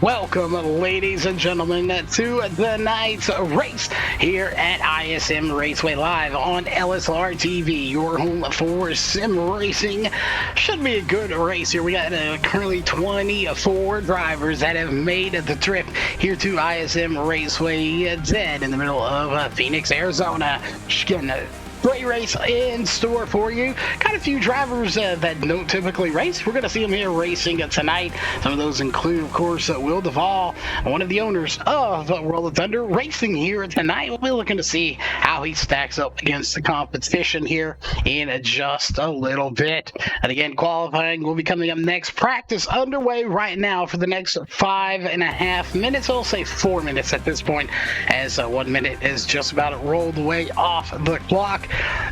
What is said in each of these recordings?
Welcome, ladies and gentlemen, to tonight's race here at ISM Raceway Live on LSR TV, your home for sim racing. Should be a good race here. We got currently 24 drivers that have made the trip here to ISM Raceway, dead in the middle of Phoenix, Arizona. Just getting a great race in store for you. Got a few drivers that don't typically race. We're going to see them here racing tonight. Some of those include, of course, Will Duvall, one of the owners of World of Thunder, racing here tonight. We'll be looking to see how he stacks up against the competition here in just a little bit. And again, qualifying will be coming up next. Practice underway right now for the next 5.5 minutes. I'll say 4 minutes at this point, as 1 minute is just about rolled away off the clock.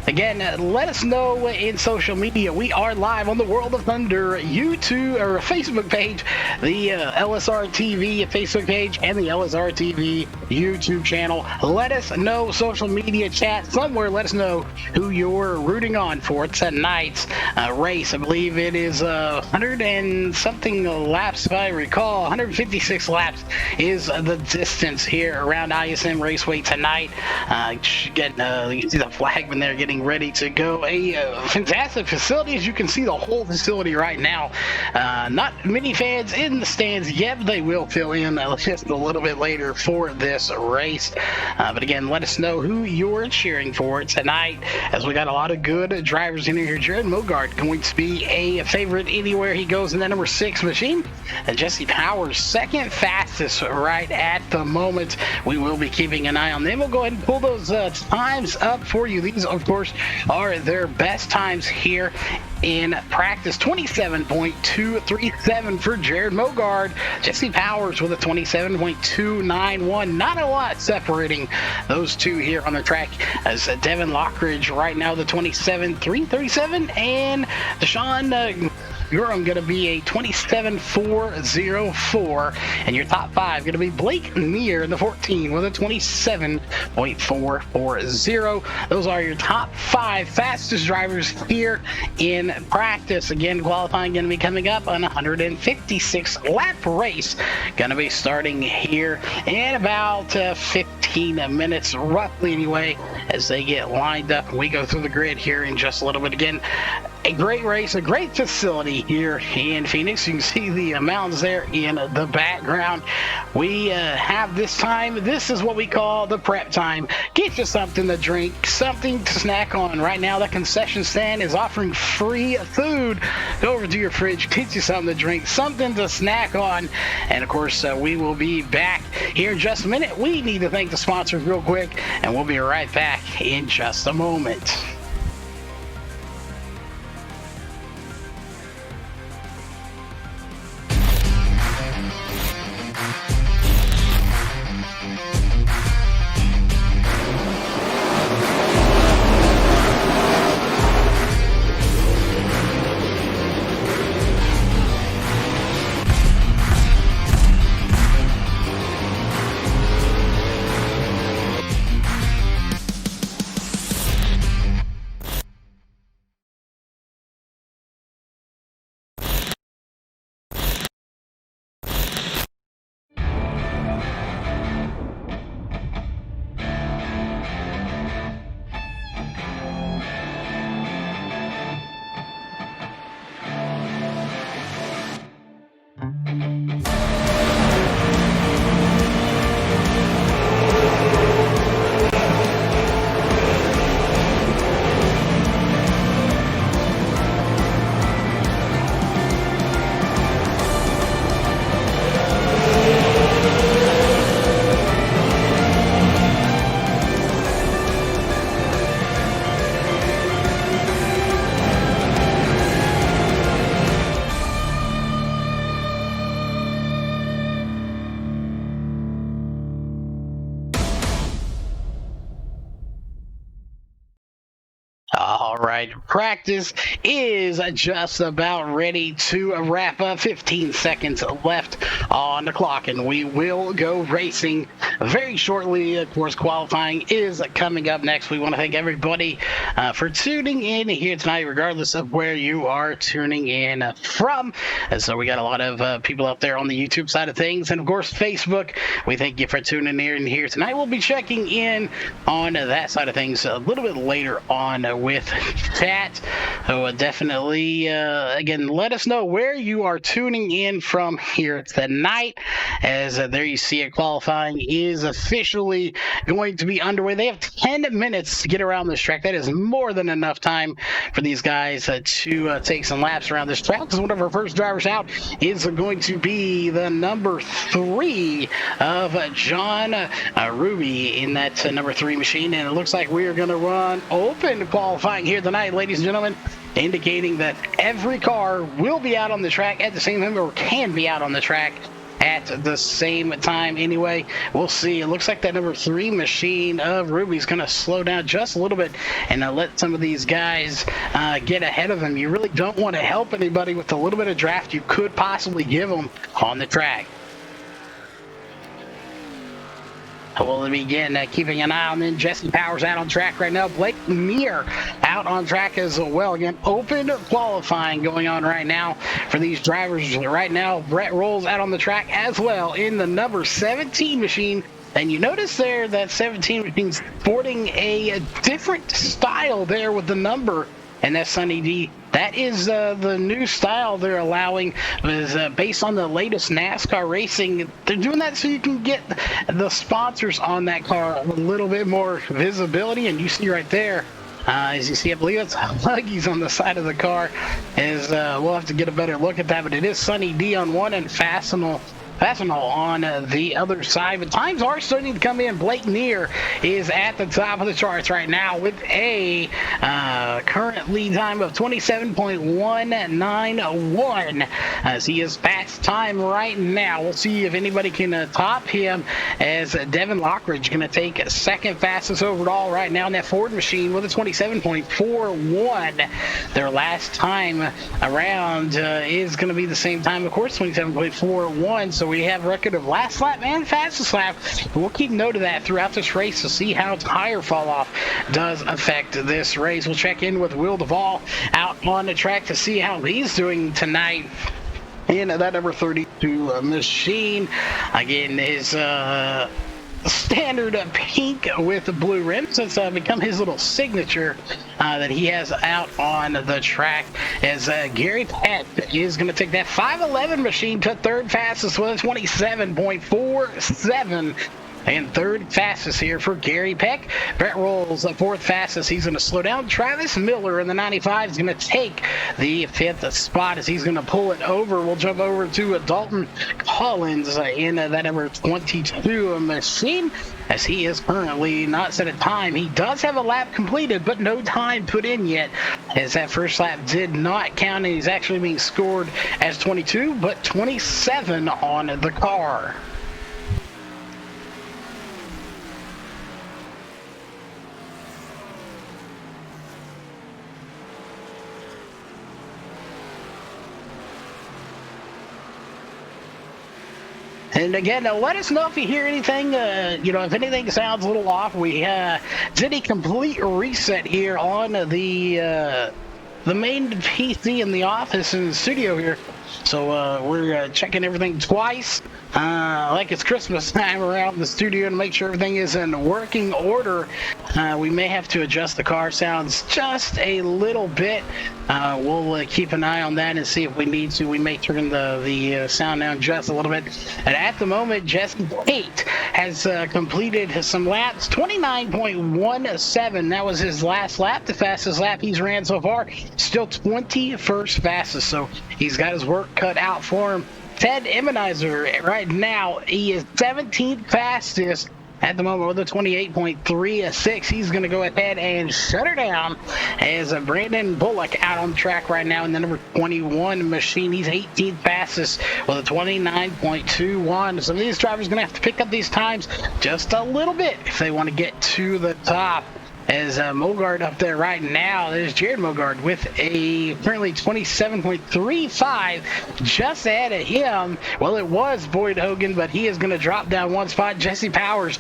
Again, let us know in social media. We are live on the World of Thunder YouTube or Facebook page, the LSR TV Facebook page, and the LSR TV YouTube channel. Let us know, social media chat somewhere. Let us know who you're rooting on for tonight's race. I believe it is 100 and something laps, if I recall. 156 laps is the distance here around ISM Raceway tonight. You can see the flag when they're getting ready to go. A fantastic facility, as you can see the whole facility right now. Not many fans in the stands yet, but they will fill in just a little bit later for this race. But again, let us know who you're cheering for tonight, as we got a lot of good drivers in here. Jared Mogart going to be a favorite anywhere he goes in that number 6 machine. Jesse Powers, second fastest right at the moment. We will be keeping an eye on them. We'll go ahead and pull those times up for you. These, of course, are their best times here in practice. 27.237 for Jared Mogart. Jesse Powers with a 27.291. Not a lot separating those two here on the track, as Devin Lockridge right now the 27.337, and Deshaun Durham going to be a 27.404, and your top 5 going to be Blake Neer in the 14 with a 27.440. Those are your top 5 fastest drivers here in practice. Again, qualifying going to be coming up on a 156 lap race. Going to be starting here in about 15 minutes, roughly anyway, as they get lined up. We go through the grid here in just a little bit. Again, a great race, a great facility here in Phoenix. You can see the mountains there in the background. We have this time, this is what we call the prep time. Get you something to drink, something to snack on. Right now, the concession stand is offering free food. Go over to your fridge, get you something to drink, something to snack on. And of course, we will be back here in just a minute. We need to thank the sponsors real quick, and we'll be right back in just a moment. right, practice is just about ready to wrap up. 15 seconds left on the clock, and we will go racing very shortly. Of course, qualifying is coming up next. We want to thank everybody for tuning in here tonight, regardless of where you are tuning in from. And so we got a lot of people out there on the YouTube side of things, and of course Facebook. We thank you for tuning in here tonight. We'll be checking in on that side of things a little bit later on with chat. So definitely again, let us know where you are tuning in from here tonight, as there you see it, qualifying is officially going to be underway. They have 10 minutes to get around this track. That is more than enough time for these guys to take some laps around this track, because one of our first drivers out is going to be the number 3 of John Ruby in that number 3 machine, and it looks like we are going to run open qualifying here tonight, ladies and gentlemen, indicating that every car will be out on the track at the same time, or can be out on the track at the same time anyway. We'll see. It looks like that number 3 machine of Ruby's going to slow down just a little bit and let some of these guys get ahead of him. You really don't want to help anybody with the little bit of draft you could possibly give them on the track. We'll begin keeping an eye on them. Jesse Powers out on track right now. Blake Meir out on track as well. Again, open qualifying going on right now for these drivers. Right now, Brett Rolls out on the track as well in the number 17 machine. And you notice there that 17 machine's sporting a different style there with the number. And that's Sunny D. That is the new style they're allowing, is based on the latest NASCAR racing. They're doing that so you can get the sponsors on that car a little bit more visibility. And you see right there, as you see, I believe it's Huggies on the side of the car. We'll have to get a better look at that, but it is Sunny D on one and Fastenal on the other side. But times are starting to come in. Blake Neer is at the top of the charts right now with a current lead time of 27.191 as he is fast time right now. We'll see if anybody can top him, as Devin Lockridge going to take second fastest overall right now in that Ford machine with a 27.41. Their last time around is going to be the same time, of course, 27.41. So we have record of last lap and fastest lap. We'll keep note of that throughout this race to see how tire fall off does affect this race. We'll check in with Will Duvall out on the track to see how he's doing tonight in that number 32 machine. Again, his standard pink with the blue rims. It's become his little signature that he has out on the track, as Gary Peck is going to take that 511 machine to third fastest with a 27.47. And third fastest here for Gary Peck. Brett Rolls fourth fastest. He's going to slow down. Travis Miller in the 95 is going to take the fifth spot as he's going to pull it over. We'll jump over to Dalton Collins in that number 22 machine, as he is currently not set a time. He does have a lap completed, but no time put in yet, as that first lap did not count, and he's actually being scored as 22, but 27 on the car. And again, let us know if you hear anything, if anything sounds a little off. We did a complete reset here on the main PC in the office in the studio here. So we're checking everything twice, like it's Christmas time around the studio, to make sure everything is in working order. We may have to adjust the car sounds just a little bit. We'll keep an eye on that and see if we need to. We may turn the sound down just a little bit. And at the moment, Jesse Tate has completed some laps, 29.17. That was his last lap, the fastest lap he's ran so far. Still 21st fastest, so he's got his work cut out for him. Ted Emmenizer right now, he is 17th fastest at the moment with a 28.36. He's going to go ahead and shut her down, as Brandon Bullock out on track right now in the number 21 machine. He's 18th fastest with a 29.21. Some of these drivers are going to have to pick up these times just a little bit if they want to get to the top as Mogart up there right now. There's Jared Mogart with a currently 27.35, just ahead of him. Well, it was Boyd Hogan, but he is going to drop down one spot. Jesse Powers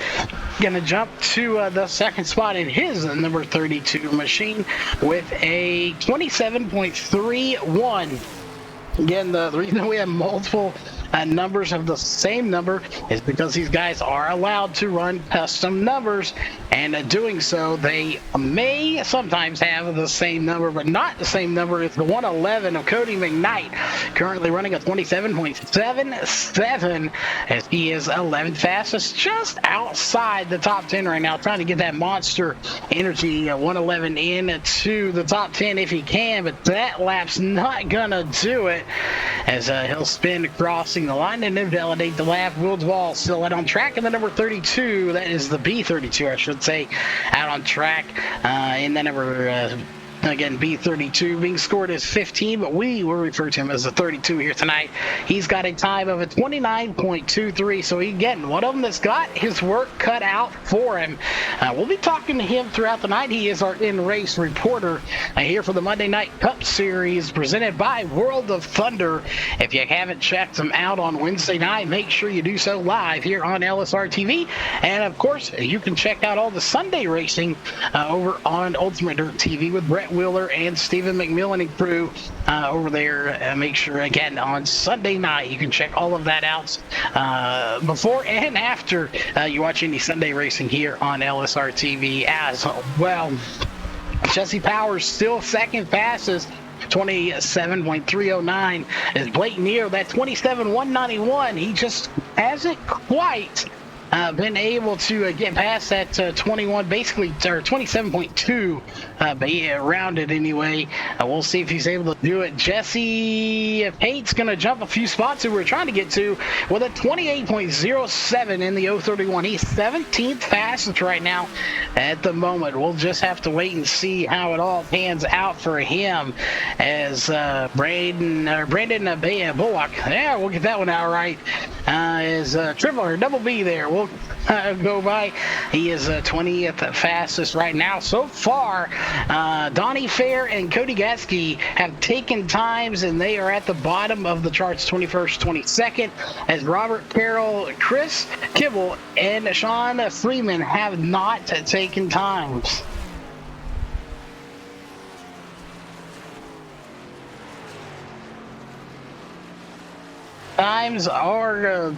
going to jump to the second spot in his number 32 machine with a 27.31. Again, the reason we have multiple numbers of the same number is because these guys are allowed to run custom numbers, and doing so, they may sometimes have the same number, but not the same number as the 111 of Cody McKnight, currently running a 27.77 as he is 11th fastest, just outside the top 10 right now, trying to get that monster energy 111 into the top 10 if he can, but that lap's not gonna do it as he'll spin crossing the line and invalidate the lap. Will Duvall still out on track in the number 32. That is the B32, I should say, out on track in the number again, B32 being scored as 15, but we will refer to him as the 32 here tonight. He's got a time of a 29.23, so again, one of them that's got his work cut out for him. We'll be talking to him throughout the night. He is our in-race reporter here for the Monday Night Cup Series presented by World of Thunder. If you haven't checked them out on Wednesday night, make sure you do so live here on LSR TV. And of course, you can check out all the Sunday racing over on Ultimate Dirt TV with Brett Wheeler and Stephen McMillan and crew over there. Make sure, again, on Sunday night, you can check all of that out before and after you watch any Sunday racing here on LSR TV as well. Jesse Powers still second fastest, 27.309, is Blake Neer, that 27.191. He just hasn't quite been able to get past that 21, basically, or 27.2, but yeah, rounded anyway. We'll see if he's able to do it. Jesse Pate's going to jump a few spots who we're trying to get to with a 28.07 in the 031. He's 17th fastest right now at the moment. We'll just have to wait and see how it all pans out for him as Brandon Bullock. Yeah, we'll get that one out right. Is triple or double B there. We'll go by. He is 20th fastest right now. So far, Donnie Fair and Cody Gatsky have taken times, and they are at the bottom of the charts, 21st, 22nd, as Robert Carroll, Chris Kibble, and Sean Freeman have not taken times. Times are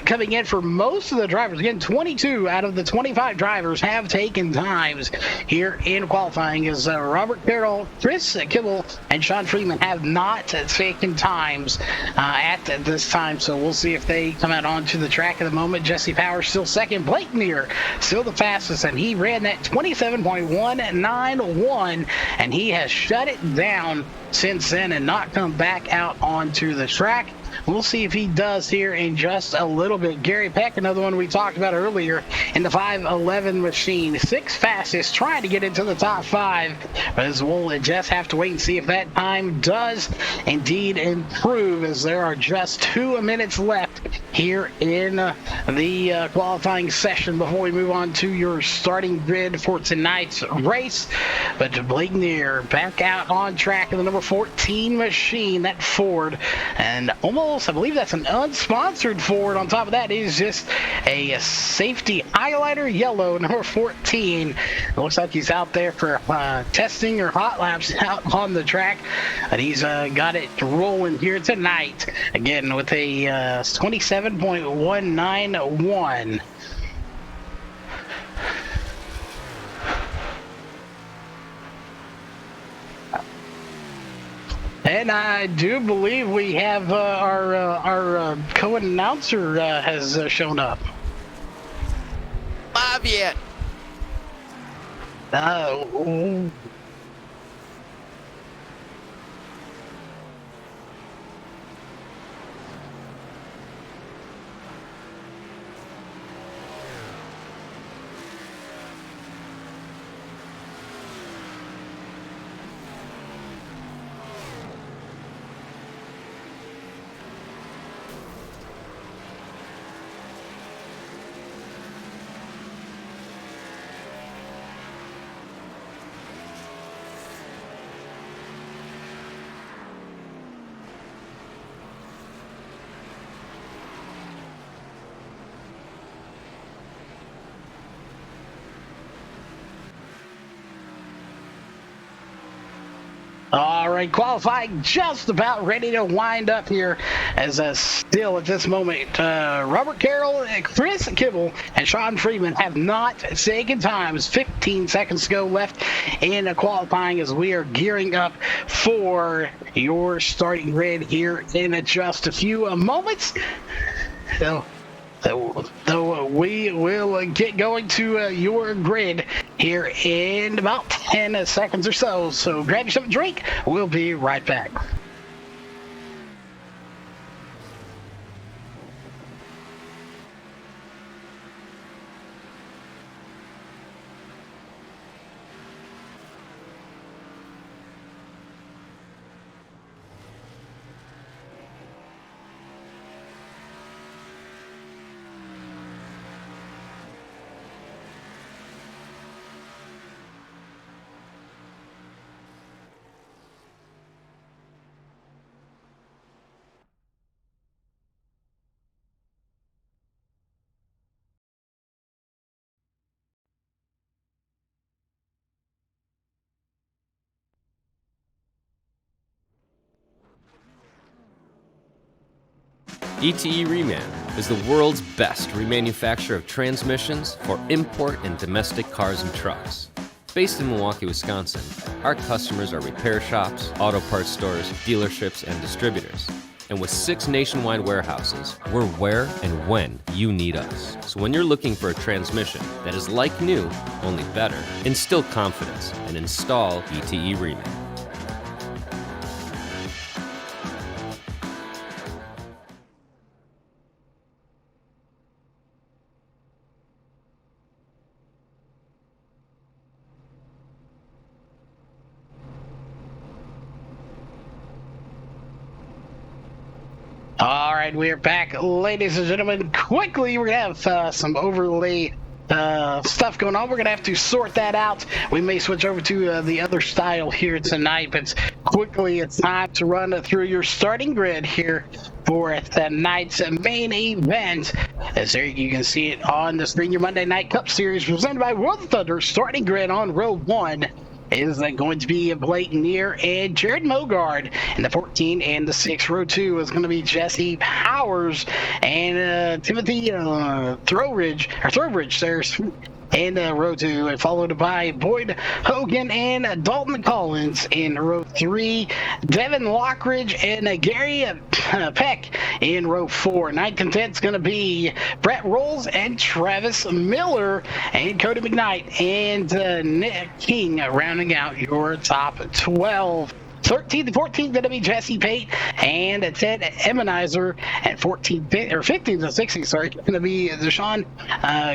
coming in for most of the drivers. Again, 22 out of the 25 drivers have taken times here in qualifying, as Robert Carroll, Chris Kibble, and Sean Freeman have not taken times at this time. So we'll see if they come out onto the track at the moment. Jesse Powers still second. Blake Neer still the fastest, and he ran that 27.191, and he has shut it down since then and not come back out onto the track. We'll see if he does here in just a little bit. Gary Peck, another one we talked about earlier in the 511 machine. Sixth fastest, trying to get into the top five. As we'll just have to wait and see if that time does indeed improve, as there are just 2 minutes left here in the qualifying session before we move on to your starting grid for tonight's race. But Blake Neer back out on track in the number 14 machine, that Ford, and almost, I believe that's an unsponsored Ford. On top of that is just a safety highlighter yellow, number 14. It looks like he's out there for testing or hot laps out on the track, and he's got it rolling here tonight. Again, with a 27.191. And I do believe we have our co-announcer has shown up. Live yet? All right, qualifying just about ready to wind up here as still at this moment, Robert Carroll, Chris Kibble, and Sean Freeman have not taken times. 15 seconds to go left in qualifying as we are gearing up for your starting grid here in just a few moments. So we will get going to your grid here in about 10 seconds or so. So grab yourself a drink. We'll be right back. ETE Reman is the world's best remanufacturer of transmissions for import and domestic cars and trucks. Based in Milwaukee, Wisconsin, our customers are repair shops, auto parts stores, dealerships, and distributors. And with 6 nationwide warehouses, we're where and when you need us. So when you're looking for a transmission that is like new, only better, instill confidence and install ETE Reman. All right, we are back, ladies and gentlemen. Quickly, we're going to have some overlay stuff going on. We're going to have to sort that out. We may switch over to the other style here tonight, but quickly, it's time to run through your starting grid here for tonight's main event. As there you can see it on the screen, your Monday Night Cup Series presented by World Thunder. Starting grid on row 1 is going to be Blake Neer and Jared Mogart. In the 14 and the 6, row 2 is going to be Jesse Powers and Timothy Throwbridge. There's in row 2, and followed by Boyd Hogan and Dalton Collins. In row 3, Devin Lockridge and Gary Peck. In row 4, 9th and 10th is going to be Brett Rolls and Travis Miller, and Cody McKnight and Nick King rounding out your top 12. 13th and 14th going to be Jesse Pate and Ted Emmenizer, and 15th and 16th, sorry, going to be Deshaun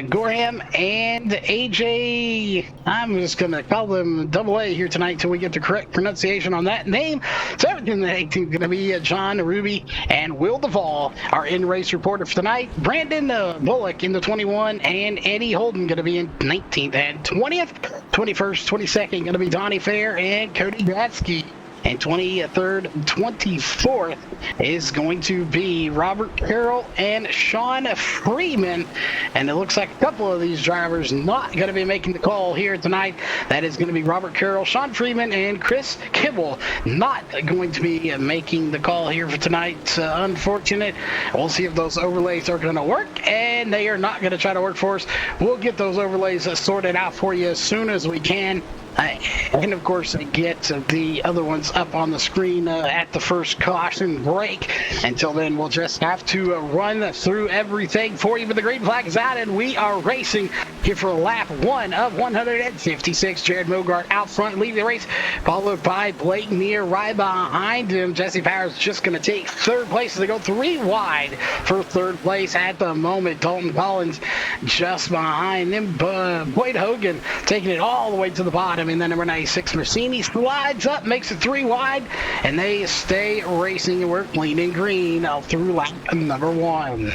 Gorham and AJ. I'm just going to call them Double A here tonight until we get the correct pronunciation on that name. 17th and 18th going to be John Ruby and Will Duvall. Our in-race reporter for tonight, Brandon Bullock in the 21, and Eddie Holden going to be in 19th and 20th. 21st, 22nd going to be Donnie Fair and Cody Gratsky. And 23rd, 24th is going to be Robert Carroll and Sean Freeman. And it looks like a couple of these drivers not going to be making the call here tonight. That is going to be Robert Carroll, Sean Freeman, and Chris Kibble not going to be making the call here for tonight. Unfortunate. We'll see if those overlays are going to work, and they are not going to try to work for us. We'll get those overlays sorted out for you as soon as we can. And of course, get the other ones up on the screen at the first caution break. Until then, we'll just have to run through everything for you. But the green flag is out, and we are racing here for lap 1 of 156. Jared Mogart out front, leading the race, followed by Blake Neer right behind him. Jesse Powers just going to take 3rd place as they go 3 wide for 3rd place at the moment. Dalton Collins just behind them. Boyd Hogan taking it all the way to the bottom. And then number 96, Mercini, slides up, makes it 3 wide, and they stay racing, and we're clean and green all through lap number 1.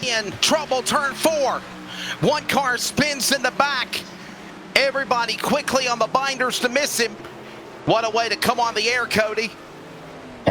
In trouble, turn 4. One car spins in the back. Everybody quickly on the binders to miss him. What a way to come on the air, Cody.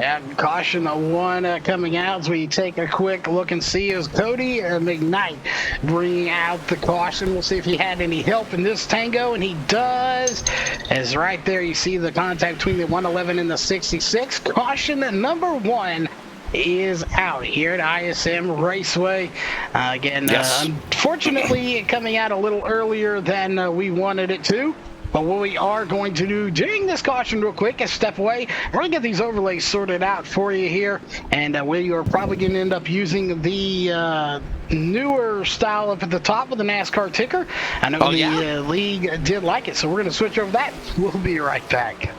And caution one coming out as we take a quick look and see is Cody McKnight bringing out the caution. We'll see if he had any help in this tango, and he does. As right there you see the contact between the 111 and the 66. Caution number 1 is out here at ISM Raceway. Again, unfortunately coming out a little earlier than we wanted it to. But what we are going to do during this caution real quick is step away. We're going to get these overlays sorted out for you here. And we are probably going to end up using the newer style up at the top of the NASCAR ticker. I know the league did like it, so we're going to switch over that. We'll be right back.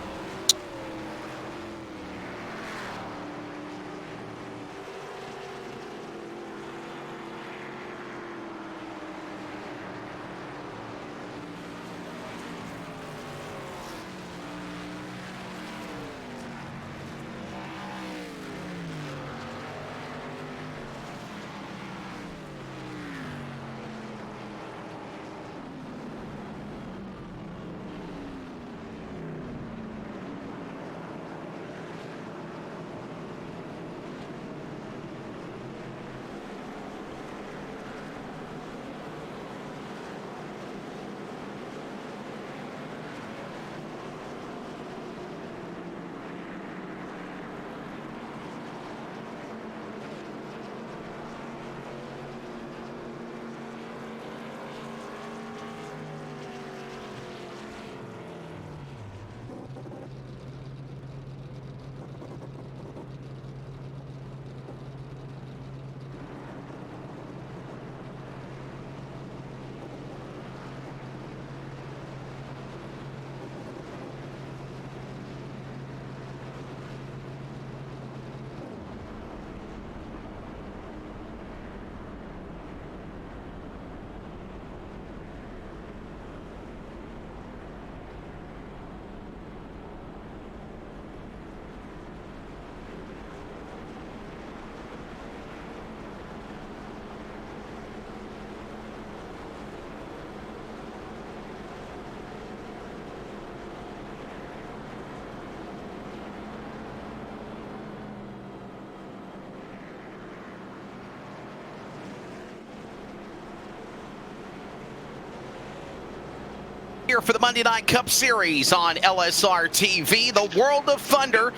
Here for the Monday Night Cup Series on LSR TV, the World of Thunder.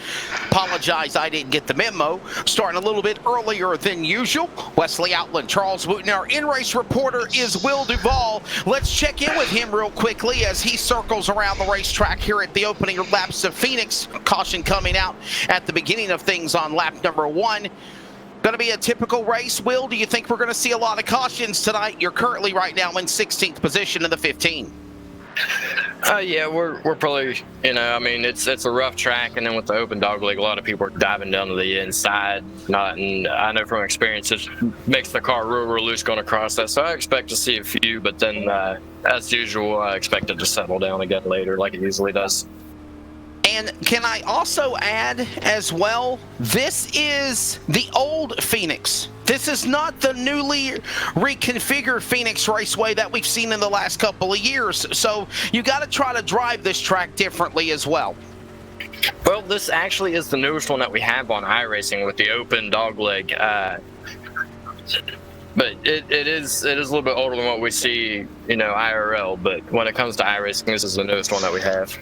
Apologize, I didn't get the memo. Starting a little bit earlier than usual. Wesley Outland, Charles Wooten, our in-race reporter is Will Duvall. Let's check in with him real quickly as he circles around the racetrack here at the opening laps of Phoenix. Caution coming out at the beginning of things on lap number 1. Going to be a typical race. Will, do you think we're going to see a lot of cautions tonight? You're currently right now in 16th position in the 15. Yeah, we're probably, I mean, it's a rough track, and then with the open dog leg, a lot of people are diving down to the inside. And I know from experience, it makes the car real loose going across that. So I expect to see a few, but then as usual, I expect it to settle down again later, like it usually does. And can I also add as well, this is the old Phoenix. This is not the newly reconfigured Phoenix Raceway that we've seen in the last couple of years. So you got to try to drive this track differently as well. Well, this actually is the newest one that we have on iRacing with the open dogleg. But it is a little bit older than what we see, IRL. But when it comes to iRacing, this is the newest one that we have.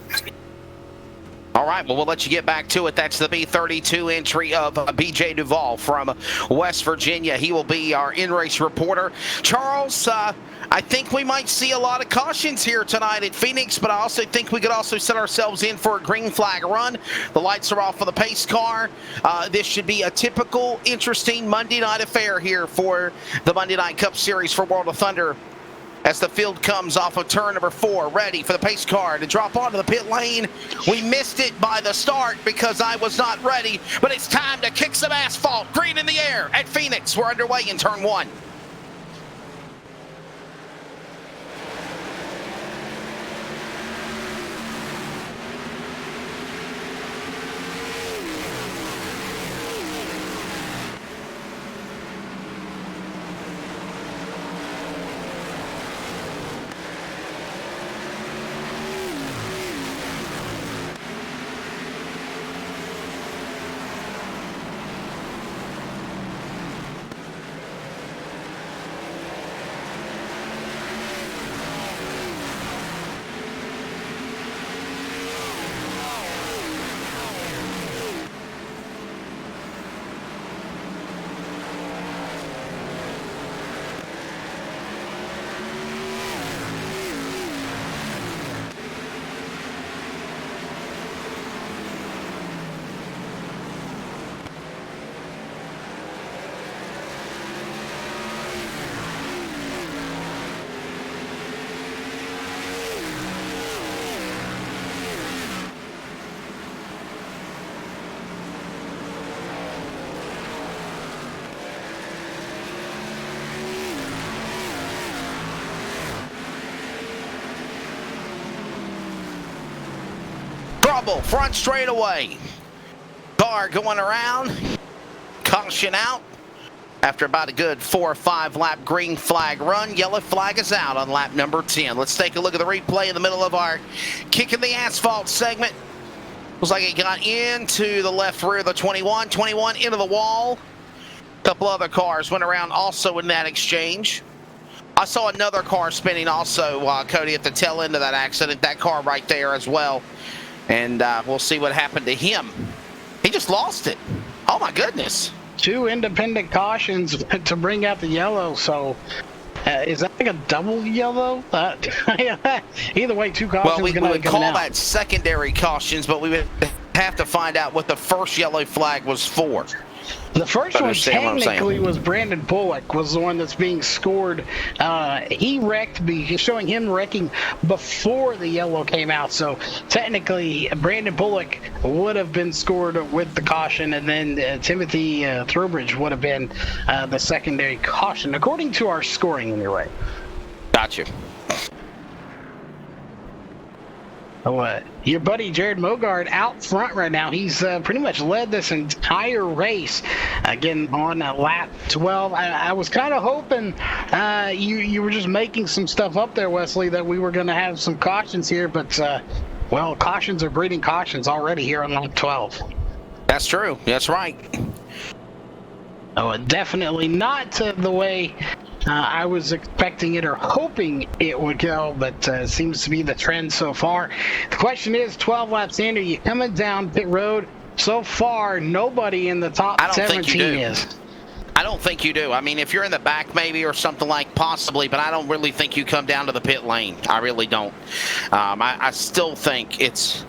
All right, well, we'll let you get back to it. That's the B32 entry of BJ Duvall from West Virginia. He will be our in-race reporter. Charles, I think we might see a lot of cautions here tonight at Phoenix, but I also think we could also set ourselves in for a green flag run. The lights are off for the pace car. This should be a typical, interesting Monday night affair here for the Monday Night Cup Series for World of Thunder. As the field comes off of turn number 4, ready for the pace car to drop onto the pit lane. We missed it by the start because I was not ready, but it's time to kick some asphalt. Green in the air at Phoenix. We're underway in turn 1. trouble. Front straightaway. Car going around. Caution out. After about a good 4 or 5 lap green flag run, yellow flag is out on lap number 10. Let's take a look at the replay in the middle of our kicking the asphalt segment. Looks like it got into the left rear of the 21. 21 into the wall. A couple other cars went around also in that exchange. I saw another car spinning also, Cody, at the tail end of that accident. That car right there as well. And we'll see what happened to him. He just lost it. Oh, my goodness. 2 independent cautions to bring out the yellow, so is that like a double yellow? Either way, 2 cautions. Well, we would call that secondary cautions, but we would have to find out what the first yellow flag was for. The first one technically was Brandon Bullock, was the one that's being scored. He wrecked, showing him wrecking before the yellow came out. So technically, Brandon Bullock would have been scored with the caution, and then Timothy Throwbridge would have been the secondary caution, according to our scoring anyway. Gotcha. Your buddy Jared Mogart out front right now. He's pretty much led this entire race. Again, on lap 12. I was kind of hoping you were just making some stuff up there, Wesley, that we were going to have some cautions here. But, well, cautions are breeding cautions already here on lap 12. That's true. That's right. Oh, definitely not the way I was expecting it or hoping it would go, but seems to be the trend so far. The question is, 12 laps in, are you coming down pit road? So far, nobody in the top 17 is. I don't think you do. I mean, if you're in the back maybe or something like possibly, but I don't really think you come down to the pit lane. I really don't. I still think it's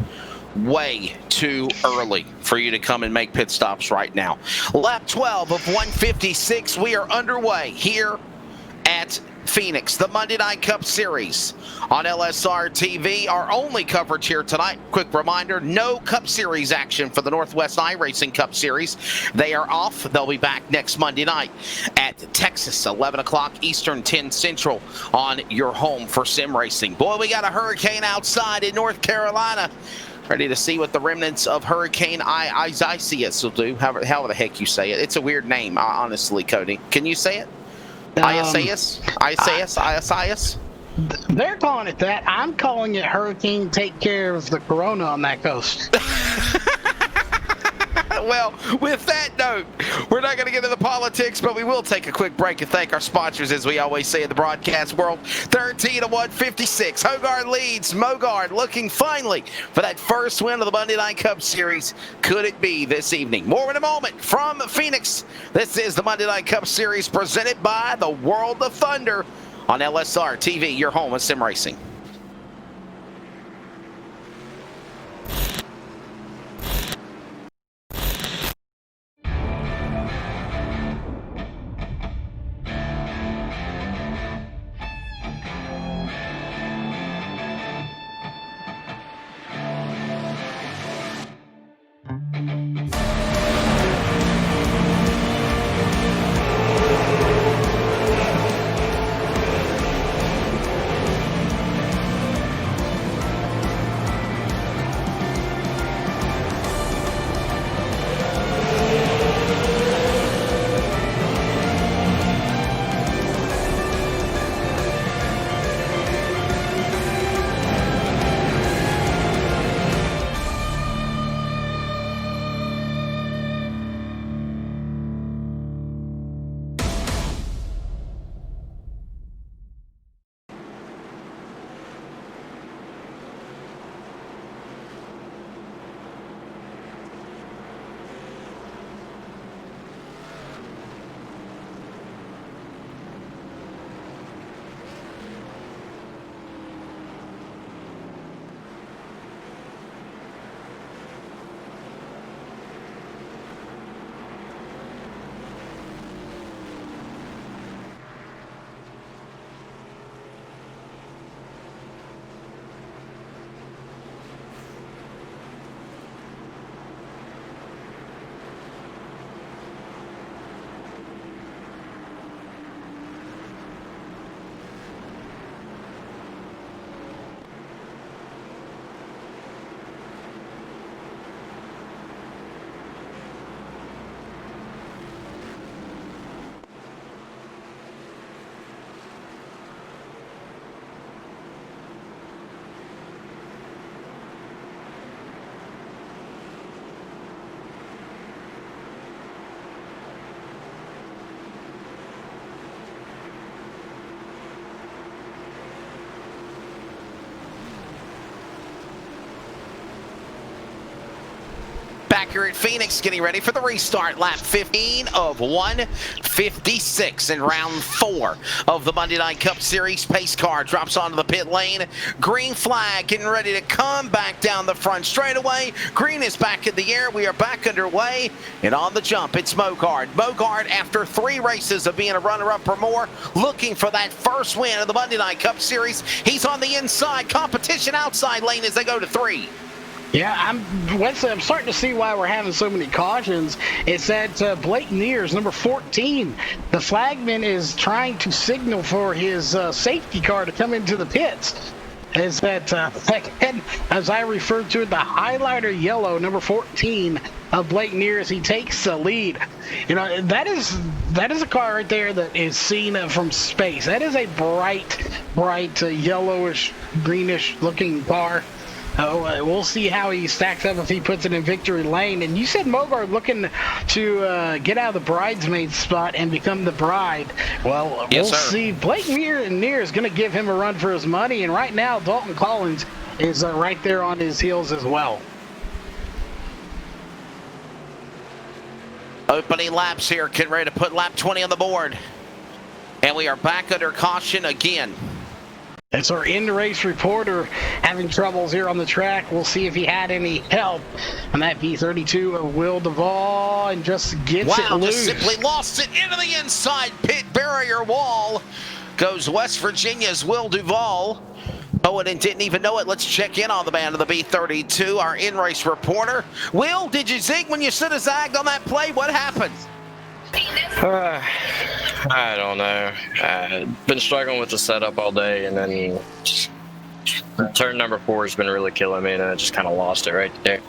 way too early for you to come and make pit stops right now. Lap 12 of 156. We are underway here at Phoenix, the Monday Night Cup Series on LSR TV. Our only coverage here tonight. Quick reminder, no Cup Series action for the Northwest iRacing Cup Series. They are off. They'll be back next Monday night at Texas, 11 o'clock Eastern, 10 Central on your home for sim racing. Boy, we got a hurricane outside in North Carolina. Ready to see what the remnants of Hurricane Isaias will do, however the heck you say it. It's a weird name, honestly, Cody. Can you say it? Isaias? They're calling it that. I'm calling it Hurricane Take Care of the Corona on that coast. Well, with that note, we're not going to get into the politics, but we will take a quick break and thank our sponsors, as we always say in the broadcast world. 13 to 156. Mogart leads. Mogart looking finally for that first win of the Monday Night Cup Series. Could it be this evening? More in a moment from Phoenix. This is the Monday Night Cup Series presented by the World of Thunder on LSR TV, your home of sim racing. back here at Phoenix, getting ready for the restart. Lap 15 of 156 in round 4 of the Monday Night Cup Series. Pace car drops onto the pit lane. Green flag getting ready to come back down the front straightaway. Green is back in the air. We are back underway. And on the jump, it's Mogart. Mogart, after 3 races of being a runner-up or more, looking for that first win of the Monday Night Cup Series. He's on the inside. Competition outside lane as they go to 3. Yeah, Wesley, I'm starting to see why we're having so many cautions. It's that Blake Neers, number 14. The flagman is trying to signal for his safety car to come into the pits. Is that, as I referred to it, the highlighter yellow, number 14 of Blake Neers. He takes the lead. You know, that is a car right there that is seen from space. That is a bright yellowish, greenish looking car. We'll see how he stacks up if he puts it in victory lane. And you said Mogart looking to get out of the bridesmaid spot and become the bride. Well, we'll see. Blake Neer is going to give him a run for his money. And right now, Dalton Collins is right there on his heels as well. Opening laps here, getting ready to put lap 20 on the board. And we are back under caution again. It's our in-race reporter having troubles here on the track. We'll see if he had any help on that V32 of Will Duvall and just gets it loose. Just simply lost it into the inside pit barrier wall. Goes West Virginia's Will Duvall. Oh, and didn't even know it. Let's check in on the man of the B32, our in-race reporter. Will, did you zig when you should have zagged on that play? What happened? I don't know. I've been struggling with the setup all day, and then turn number 4 has been really killing me, and I just kind of lost it right there.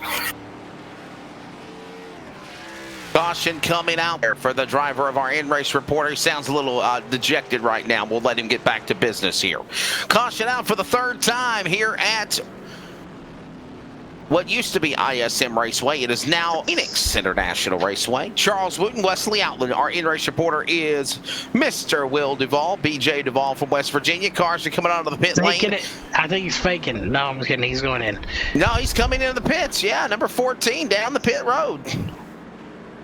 Caution coming out there for the driver of our in-race reporter. He sounds a little dejected right now. We'll let him get back to business here. Caution out for the 3rd time here at what used to be ISM Raceway. It is now Phoenix International Raceway. Charles Wooten, Wesley Outland. Our in-race reporter is Mr. Will Duvall, BJ Duvall from West Virginia. Cars are coming out of the pit lane. I think he's faking. No, I'm just kidding. He's going in. No, he's coming into the pits. Yeah, number 14 down the pit road.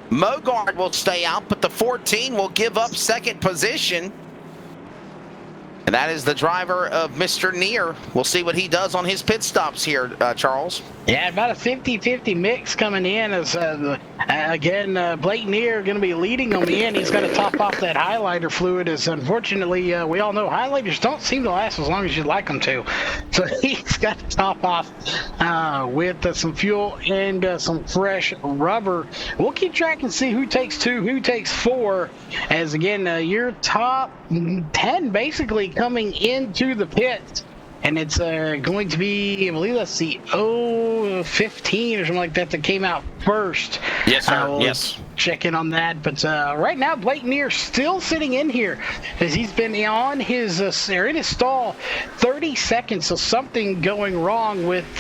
Mogart will stay out, but the 14 will give up 2nd position. And that is the driver of Mr. Neer. We'll see what he does on his pit stops here, Charles. Yeah, about a 50-50 mix coming in. As again, Blake Neer going to be leading on the end. He's got to top off that highlighter fluid. As unfortunately, we all know highlighters don't seem to last as long as you'd like them to. So he's got to top off with some fuel and some fresh rubber. We'll keep track and see who takes 2, who takes 4. As again, your top 10 basically coming into the pit. And it's going to be, I believe that's the 015 or something like that came out first. Yes, sir. Yes. Check in on that. But right now, Blake Neer still sitting in here as he's been on his in his stall 30 seconds. So something going wrong with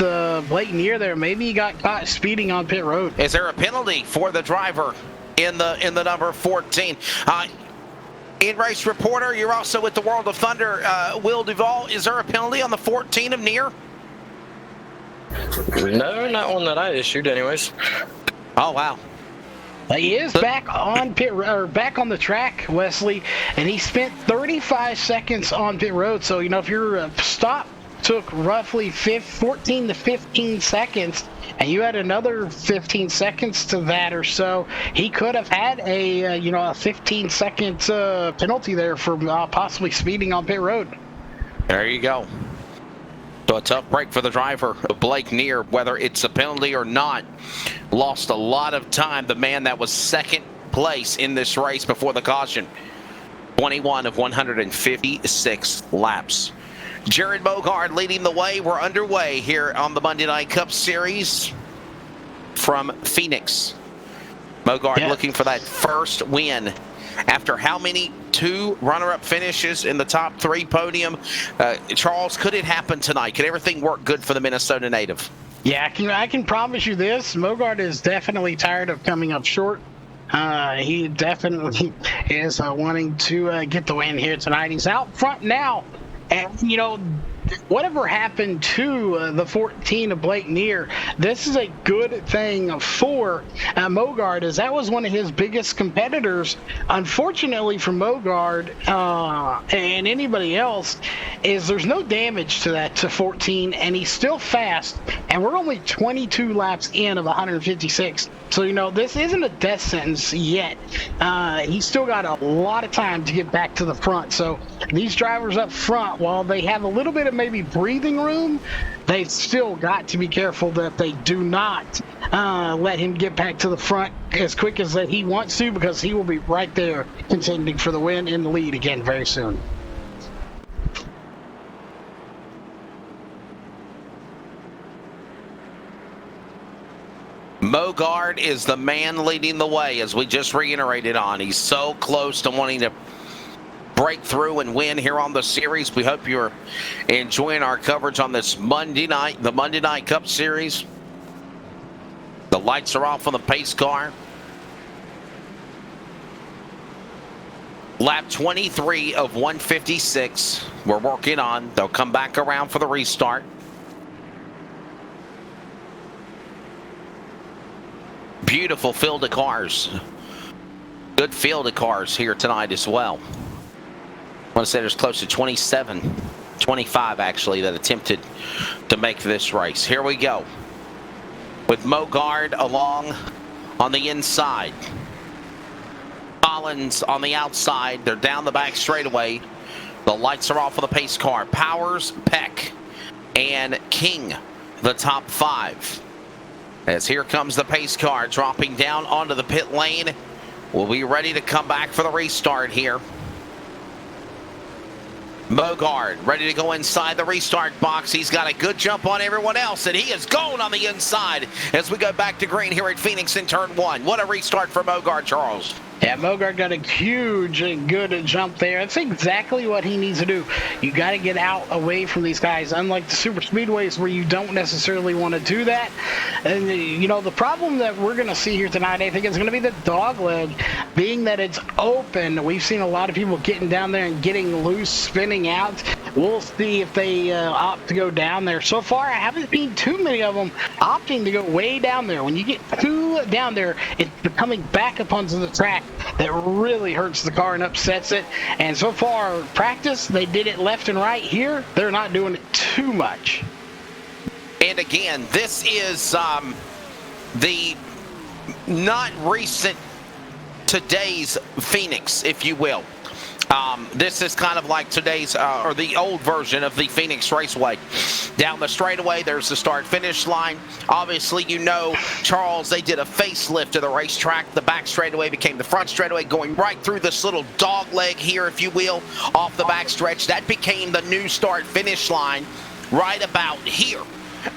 Blake Neer there. Maybe he got caught speeding on pit road. Is there a penalty for the driver in the number 14? In-race reporter, you're also with the World of Thunder, Will Duvall. Is there a penalty on the 14 of Neer? No, not one that I issued anyways. Oh, wow. He is back on back on the track, Wesley, and he spent 35 seconds on pit road. So, you know, if your stop took roughly 14 to 15 seconds, and you had another 15 seconds to that or so, he could have had a a 15-second penalty there for possibly speeding on pit road. There you go. So a tough break for the driver, Blake Neer, whether it's a penalty or not. Lost a lot of time. The man that was 2nd place in this race before the caution. 21 of 156 laps. Jared Mogart leading the way. We're underway here on the Monday Night Cup Series from Phoenix. Mogart looking for that first win after how many? 2 runner-up finishes in the top 3 podium. Charles, could it happen tonight? Could everything work good for the Minnesota native? Yeah, I can promise you this. Mogart is definitely tired of coming up short. He definitely is wanting to get the win here tonight. He's out front now. And, whatever happened to the 14 of Blake Neer, this is a good thing for Mogart, as that was one of his biggest competitors. Unfortunately for Mogart and anybody else, is there's no damage to that to 14, and he's still fast, and we're only 22 laps in of 156. So, you know, this isn't a death sentence yet. He's still got a lot of time to get back to the front. So these drivers up front, while they have a little bit of maybe breathing room, they've still got to be careful that they do not let him get back to the front as quick as that he wants to, because he will be right there contending for the win in the lead again very soon. Mogart is the man leading the way, as we just reiterated on. He's so close to wanting to break through and win here on the series. We hope you're enjoying our coverage on this Monday night, the Monday Night Cup Series. The lights are off on the pace car. Lap 23 of 156 we're working on. They'll come back around for the restart. Beautiful field of cars. Good field of cars here tonight as well. I want to say there's close to 27, 25 actually, that attempted to make this race. Here we go. With Mogart along on the inside. Collins on the outside. They're down the back straightaway. The lights are off of the pace car. Powers, Peck, and King, the top five. As here comes the pace car dropping down onto the pit lane. We'll be ready to come back for the restart here. Mogart ready to go inside the restart box. He's got a good jump on everyone else, and he is going on the inside as we go back to green here at Phoenix in turn one. What a restart for Mogart, Charles. Yeah, Mogart got a huge and good jump there. That's exactly what he needs to do. You got to get out away from these guys, unlike the super speedways where you don't necessarily want to do that. And, you know, the problem that we're going to see here tonight, I think, is going to be the dog leg, being that it's open. We've seen a lot of people getting down there and getting loose, spinning out. We'll see if they opt to go down there. So far, I haven't seen too many of them opting to go way down there. When you get too down there, it's coming back up onto the track that really hurts the car and upsets it. And so far, practice, they did it left and right. Here, they're not doing it too much. And again, this is the not recent today's Phoenix, if you will. This is kind of like today's, or the old version of the Phoenix Raceway. Down the straightaway, there's the start-finish line. Obviously, you know, Charles, they did a facelift to the racetrack. The back straightaway became the front straightaway, going right through this little dog leg here, if you will, off the back stretch. That became the new start-finish line right about here.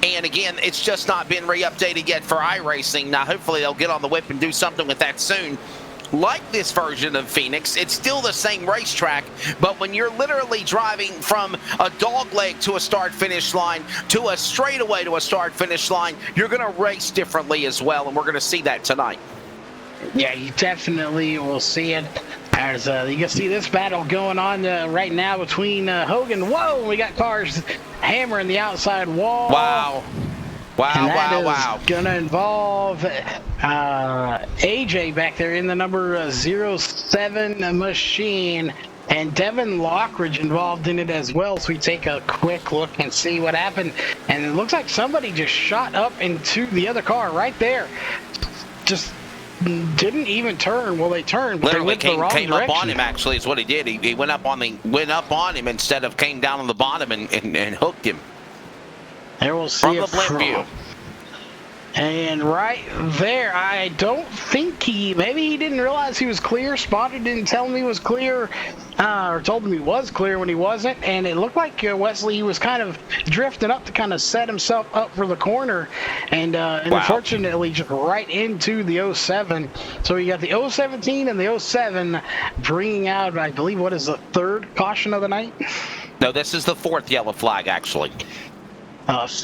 And again, it's just not been re-updated yet for iRacing. Now, hopefully, they'll get on the whip and do something with that soon. Like this version of Phoenix, it's still the same racetrack, but when you're literally driving from a dog leg to a start-finish line to a straightaway to a start-finish line, you're going to race differently as well, and we're going to see that tonight. Yeah, you definitely will see it. As you can see this battle going on right now between Hogan. Whoa, we got cars hammering the outside wall. Wow. Wow. Going to involve AJ back there in the number 07 machine, and Devin Lockridge involved in it as well. So we take a quick look and see what happened. And it looks like somebody just shot up into the other car right there. Just didn't even turn. Well, they turned, but literally they went the wrong came direction. up on him. Actually, is what he did. He went up on him instead of came down on the bottom and hooked him. There we'll see from the blimp view. And right there, I don't think maybe he didn't realize he was clear. Spotter didn't tell him he was clear, or told him he was clear when he wasn't. And it looked like Wesley, he was kind of drifting up to kind of set himself up for the corner. And unfortunately, just right into the 07. So you got the 017 and the 07 bringing out, I believe, what is the third caution of the night? No, this is the fourth yellow flag, actually.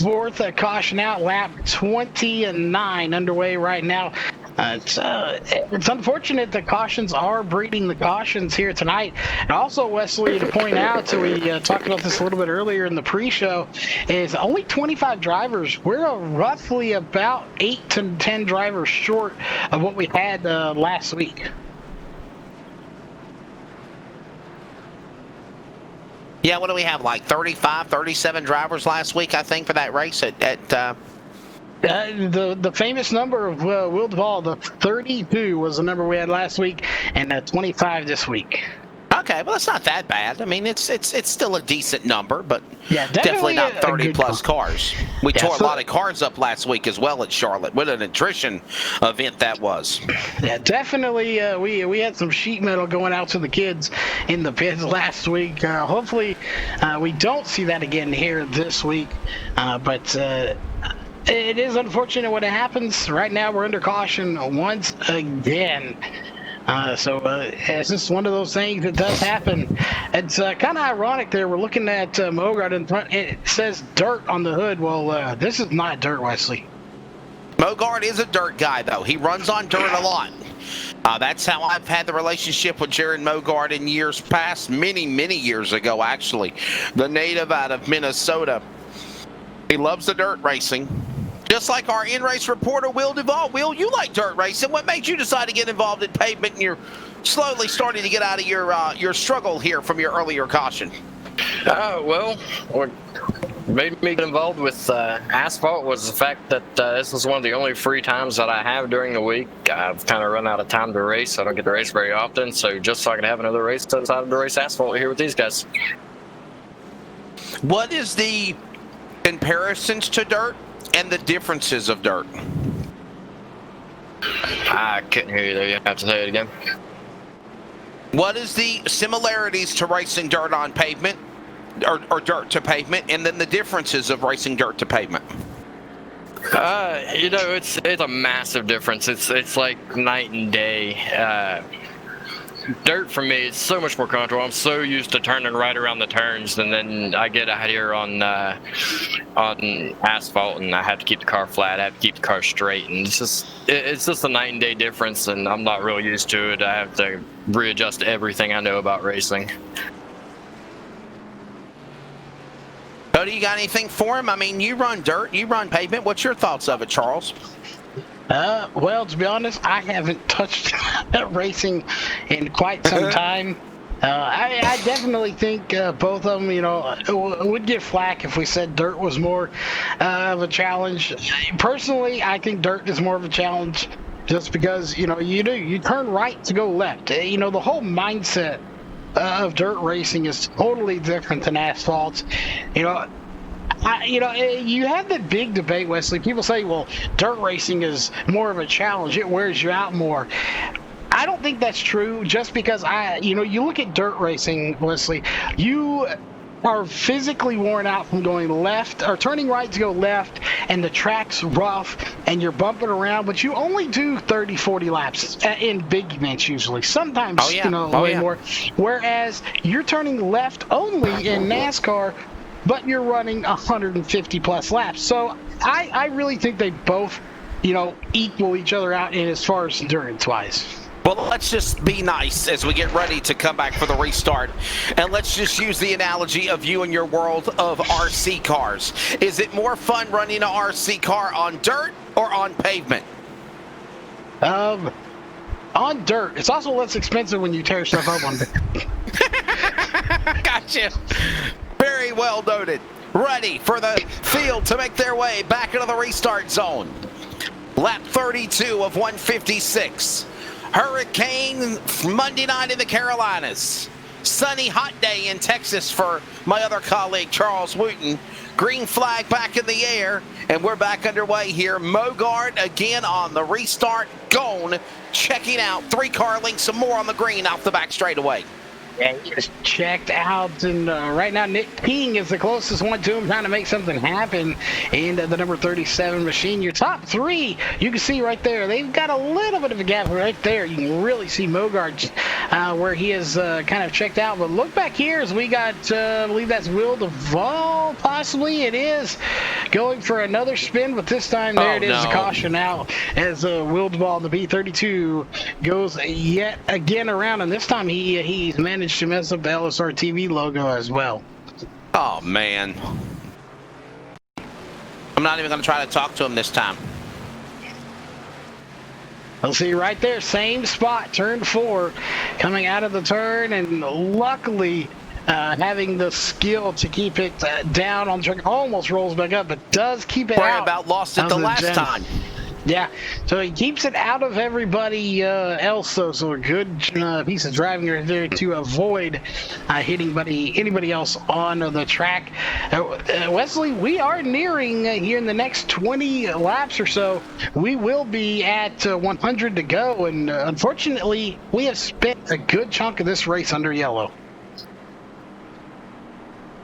Fourth caution out, lap 29 underway right now. It's unfortunate the cautions are breeding the cautions here tonight. And also, Wesley, to point out, so we talked about this a little bit earlier in the pre-show, is only 25 drivers. We're roughly about 8 to 10 drivers short of what we had last week. Yeah, what do we have, like 35, 37 drivers last week, I think, for that race the famous number of Will Duvall, the 32 was the number we had last week, and 25 this week. Okay, well, it's not that bad. I mean, it's still a decent number, but yeah, definitely not 30-plus cars. We tore a lot of cars up last week as well at Charlotte. What an attrition event that was. Yeah, definitely. We had some sheet metal going out to the kids in the pits last week. Hopefully, we don't see that again here this week. But it is unfortunate when it happens. Right now, we're under caution once again. So it's just one of those things that does happen. It's kind of ironic there. We're looking at Mogart in front. It says dirt on the hood. Well, this is not dirt, Wesley. Mogart is a dirt guy, though. He runs on dirt a lot. That's how I've had the relationship with Jared Mogart in years past, many, many years ago, actually. The native out of Minnesota. He loves the dirt racing. Just like our in-race reporter, Will Duvall. Will, you like dirt racing. What made you decide to get involved in pavement, and you're slowly starting to get out of your struggle here from your earlier caution? Well, what made me get involved with asphalt was the fact that this was one of the only free times that I have during the week. I've kind of run out of time to race. I don't get to race very often, so just so I can have another race, I decided to race asphalt here with these guys. What is the comparisons to dirt and the differences of dirt? I couldn't hear you there. You have to say it again. What is the similarities to racing dirt on pavement, or dirt to pavement, and then the differences of racing dirt to pavement? It's a massive difference. It's like night and day. Dirt for me is so much more comfortable. I'm so used to turning right around the turns, and then I get out here on asphalt, and I have to keep the car flat. I have to keep the car straight, and it's just a night and day difference, and I'm not real used to it. I have to readjust everything I know about racing. Cody, you got anything for him? I mean, you run dirt, you run pavement. What's your thoughts of it, Charles? Well, to be honest, I haven't touched racing in quite some time. I definitely think both of them, would get flack if we said dirt was more of a challenge. Personally, I think dirt is more of a challenge just because, you turn right to go left. The whole mindset of dirt racing is totally different than asphalt. You have the big debate, Wesley. People say, well, dirt racing is more of a challenge. It wears you out more. I don't think that's true, just because you look at dirt racing, Wesley, you are physically worn out from going left or turning right to go left, and the track's rough and you're bumping around, but you only do 30, 40 laps in big events usually. Sometimes, way more. Whereas you're turning left only in NASCAR, but you're running 150 plus laps. So I really think they both, equal each other out in as far as endurance wise. Well, let's just be nice as we get ready to come back for the restart. And let's just use the analogy of you and your world of RC cars. Is it more fun running an RC car on dirt or on pavement? On dirt. It's also less expensive when you tear stuff up on dirt. Gotcha. Very well noted. Ready for the field to make their way back into the restart zone. Lap 32 of 156. Hurricane Monday night in the Carolinas. Sunny hot day in Texas for my other colleague Charles Wooten. Green flag back in the air, and we're back underway here. Mogart again on the restart. Gone. Checking out. 3-car lengths, some more on the green off the back straightaway. Yeah, he is checked out, and right now Nick King is the closest one to him, trying to make something happen in the number 37 machine. Your top three, you can see right there, they've got a little bit of a gap right there. You can really see Mogart where he is kind of checked out. But look back here as we got, I believe that's Will Duvall, possibly. It is going for another spin, but this time there it is, a caution out as Will Duvall, the B32, goes yet again around, and this time he's managed to mess up the LSR TV logo as well. Oh, man. I'm not even going to try to talk to him this time. I'll see right there, same spot, turn 4, coming out of the turn, and luckily having the skill to keep it down on the track. Almost rolls back up, but does keep it out. About lost it the last time. Yeah, so he keeps it out of everybody else, though. So a good piece of driving right there to avoid hitting anybody else on the track. Wesley, we are nearing here in the next 20 laps or so. We will be at 100 to go, and unfortunately, we have spent a good chunk of this race under yellow.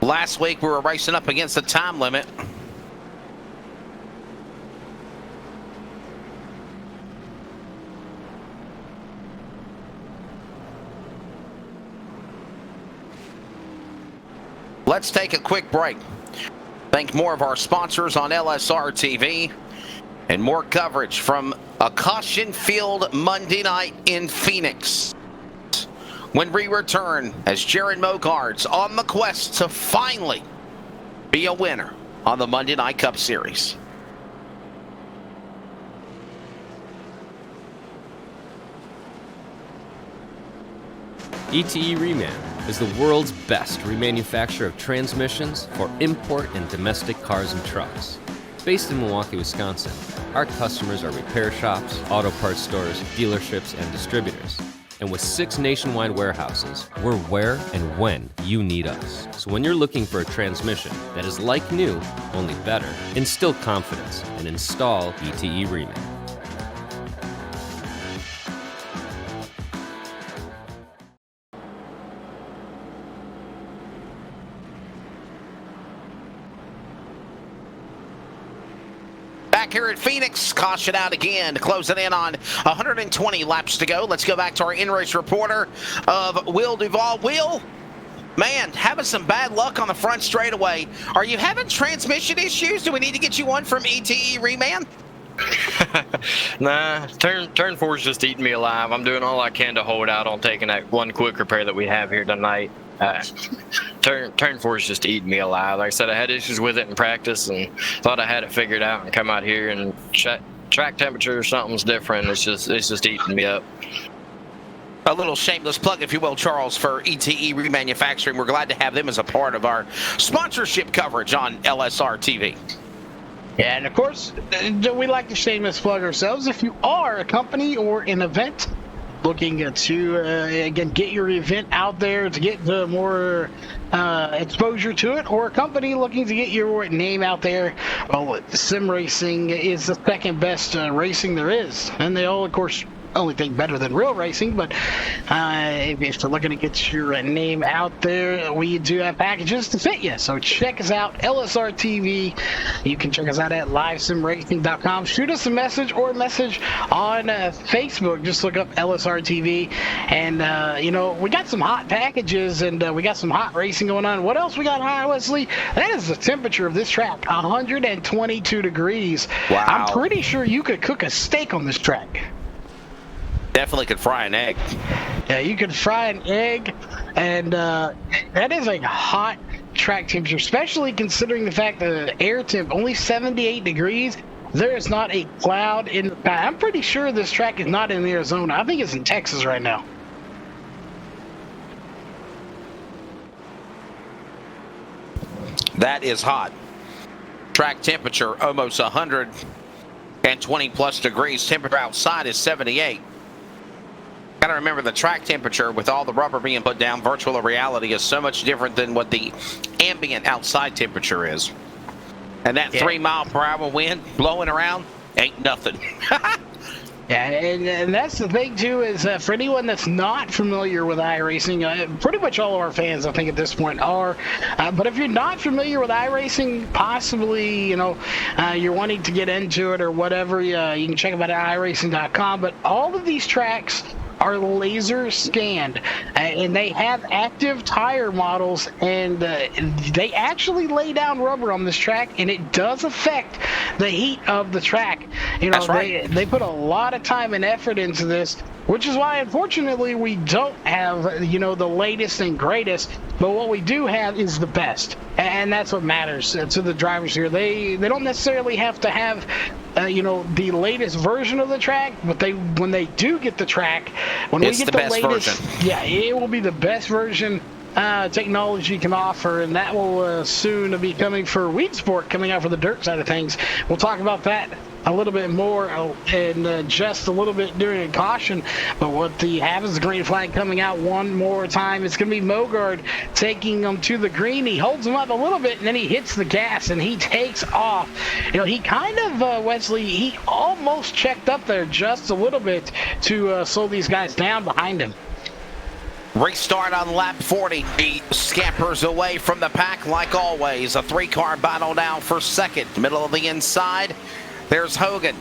Last week, we were racing up against the time limit. Let's take a quick break. Thank more of our sponsors on LSR TV and more coverage from a caution-filled Monday night in Phoenix. When we return, as Jared Mogart's on the quest to finally be a winner on the Monday Night Cup Series. ETE Reman is the world's best remanufacturer of transmissions for import and domestic cars and trucks. Based in Milwaukee, Wisconsin, our customers are repair shops, auto parts stores, dealerships, and distributors. And with 6 nationwide warehouses, we're where and when you need us. So when you're looking for a transmission that is like new, only better, instill confidence and install ETE Reman. Here at Phoenix, caution out again, closing in on 120 laps to go. Let's go back to our in-race reporter of Will Duvall. Will, man, having some bad luck on the front straightaway. Are you having transmission issues? Do we need to get you one from ETE Reman? Nah, turn 4 is just eating me alive. I'm doing all I can to hold out on taking that one quick repair that we have here tonight. Turn 4 is just eating me alive. Like I said, I had issues with it in practice and thought I had it figured out, and come out here and track temperature or something's different. It's just eating me up. A little shameless plug, if you will, Charles, for ETE Remanufacturing. We're glad to have them as a part of our sponsorship coverage on LSR TV. Yeah, and of course, we like to shameless plug ourselves. If you are a company or an event looking to, again, get your event out there to get more exposure to it, or a company looking to get your name out there, well, sim racing is the second best racing there is. And they all, of course, only think better than real racing, but if you're looking to get your name out there, we do have packages to fit you. So check us out, LSR TV. You can check us out at livesimracing.com. Shoot us a message or a message on Facebook. Just look up LSR TV. And, you know, we got some hot packages, and we got some hot racing going on. What else we got hot, Wesley? That is the temperature of this track, 122 degrees. Wow. I'm pretty sure you could cook a steak on this track. Definitely could fry an egg. Yeah, you could fry an egg, and that is a hot track temperature, especially considering the fact that the air temp only 78 degrees. There is not a cloud in the sky. I'm pretty sure this track is not in Arizona. I think it's in Texas right now. That is hot. Track temperature almost 120 plus degrees. Temperature outside is 78. Got to remember, the track temperature with all the rubber being put down, virtual reality, is so much different than what the ambient outside temperature is. And that 3 mile per hour wind blowing around ain't nothing. Yeah, and that's the thing too, is for anyone that's not familiar with iRacing, pretty much all of our fans, I think, at this point are. But if you're not familiar with iRacing, possibly, you're wanting to get into it or whatever, you can check them out at iRacing.com. But all of these tracks are laser scanned, and they have active tire models, and they actually lay down rubber on this track, and it does affect the heat of the track. That's right. They put a lot of time and effort into this, which is why, unfortunately, we don't have the latest and greatest, but what we do have is the best, and that's what matters to the drivers here. They don't necessarily have to have the latest version of the track, but when they do get the track, when it's we get the the best latest version. Yeah, it will be the best version technology can offer, and that will soon be coming for Weed Sport, coming out for the dirt side of things. We'll talk about that a little bit more and just a little bit during caution. But what the have is the green flag coming out one more time. It's going to be Mogart taking him to the green. He holds him up a little bit, and then he hits the gas, and he takes off. He kind of, Wesley, he almost checked up there just a little bit to slow these guys down behind him. Restart on lap 40. He scampers away from the pack like always. A 3-car battle now for second. Middle of the inside, there's Hogan.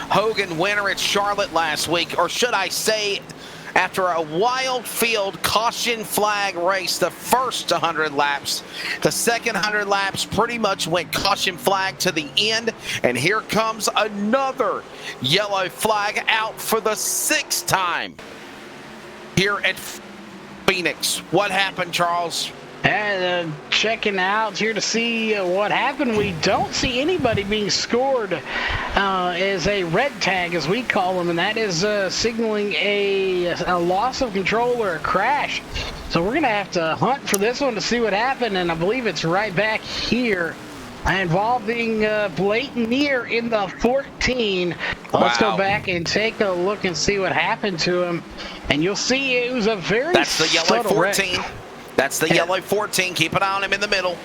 Hogan, winner at Charlotte last week, or should I say, after a wild field caution flag race, the first 100 laps. The second 100 laps pretty much went caution flag to the end, and here comes another yellow flag out for the 6th time here at Phoenix. What happened, Charles? And checking out here to see what happened. We don't see anybody being scored as a red tag, as we call them, and that is signaling a loss of control or a crash. So we're going to have to hunt for this one to see what happened, and I believe it's right back here involving Blake Neer in the 14. Let's go back and take a look and see what happened to him. And you'll see it was a very That's the yellow 14. Wreck. That's the yellow 14. Keep an eye on him in the middle.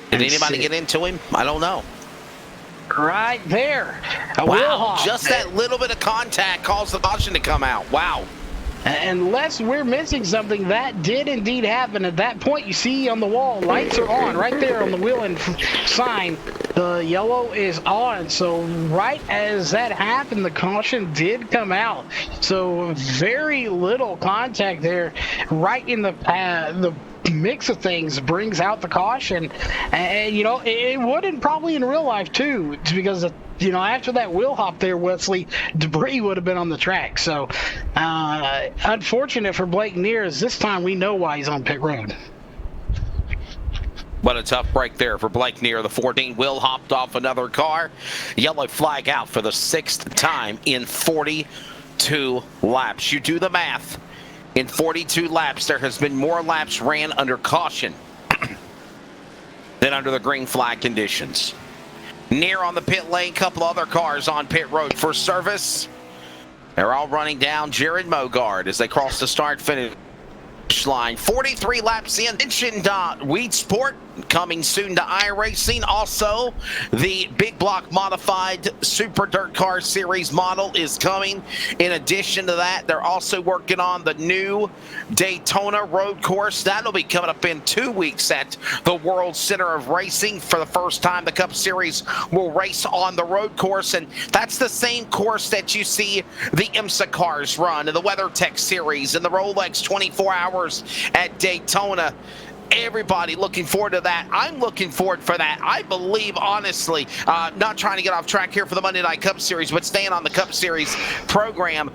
Did anybody get into him? I don't know. Right there. Wow, just that little bit of contact caused the caution to come out. Wow. Unless we're missing something, that did indeed happen. At that point, you see on the wall, lights are on right there on the wheel and sign. The yellow is on. So right as that happened, the caution did come out. So very little contact there. Right in the mix of things brings out the caution. And it wouldn't probably in real life too, because after that wheel hop there, Wesley, debris would have been on the track. So unfortunate for Blake Neer, as this time we know why he's on pit road. What a tough break there for Blake Neer. The 14 wheel hopped off another car. Yellow flag out for the 6th time in 42 laps. You do the math. In 42 laps, there has been more laps ran under caution than under the green flag conditions. Near on the pit lane, couple other cars on pit road for service. They're all running down Jared Mogart as they cross the start-finish line. 43 laps in. Mentioned Weed Sport coming soon to iRacing. Also, the big block modified Super Dirt Car Series model is coming. In addition to that, they're also working on the new Daytona road course. That'll be coming up in 2 weeks at the World Center of Racing. For the first time, the Cup Series will race on the road course, and that's the same course that you see the IMSA cars run, and the WeatherTech Series, and the Rolex 24 Hours at Daytona. Everybody looking forward to that. I'm looking forward for that. I believe, honestly, not trying to get off track here for the Monday Night Cup Series, but staying on the Cup Series program.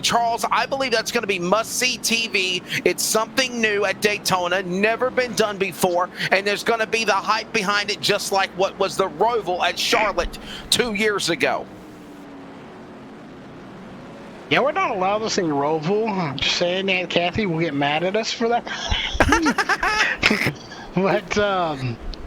Charles, I believe that's going to be must-see TV. It's something new at Daytona, never been done before, and there's going to be the hype behind it, just like what was the Roval at Charlotte 2 years ago. Yeah, we're not allowed to say Roval. I'm just saying that Kathy will get mad at us for that. But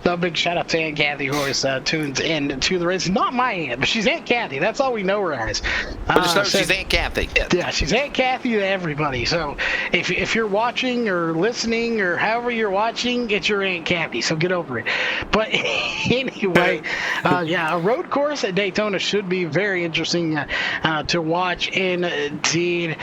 A big shout out to Aunt Kathy, who always tunes in to the race. Not my aunt, but she's Aunt Kathy. That's all we know her as. Just know she's Aunt Kathy. Yeah, she's Aunt Kathy to everybody. So if you're watching or listening or however you're watching, it's your Aunt Kathy. So get over it. But anyway, yeah, a road course at Daytona should be very interesting to watch indeed.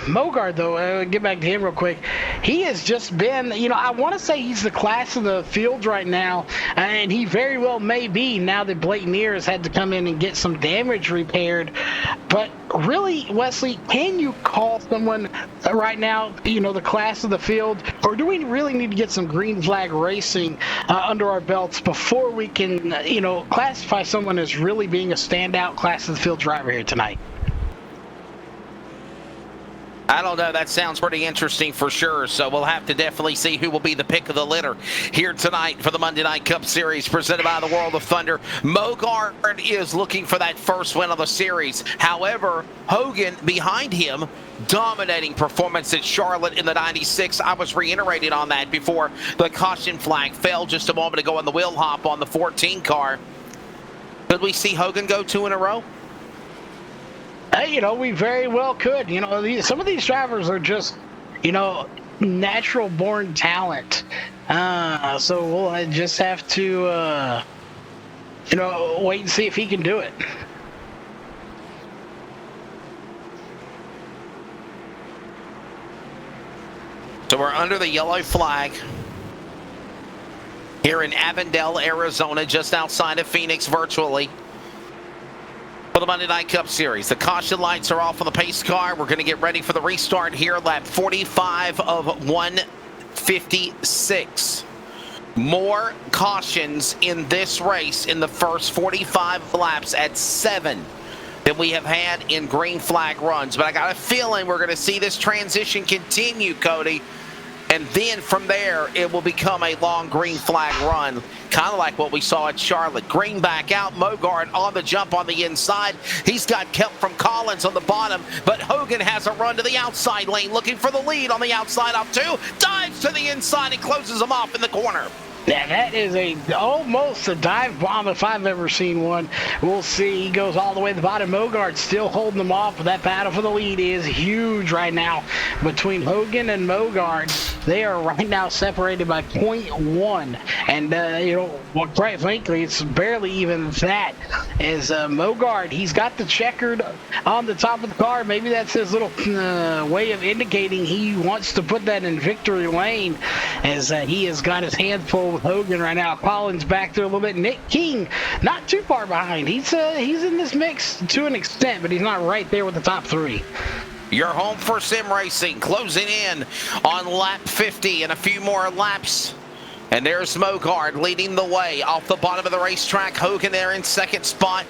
Mogart, though, get back to him real quick. He has just been, I want to say he's the class of the field right now, and he very well may be now that Blake Neer has had to come in and get some damage repaired. But really, Wesley, can you call someone right now, the class of the field, or do we really need to get some green flag racing under our belts before we can, classify someone as really being a standout class of the field driver here tonight? I don't know. That sounds pretty interesting for sure. So we'll have to definitely see who will be the pick of the litter here tonight for the Monday Night Cup Series presented by the World of Thunder. Mogart is looking for that first win of the series. However, Hogan behind him, dominating performance at Charlotte in the 96. I was reiterating on that before the caution flag fell just a moment ago on the wheel hop on the 14 car. Could we see Hogan go 2 in a row? We very well could. Some of these drivers are just, natural born talent. So we'll just have to, wait and see if he can do it. So we're under the yellow flag here in Avondale, Arizona, just outside of Phoenix virtually. For the Monday Night Cup Series. The caution lights are off on the pace car. We're going to get ready for the restart here. Lap 45 of 156. More cautions in this race in the first 45 laps at 7 than we have had in green flag runs. But I got a feeling we're going to see this transition continue, Cody. And then from there, it will become a long green flag run, kind of like what we saw at Charlotte. Green back out, Mogart on the jump on the inside. He's got help from Collins on the bottom, but Hogan has a run to the outside lane, looking for the lead on the outside off 2. Dives to the inside and closes him off in the corner. Yeah, that is almost a dive bomb if I've ever seen one. We'll see. He goes all the way to the bottom. Mogart still holding them off, but that battle for the lead is huge right now between Hogan and Mogart. They are right now separated by 0.1. And, quite frankly, it's barely even that. As Mogart, he's got the checkered on the top of the car. Maybe that's his little way of indicating he wants to put that in victory lane, as he has got his hands full with Hogan right now. Collins back there a little bit. Nick King not too far behind. He's in this mix to an extent, but he's not right there with the top 3. You're home for sim racing, closing in on lap 50 and a few more laps. And there's Mogart leading the way off the bottom of the racetrack. Hogan there in second spot.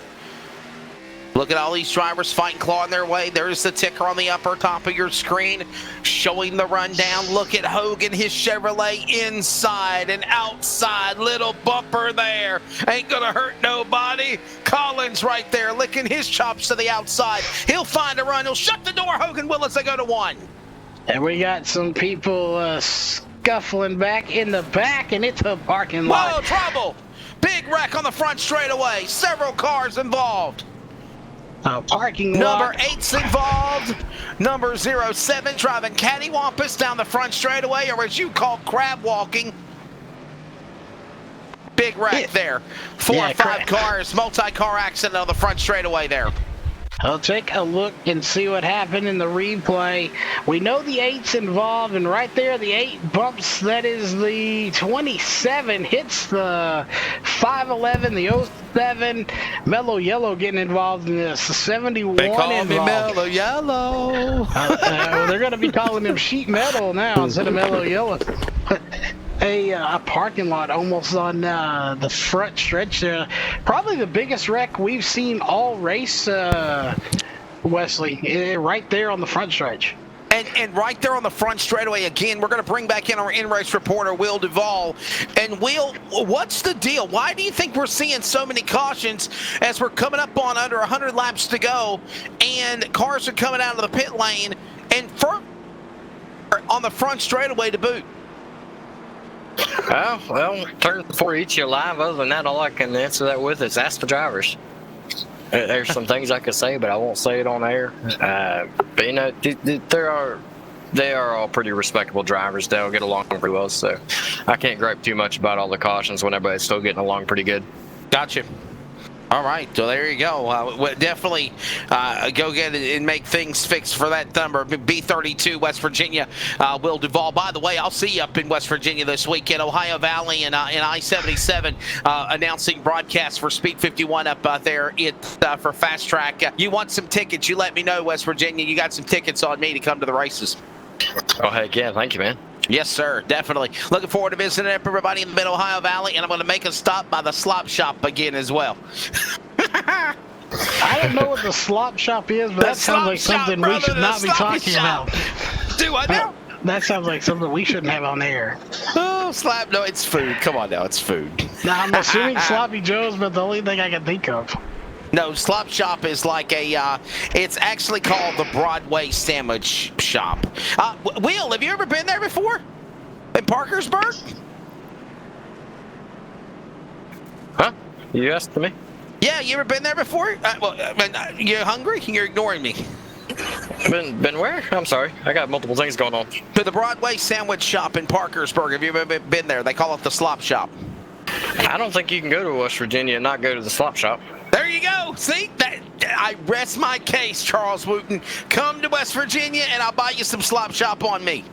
Look at all these drivers fighting, clawing their way. There's the ticker on the upper top of your screen showing the rundown. Look at Hogan, his Chevrolet inside and outside. Little bumper there. Ain't gonna hurt nobody. Collins right there licking his chops to the outside. He'll find a run. He'll shut the door. Hogan will as they go to 1. And we got some people scuffling back in the back, and it's a parking lot. Whoa, trouble. Big wreck on the front straightaway. Several cars involved. Parking lot. Number 8's involved. Number 07 driving cattywampus down the front straightaway, or as you call crab walking. Big wreck there. 4 or 5 cars, multi-car accident on the front straightaway there. I'll take a look and see what happened in the replay. We know the 8's involved, and right there, the 8 bumps. That is the 27, hits the 511, the 07. Mellow Yellow getting involved in this. 71 they call involved. me Mellow Yellow. They're going to be calling him Sheet Metal now instead of Mellow Yellow. A parking lot almost on the front stretch there. Probably the biggest wreck we've seen all race, Wesley, right there on the front stretch. And right there on the front straightaway again, we're going to bring back in our in-race reporter, Will Duvall. And Will, what's the deal? Why do you think we're seeing so many cautions as we're coming up on under 100 laps to go and cars are coming out of the pit lane and on the front straightaway to boot? Well, turn 4 each you live. Other than that, all I can answer that with is ask the drivers. There's some things I could say, but I won't say it on air. But you know, they are all pretty respectable drivers. They'll get along pretty well, so I can't gripe too much about all the cautions when everybody's still getting along pretty good. Gotcha. All right, so there you go. Definitely go get it and make things fixed for that number. B32, West Virginia, Will Duvall. By the way, I'll see you up in West Virginia this weekend, Ohio Valley and I-77, announcing broadcasts for Speed 51 up there for Fast Track. You want some tickets, you let me know, West Virginia. You got some tickets on me to come to the races. Oh, heck yeah. Thank you, man. Yes, sir. Definitely. Looking forward to visiting everybody in the Mid-Ohio Valley, and I'm going to make a stop by the slop shop again as well. I don't know what the slop shop is, but that sounds like something we should not be talking about. Do I know? That sounds like something we shouldn't have on air. Oh, slap. No, it's food. Come on now. It's food. Now, I'm assuming Sloppy Joe's, but the only thing I can think of. No, slop shop is like it's actually called the Broadway Sandwich Shop. Will, have you ever been there before? In Parkersburg? Huh? You asked me? Yeah, you ever been there before? You hungry? You're ignoring me. Been where? I'm sorry. I got multiple things going on. To the Broadway Sandwich Shop in Parkersburg. Have you ever been there? They call it the slop shop. I don't think you can go to West Virginia and not go to the slop shop. There you go. See, I rest my case, Charles Wooten. Come to West Virginia, and I'll buy you some slop shop on me.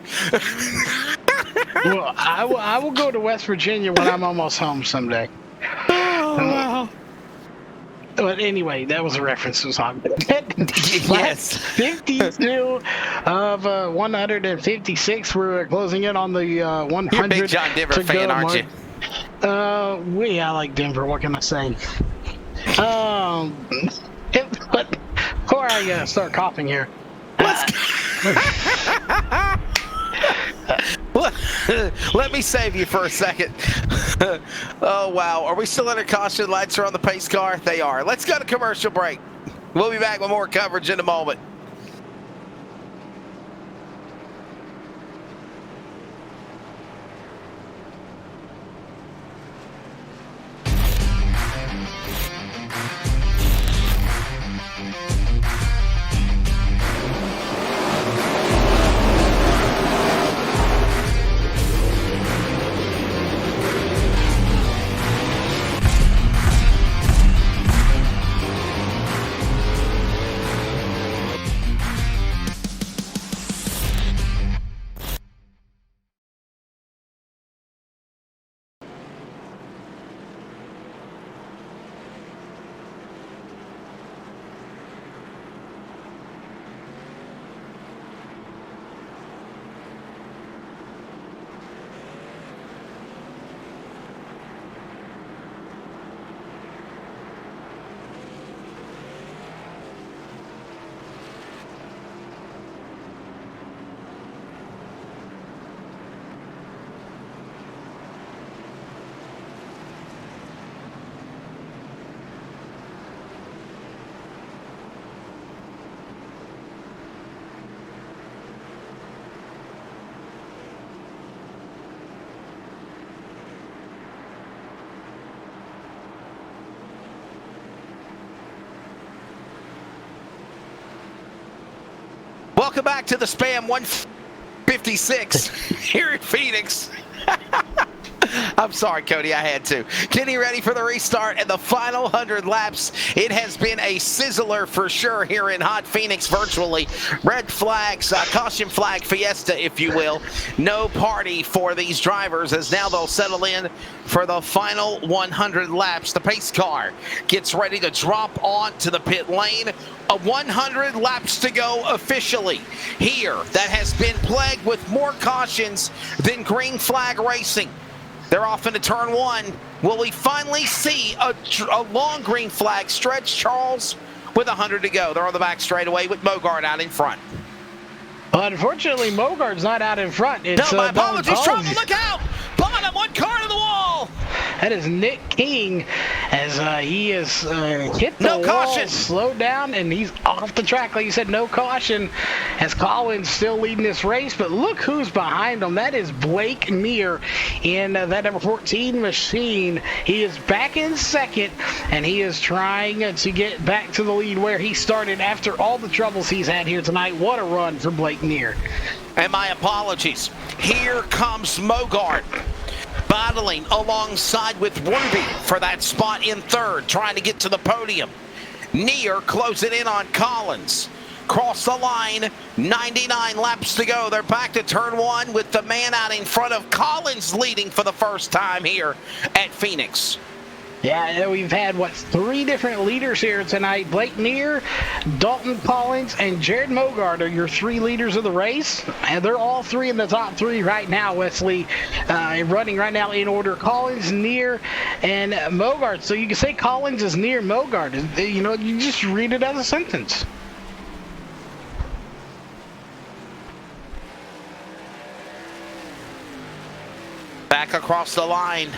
Well, I will go to West Virginia when I'm almost home someday. Oh, wow. But anyway, that was a reference to song. Yes. 52 of 156. We're closing in on the 100. You're a big John Denver fan, aren't you? I like Denver. What can I say? But before I start coughing here, let me save you for a second. Oh, wow. Are we still under caution? Lights are on the pace car? They are. Let's go to commercial break. We'll be back with more coverage in a moment. Welcome back to the Spam 156 here in Phoenix. I'm sorry, Cody, I had to. Getting ready for the restart and the final 100 laps. It has been a sizzler for sure here in hot Phoenix virtually. Red flags, caution flag fiesta, if you will. No party for these drivers as now they'll settle in for the final 100 laps. The pace car gets ready to drop onto the pit lane. 100 laps to go officially here. That has been plagued with more cautions than green flag racing. They're off into turn one. Will we finally see a long green flag stretch, Charles, with 100 to go? They're on the back straightaway with Mogart out in front. Unfortunately, Mogart's not out in front. It's, no, my apologies, Trouble, look out! Bottom, one car to the wall! That is Nick King, as he is hit the wall, caution. slowed down, and he's off the track. Like you said, no caution, as Collins still leading this race. But look who's behind him. That is Blake Neer in that number 14 machine. He is back in second, and he is trying to get back to the lead where he started after all the troubles he's had here tonight. What a run for Blake Neer. And my apologies. Here comes Mogart, battling alongside with Ruby for that spot in third, trying to get to the podium. Neer closing in on Collins. Cross the line, 99 laps to go. They're back to turn one with the man out in front of Collins leading for the first time here at Phoenix. Yeah, we've had, 3 different leaders here tonight. Blake Neer, Dalton Collins, and Jared Mogart are your 3 leaders of the race. And they're all 3 in the top 3 right now, Wesley, running right now in order. Collins, Neer, and Mogart. So you can say Collins is Neer, Mogart. You know, you just read it as a sentence. Back across the line.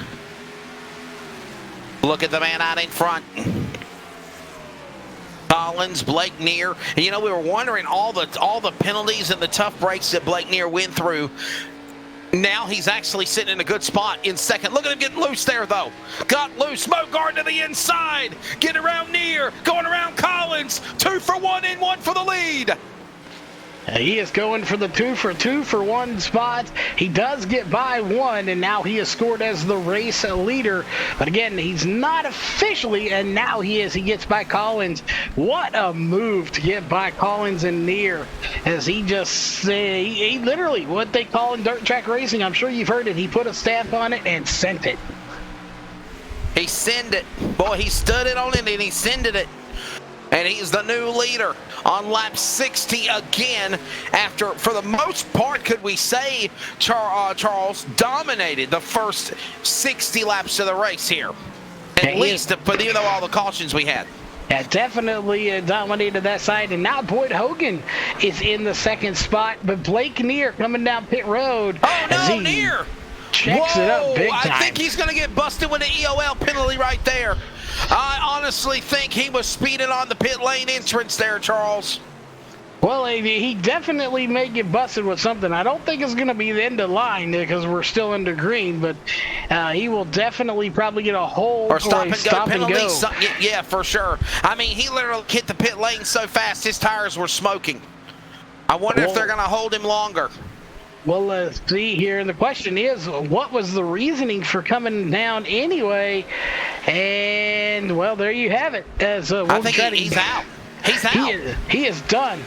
Look at the man out in front. Collins, Blake Neer. And, you know, we were wondering all the penalties and the tough breaks that Blake Neer went through. Now he's actually sitting in a good spot in second. Look at him getting loose there, though. Got loose. Mogart to the inside. Get around Neer. Going around Collins. 2 for 1 in 1 for the lead. He is going for the 2 for 1 spot. He does get by 1, and now he is scored as the race leader. But again, he's not officially, and now he is. He gets by Collins. What a move to get by Collins and Neer, as he just, he literally, what they call in dirt track racing, I'm sure you've heard it, he put a stamp on it and sent it. He sent it. Boy, he stood it on it and he sended it. And he's the new leader on lap 60 again after, for the most part, could we say, Charles dominated the first 60 laps of the race here. At least, even though all the cautions we had. Yeah, definitely dominated that side. And now Boyd Hogan is in the second spot. But Blake Neer coming down pit road. Oh, no, Neer! Checks it up big time. I think he's going to get busted with an EOL penalty right there. I honestly think he was speeding on the pit lane entrance there, Charles. Well, he definitely may get busted with something. I don't think it's going to be the end of line because we're still under green, but he will definitely probably get a hold or stop and go penalty. Yeah, for sure. I mean, he literally hit the pit lane so fast his tires were smoking. I wonder if they're going to hold him longer. Well, let's see here. And the question is, what was the reasoning for coming down anyway? And, well, there you have it. As I think he's out. He's out. He is done.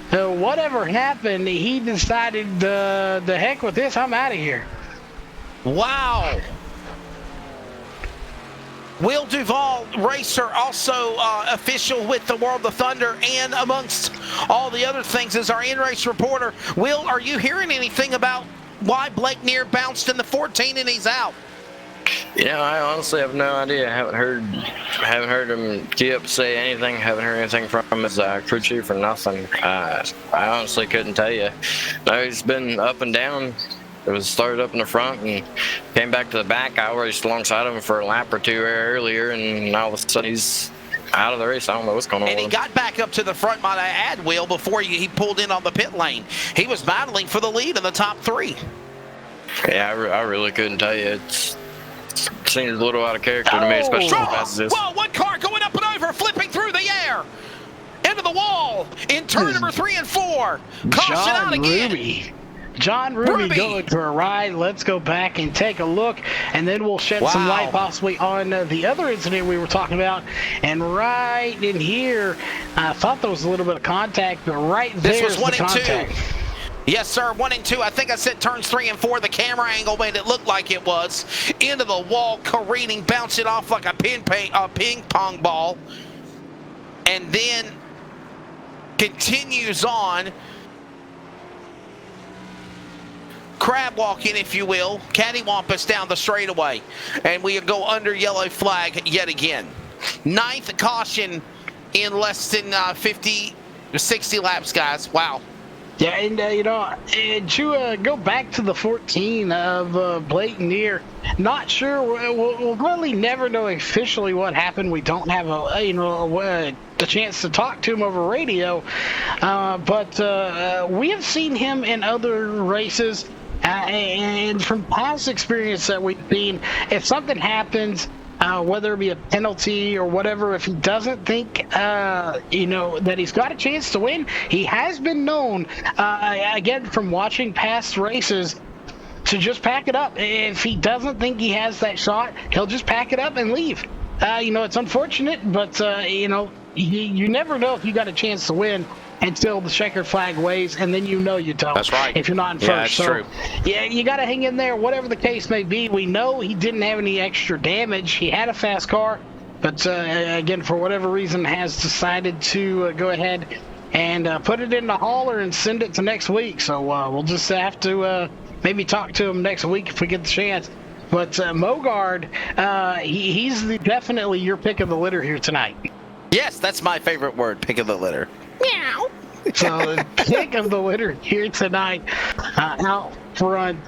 Whatever happened, he decided, the heck with this, I'm out of here. Wow. Will Duvall, racer, also official with the World of Thunder, and amongst all the other things, is our in-race reporter. Will, are you hearing anything about why Blake Neer bounced in the 14 and he's out? Yeah, I honestly have no idea. I haven't heard him get up, say anything. Haven't heard anything from his crew chief or nothing. I honestly couldn't tell you. No, he's been up and down. It was started up in the front and came back to the back. I raced alongside him for a lap or 2 earlier, and all of a sudden he's out of the race. I don't know what's going on. And he got back up to the front, might I add, Will, before he pulled in on the pit lane. He was battling for the lead in the top 3. Yeah, I really couldn't tell you. It seems a little out of character to me, especially as fast as this. Whoa, one car going up and over, flipping through the air. Into the wall in turn number 3 and 4. Caution out again. John Ruby going for a ride. Let's go back and take a look, and then we'll shed some light possibly on the other incident we were talking about. And right in here, I thought there was a little bit of contact, but right there this was 1 the and contact. 2. Yes, sir, 1 and 2. I think I said turns 3 and 4. The camera angle made it look like it was. Into the wall, careening, bouncing off like a ping pong ball. And then continues on. Crab walking, if you will, cattywampus down the straightaway, and we go under yellow flag yet again. 9th caution in less than 60 laps, guys. Wow. Yeah, and to go back to the 14 of Blake Neer, not sure. We'll really never know officially what happened. We don't have a chance to talk to him over radio, but we have seen him in other races, and from past experience that we've seen, if something happens. Whether it be a penalty or whatever, if he doesn't think, that he's got a chance to win, he has been known, again, from watching past races, to just pack it up. If he doesn't think he has that shot, he'll just pack it up and leave. It's unfortunate, but, you never know if you got a chance to win until the checkered flag waves, and then you don't. That's right. If you're not in first. Yeah, that's true. Yeah, you got to hang in there, whatever the case may be. We know he didn't have any extra damage. He had a fast car, but again, for whatever reason, has decided to go ahead and put it in the hauler and send it to next week. So we'll just have to maybe talk to him next week if we get the chance. But Mogart, he's definitely your pick of the litter here tonight. Yes, that's my favorite word, pick of the litter. Meow. So the pick of the litter here tonight, out front.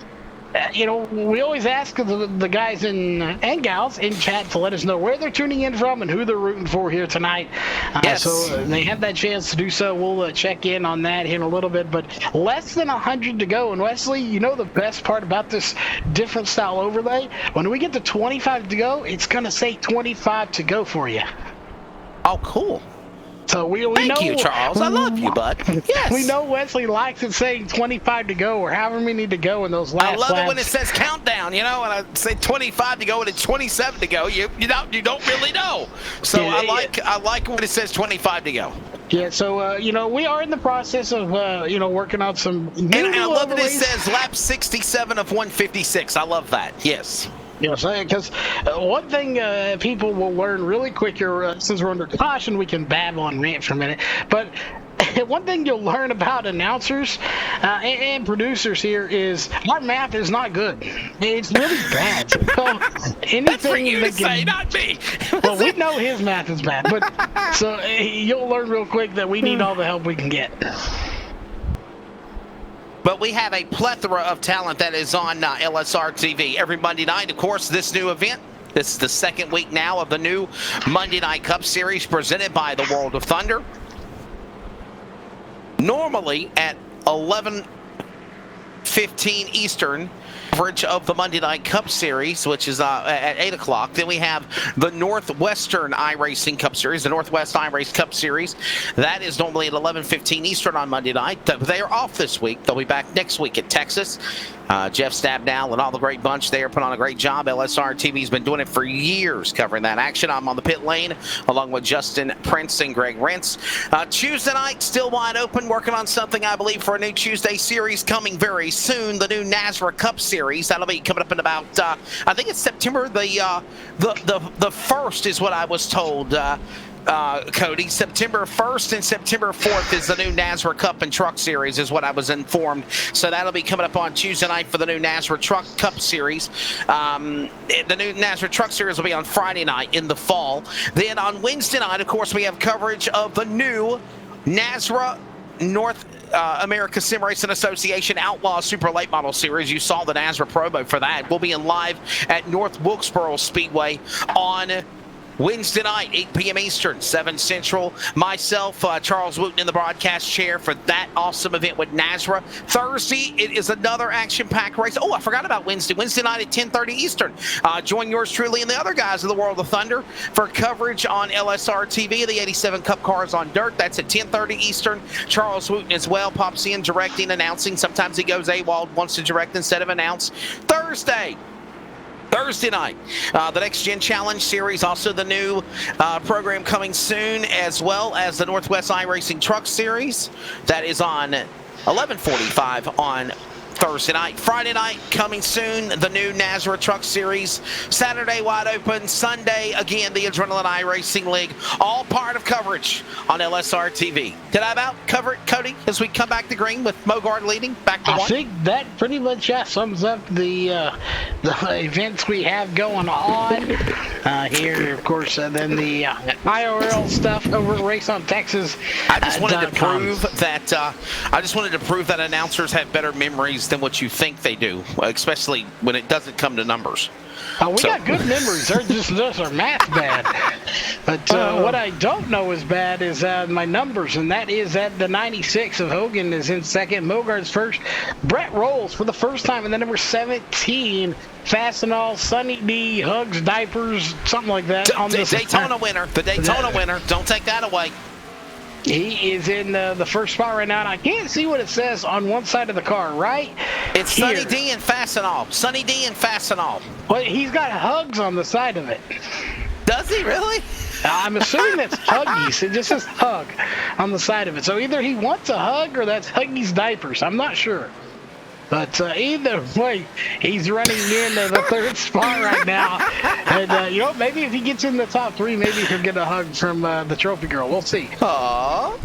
We always ask the guys and gals in chat to let us know where they're tuning in from and who they're rooting for here tonight. Yes. So they have that chance to do so. We'll check in on that here in a little bit. But less than 100 to go. And Wesley, the best part about this different style overlay? When we get to 25 to go, it's going to say 25 to go for you. Oh, cool. So we Thank know, you, Charles. I love you, bud. Yes. We know Wesley likes it saying 25 to go or however many need to go in those last I love laps. it when it says countdown, and I say 25 to go and it's 27 to go. You don't really know. So Yeah, I like when it says 25 to go. Yeah, so, we are in the process of, working on some new And I love that it overlays. says lap 67 of 156. I love that. Yes. Yes, because one thing people will learn really quick here, since we're under caution, we can babble and rant for a minute. But one thing you'll learn about announcers and producers here is our math is not good. It's really bad. So anything That's for you to say, can, not me. well, we know his math is bad, but so you'll learn real quick that we need all the help we can get. But we have a plethora of talent that is on LSR TV every Monday night. Of course, this new event, this is the second week now of the new Monday Night Cup Series presented by the World of Thunder. Normally at 11:15 Eastern, coverage of the Monday Night Cup Series, which is at 8 o'clock. Then we have the Northwestern iRacing Cup Series, the Northwest iRace Cup Series. That is normally at 11:15 Eastern on Monday night. They are off this week. They'll be back next week at Texas. Jeff Stabnow and all the great bunch there put on a great job. LSR TV's been doing it for years, covering that action. I'm on the pit lane along with Justin Prince and Greg Rentz. Tuesday night, still wide open, working on something, I believe, for a new Tuesday series coming very soon, the new NASRA Cup Series. That'll be coming up in about, I think it's September the 1st is what I was told. Cody, September 1st and September 4th is the new NASRA Cup and Truck Series is what I was informed. So that'll be coming up on Tuesday night for the new NASRA Truck Cup Series. The new NASRA Truck Series will be on Friday night in the fall. Then on Wednesday night, of course, we have coverage of the new NASRA North America Sim Racing Association Outlaw Super Late Model Series. You saw the NASRA promo for that. We'll be in live at North Wilkesboro Speedway on Wednesday night, 8 p.m. Eastern, 7 Central. Myself, Charles Wooten in the broadcast chair for that awesome event with NASRA. Thursday, it is another action-packed race. Oh, I forgot about Wednesday. Wednesday night at 10:30 Eastern. Join yours truly and the other guys of the World of Thunder for coverage on LSR TV, the 87 Cup Cars on Dirt. That's at 10:30 Eastern. Charles Wooten as well pops in, directing, announcing. Sometimes he goes AWOL, wants to direct instead of announce. Thursday night, the Next Gen Challenge Series, also the new program coming soon, as well as the Northwest iRacing Truck Series. That is on 11:45 on Thursday night. Friday night, coming soon, the new Nazareth Truck Series. Saturday, wide open. Sunday, again, the Adrenaline iRacing League. All part of coverage on LSR TV. Did I about cover it, Cody, as we come back to green with Mogart leading? Back to I one? think that pretty much sums up the events we have going on here. Of course, then the IRL stuff over at Race on Texas. I just wanted to prove that announcers have better memories than what you think they do, especially when it doesn't come to numbers. We got good memories. Those are math bad. But what I don't know is bad is my numbers, and that is that the 96 of Hogan is in second. Mogart's first. Brett Rolls for the first time in the number 17. Fastenal, Sunny D, Hugs, Diapers, something like that. The Daytona winner. The Daytona winner. Don't take that away. He is in the first spot right now, and I can't see what it says on one side of the car, right? It's Sunny D and Fastenal. Sunny D and Fastenal. Well, he's got Hugs on the side of it. Does he really? I'm assuming that's Huggies. It just says Hug on the side of it. So either he wants a hug or that's Huggies Diapers. I'm not sure. But either way, he's running in the third spot right now. And, maybe if he gets in the top three, maybe he'll get a hug from the trophy girl. We'll see. Aww.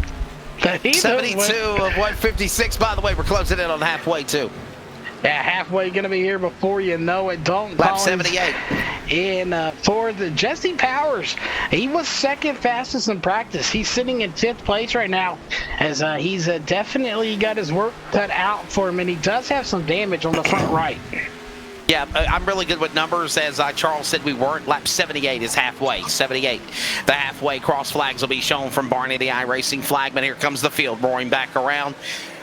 72 of 156. By the way, we're closing in on halfway, too. Yeah, halfway going to be here before you know it. Dalton Lap Collins 78. in fourth. Jesse Powers, he was second fastest in practice. He's sitting in fifth place right now, as he's definitely got his work cut out for him, and he does have some damage on the front right. Yeah, I'm really good with numbers. As Charles said, we weren't. Lap 78 is halfway. 78. The halfway cross flags will be shown from Barney, the iRacing flagman. Here comes the field, roaring back around.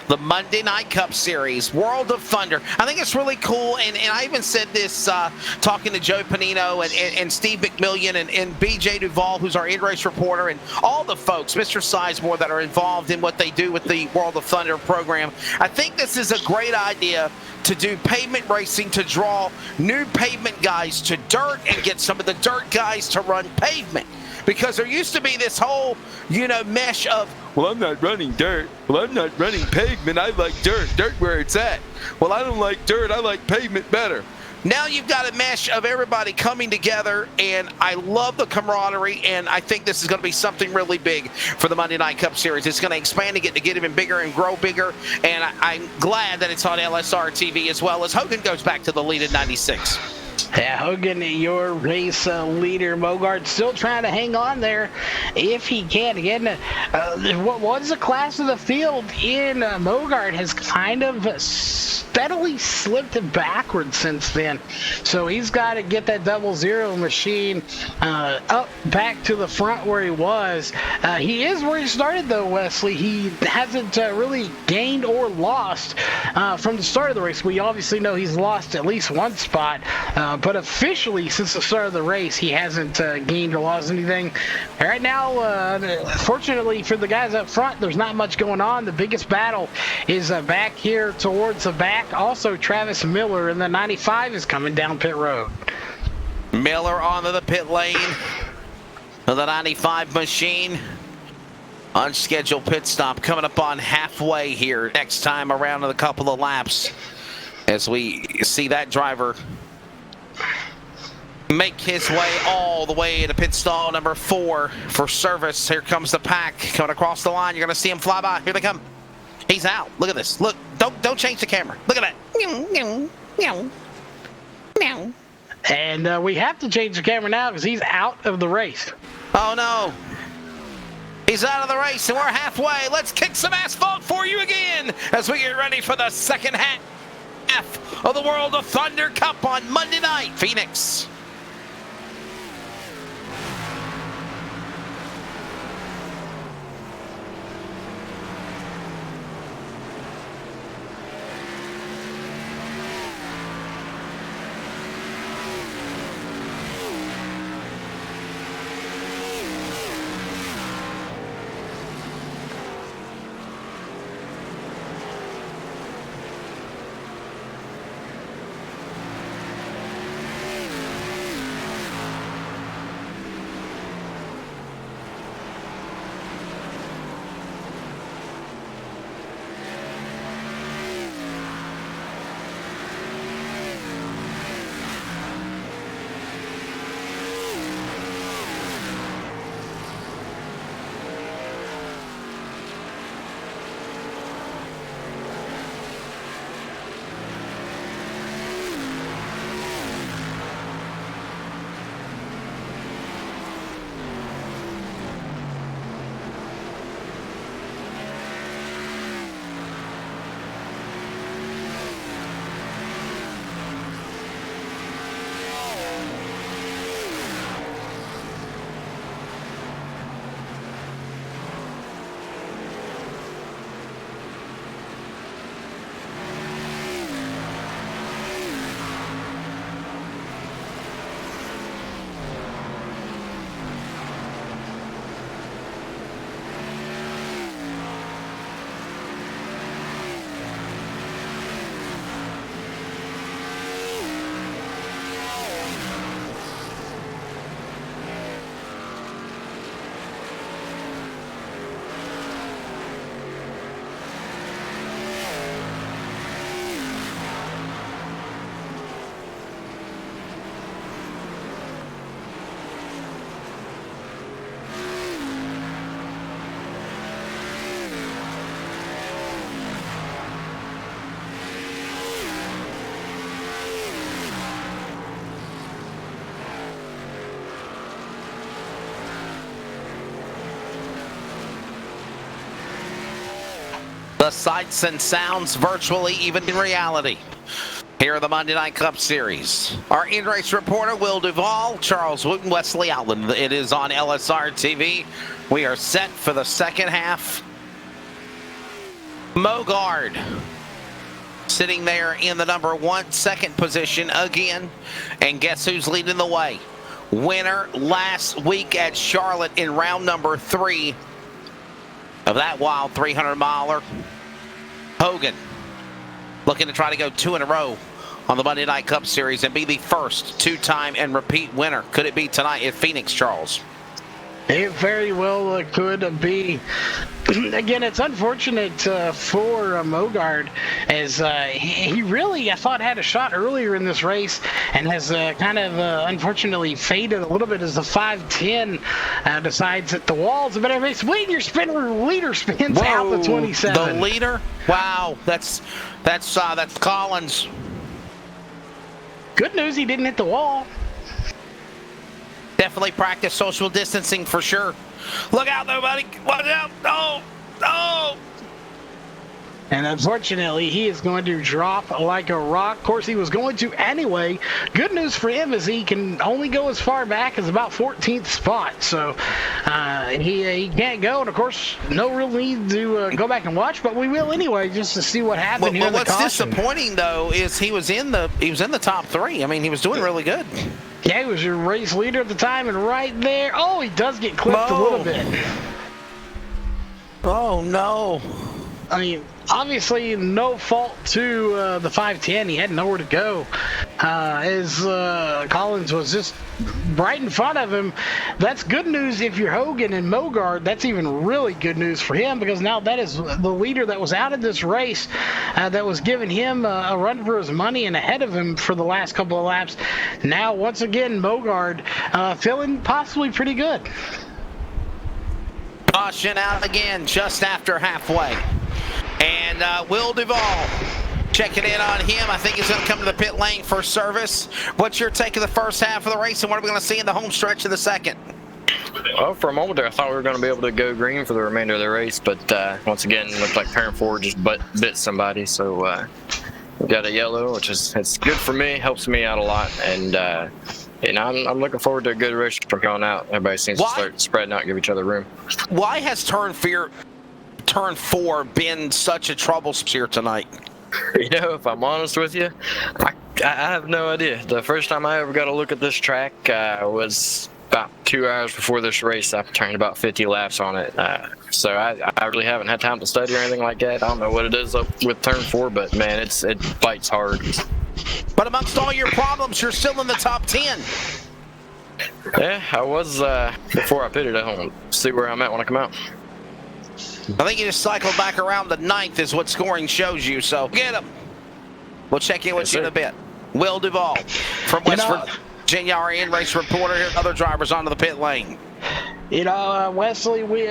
The Monday Night Cup Series, World of Thunder. I think it's really cool, and I even said this talking to Joe Panino and Steve McMillian and BJ Duvall, who's our in-race reporter, and all the folks, Mr. Sizemore, that are involved in what they do with the World of Thunder program. I think this is a great idea to do pavement racing, to draw new pavement guys to dirt and get some of the dirt guys to run pavement. Because there used to be this whole, mesh of, well, I'm not running dirt. Well, I'm not running pavement. I like dirt. Dirt where it's at. Well, I don't like dirt. I like pavement better. Now you've got a mesh of everybody coming together, and I love the camaraderie, and I think this is going to be something really big for the Monday Night Cup Series. It's going to expand and get even bigger and grow bigger, and I'm glad that it's on LSR TV as well, as Hogan goes back to the lead at 96. Yeah, Hogan, your race leader. Mogart still trying to hang on there if he can. Again, what was the class of the field in Mogart has kind of steadily slipped backward since then. So he's got to get that 00 machine up back to the front where he was. He is where he started, though, Wesley. He hasn't really gained or lost from the start of the race. We obviously know he's lost at least one spot. But officially, since the start of the race, he hasn't gained or lost anything. Right now, fortunately for the guys up front, there's not much going on. The biggest battle is back here towards the back. Also, Travis Miller in the 95 is coming down pit road. Miller onto the pit lane of the 95 machine. Unscheduled pit stop coming up on halfway here. Next time around in a couple of laps, as we see that driver make his way all the way to pit stall number 4 for service. Here comes the pack coming across the line. You're going to see him fly by. Here they come. He's out. Look at this. Look. Don't change the camera. Look at that. Meow, meow, meow, meow. And we have to change the camera now because he's out of the race. Oh, no. He's out of the race, and we're halfway. Let's kick some asphalt for you again as we get ready for the second half of the World of Thunder Cup on Monday night, Phoenix. the sights and sounds virtually, even in reality. Here are the Monday Night Cup Series. Our in-race reporter, Will Duvall, Charles Wooten, Wesley Outland. It is on LSR TV. We are set for the second half. Mogart sitting there in the number 1 second position again. And guess who's leading the way? Winner last week at Charlotte in round number 3 of that wild 300-miler. Hogan looking to try to go 2 in a row on the Monday Night Cup Series and be the first 2-time and repeat winner. Could it be tonight at Phoenix, Charles? It very well could be. Again, it's unfortunate for Mogart, as he really, I thought, had a shot earlier in this race and has kind of unfortunately faded a little bit as the 510 decides that the wall's a better race. Wait, your leader spins out the 27. The leader? Wow, that's Collins. Good news, he didn't hit the wall. Definitely practice social distancing for sure. Look out, though, buddy. Watch out. Oh, oh. And unfortunately, he is going to drop like a rock. Of course, he was going to anyway. Good news for him is he can only go as far back as about 14th spot. So he can't go. And, of course, no real need to go back and watch, but we will anyway just to see what happened here in the caution. What's disappointing, though, is he was in the top 3. I mean, he was doing really good. Yeah, he was your race leader at the time, and right there, oh, he does get clipped a little bit. Oh, no. I mean, obviously no fault to the 510. He had nowhere to go. As Collins was just right in front of him. That's good news if you're Hogan and Mogart. That's even really good news for him, because now that is the leader that was out of this race that was giving him a run for his money and ahead of him for the last couple of laps. Now, once again, Mogart feeling possibly pretty good. Caution out again just after halfway. And Will Duvall checking in on him. I think he's going to come to the pit lane for service. What's your take of the first half of the race, and what are we going to see in the home stretch of the second? Well, for a moment there, I thought we were going to be able to go green for the remainder of the race, but once again, it looked like turn 4 just bit somebody. So we got a yellow, which is it's good for me, helps me out a lot, and I'm looking forward to a good race from here on out. Everybody seems to start spreading out, give each other room. Why has turn 4 been such a trouble here tonight? You know, if I'm honest with you, I have no idea. The first time I ever got a look at this track was about 2 hours before this race. I turned about 50 laps on it. So I really haven't had time to study or anything like that. I don't know what it is up with turn 4, but man, it bites hard. But amongst all your problems, you're still in the top 10. Yeah, I was before I pitted. I don't see where I'm at when I come out. I think you just cycled back around the 9th is what scoring shows you, so get him. We'll check in with you in a bit. Will Duvall from West Virginia, our in-race reporter. Here, other drivers onto the pit lane. You know, Wesley, we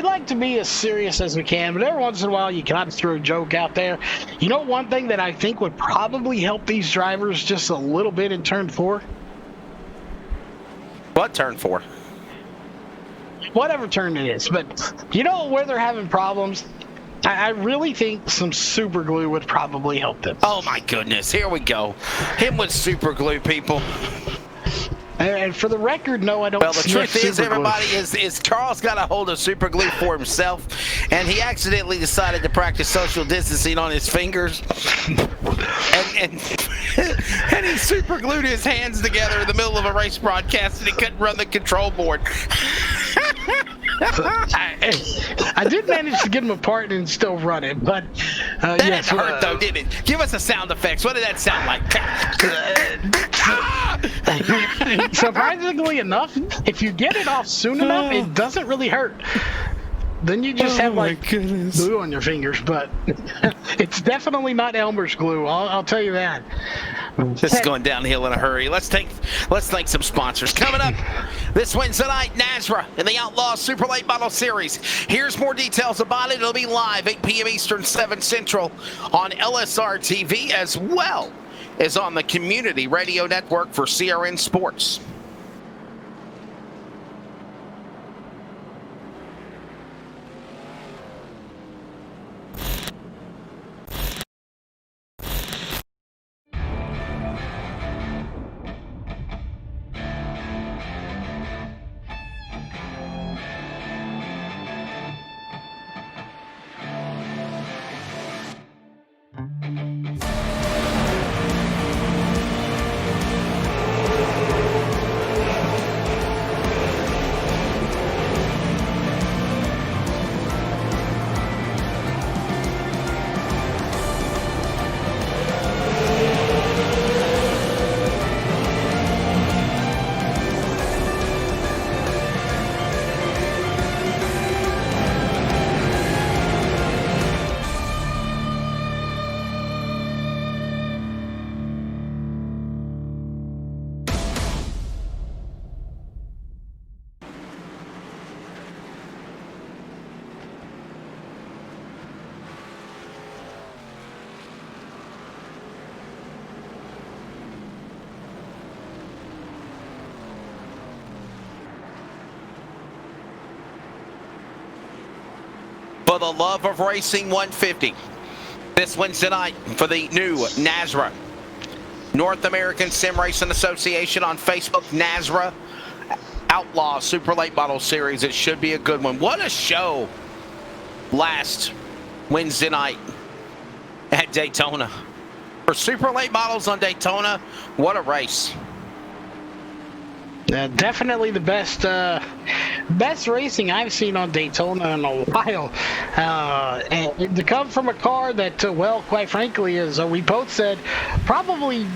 like to be as serious as we can, but every once in a while you got to throw a joke out there. You know, one thing that I think would probably help these drivers just a little bit in turn 4? What turn 4? Whatever turn it is, but you know where they're having problems? I really think some super glue would probably help them. Oh my goodness, here we go. Him with super glue, people. And for the record, no, I don't. Well, the truth is, everybody, is Charles got a hold of super glue for himself, and he accidentally decided to practice social distancing on his fingers, and he super glued his hands together in the middle of a race broadcast, and he couldn't run the control board. I did manage to get him apart and still run it, but that hurt though, didn't it? Give us the sound effects. What did that sound like? Surprisingly enough, if you get it off soon enough, it doesn't really hurt. Then you just have like glue on your fingers, but it's definitely not Elmer's glue. I'll tell you that. This is going downhill in a hurry. Let's thank some sponsors. Coming up this Wednesday night, Nazra in the Outlaw Super Late Model Series. Here's more details about it. It'll be live 8 p.m. Eastern, 7 Central on LSR TV, as well as on the Community Radio Network for CRN Sports. for the Love of Racing 150 this Wednesday night for the new NASRA, North American Sim Racing Association on Facebook, NASRA Outlaw Super Late Model Series. It should be a good one. What a show last Wednesday night at Daytona. For Super Late Models on Daytona, what a race. Definitely the best racing I've seen on Daytona in a while. And to come from a car that, well, quite frankly, as we both said, probably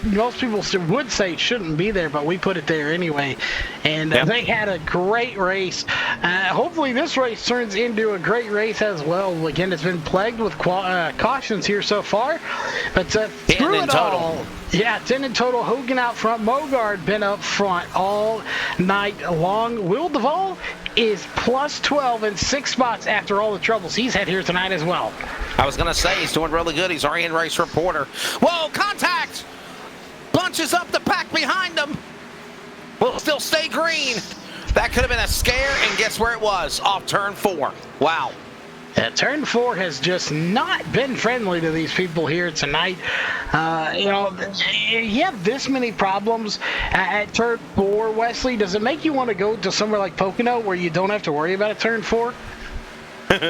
most people would say it shouldn't be there, but we put it there anyway. And they had a great race. Hopefully this race turns into a great race as well. Again, it's been plagued with cautions here so far. But through it all, 10 in total. Hogan out front. Mogart been up front all night long. Will Duvall is plus 12 in 6 spots after all the troubles he's had here tonight as well. I was going to say, he's doing really good. He's our in-race reporter. Whoa, contact! Bunches up the pack behind him. Will still stay green. That could have been a scare, and guess where it was? Off turn 4. Wow. Turn 4 has just not been friendly to these people here tonight. You have this many problems at turn 4, Wesley. Does it make you want to go to somewhere like Pocono where you don't have to worry about a turn 4?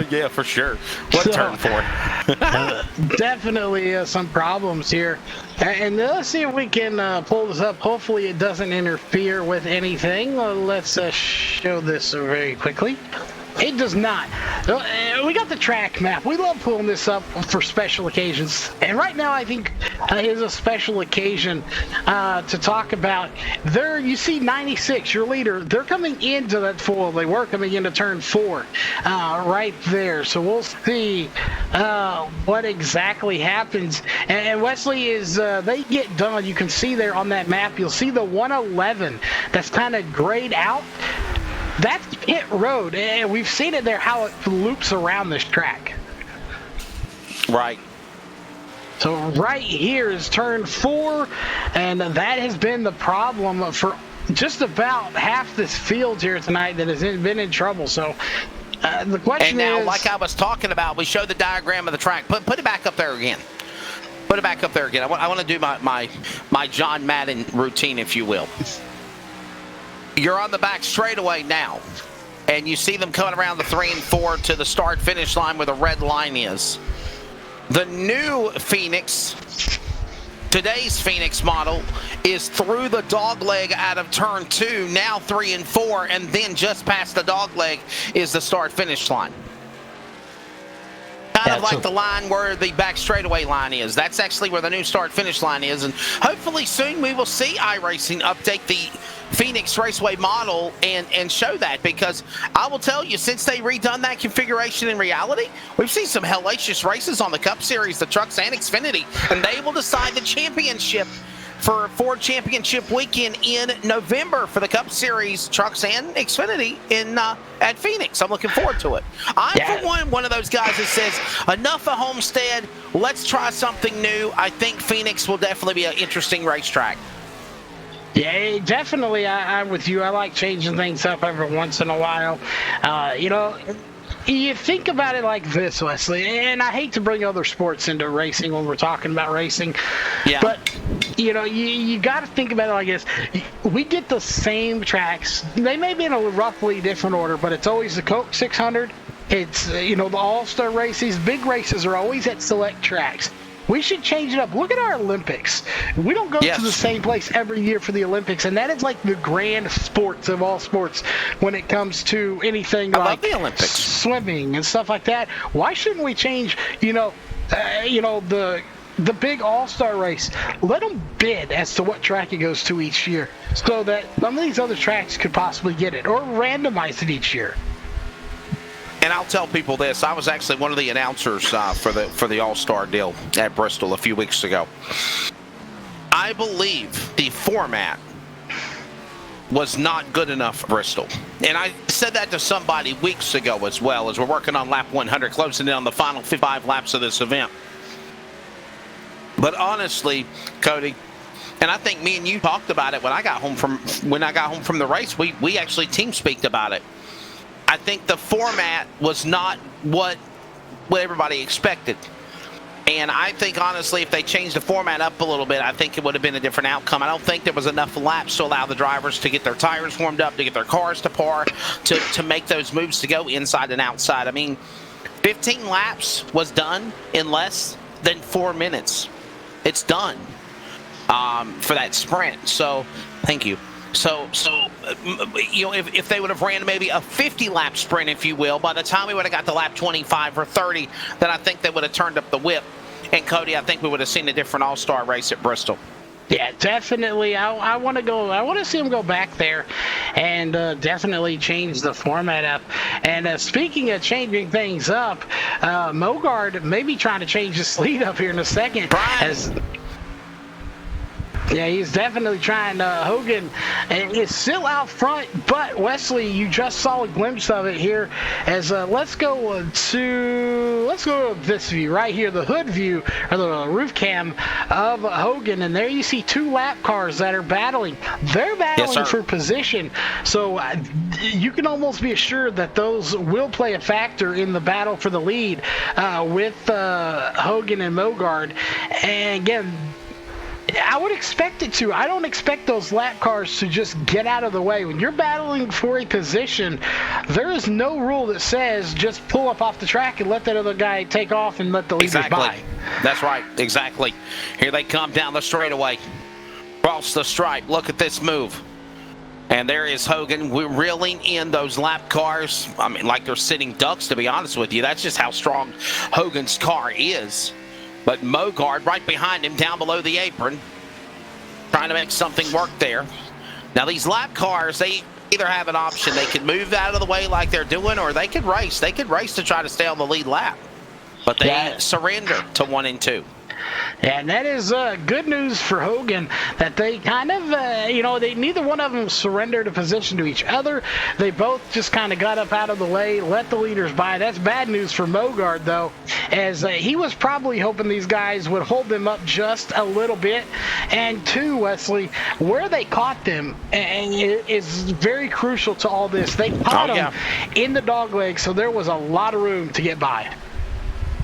Yeah, for sure. What turn 4? Definitely some problems here. And let's see if we can pull this up. Hopefully it doesn't interfere with anything. Let's show this very quickly. It does not. We got the track map. We love pulling this up for special occasions. And right now, I think is a special occasion to talk about. There, you see 96, your leader. They're coming into that foil. They were coming into turn 4 right there. So we'll see what exactly happens. And Wesley, is they get done, you can see there on that map, you'll see the 111 that's kind of grayed out. That's pit road, and we've seen it there how it loops around this track. Right. So right here is turn 4, and that has been the problem for just about half this field here tonight that has been in trouble. So the question is... And now, is, like I was talking about, we showed the diagram of the track. Put it back up there again. Put it back up there again. I want to do my John Madden routine, if you will. You're on the back straightaway now, and you see them coming around the 3 and 4 to the start-finish line where the red line is. The new Phoenix, today's Phoenix model, is through the dogleg out of turn 2, now 3 and 4, and then just past the dogleg is the start-finish line. Kind of like the line where the back straightaway line is. That's actually where the new start-finish line is, and hopefully soon we will see iRacing update the Phoenix Raceway model and show that, because I will tell you, since they redone that configuration in reality, we've seen some hellacious races on the Cup Series, the Trucks and Xfinity, and they will decide the championship for Ford Championship Weekend in November for the Cup Series, Trucks and Xfinity at Phoenix. I'm looking forward to it. I'm, for one of those guys that says, enough of Homestead, let's try something new. I think Phoenix will definitely be an interesting racetrack. Yeah, definitely. I'm with you. I like changing things up every once in a while. You think about it like this, Wesley, and I hate to bring other sports into racing when we're talking about racing, but you got to think about it like this. We get the same tracks. They may be in a roughly different order, but it's always the Coke 600. It's the All-Star races. Big races are always at select tracks. We should change it up. Look at our Olympics. We don't go to the same place every year for the Olympics, and that is like the grand sports of all sports when it comes to anything like the Olympics, swimming and stuff like that. Why shouldn't we change, the big all-star race? Let them bid as to what track it goes to each year, so that some of these other tracks could possibly get it, or randomize it each year. And I'll tell people this. I was actually one of the announcers for the All-Star deal at Bristol a few weeks ago. I believe the format was not good enough for Bristol. And I said that to somebody weeks ago as well, as we're working on lap 100, closing in on the final 5 laps of this event. But honestly, Cody, and I think me and you talked about it when I got home from the race. We actually team speaked about it. I think the format was not what everybody expected. And I think, honestly, if they changed the format up a little bit, I think it would have been a different outcome. I don't think there was enough laps to allow the drivers to get their tires warmed up, to get their cars to par, to make those moves to go inside and outside. I mean, 15 laps was done in less than 4 minutes. It's done for that sprint. So, thank you. So you know, if they would have ran maybe a 50-lap sprint, if you will, by the time we would have got to lap 25 or 30, then I think they would have turned up the whip. And Cody, I think we would have seen a different all-star race at Bristol. Yeah, definitely. I want to go. I want to see him go back there, and definitely change the format up. And speaking of changing things up, Mogart may be trying to change his lead up here in a second. Yeah, he's definitely trying. Hogan is still out front, but Wesley, you just saw a glimpse of it here. As let's go to this view right here, the hood view or the roof cam of Hogan, and there you see 2 lap cars that are battling. They're battling for position, so you can almost be assured that those will play a factor in the battle for the lead with Hogan and Mogart. And again, I would expect it to. I don't expect those lap cars to just get out of the way. When you're battling for a position, there is no rule that says just pull up off the track and let that other guy take off and let the leaders by. That's right. Exactly. Here they come down the straightaway. Cross the stripe. Look at this move. And there is Hogan. We're reeling in those lap cars. I mean, like they're sitting ducks, to be honest with you. That's just how strong Hogan's car is. But Mogart right behind him down below the apron, trying to make something work there. Now these lap cars, they either have an option. They can move out of the way like they're doing, or they could race. They could race to try to stay on the lead lap. But they surrender to 1 and 2. And that is good news for Hogan, that they kind of, neither one of them surrendered a position to each other. They both just kind of got up out of the way, let the leaders by. That's bad news for Mogart, though, as he was probably hoping these guys would hold them up just a little bit. And 2, Wesley, where they caught them is very crucial to all this. They caught them in the dogleg, so there was a lot of room to get by.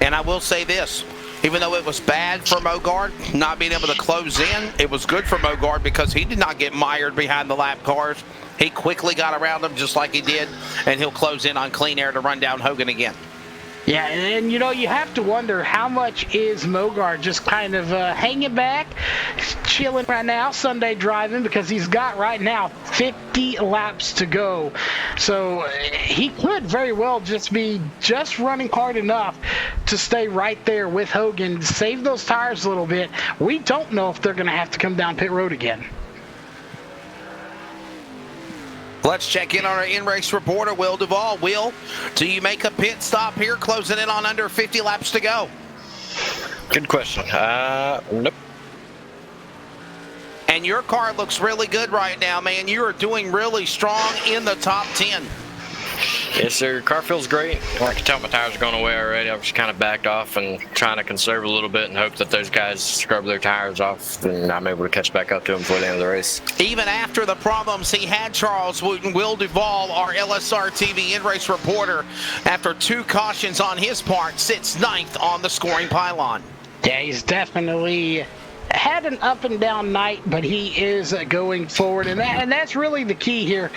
And I will say this. Even though it was bad for Mogart not being able to close in, it was good for Mogart because he did not get mired behind the lap cars. He quickly got around them just like he did, and he'll close in on clean air to run down Hogan again. Yeah, and you have to wonder how much is Mogart just kind of hanging back, chilling right now, Sunday driving, because he's got right now 50 laps to go. So he could very well just be running hard enough to stay right there with Hogan, save those tires a little bit. We don't know if they're going to have to come down pit road again. Let's check in on our in-race reporter, Will Duvall. Will, do you make a pit stop here, closing in on under 50 laps to go? Good question. Nope. And your car looks really good right now, man. You are doing really strong in the top 10. Yes, sir. Car feels great. I can tell my tires are going away already. I was just kind of backed off and trying to conserve a little bit and hope that those guys scrub their tires off and I'm able to catch back up to them before the end of the race. Even after the problems he had, Charles, Will Duvall, our LSR TV in-race reporter, after 2 cautions on his part, sits 9th on the scoring pylon. Yeah, he's definitely had an up and down night, but he is going forward, and that's really the key here.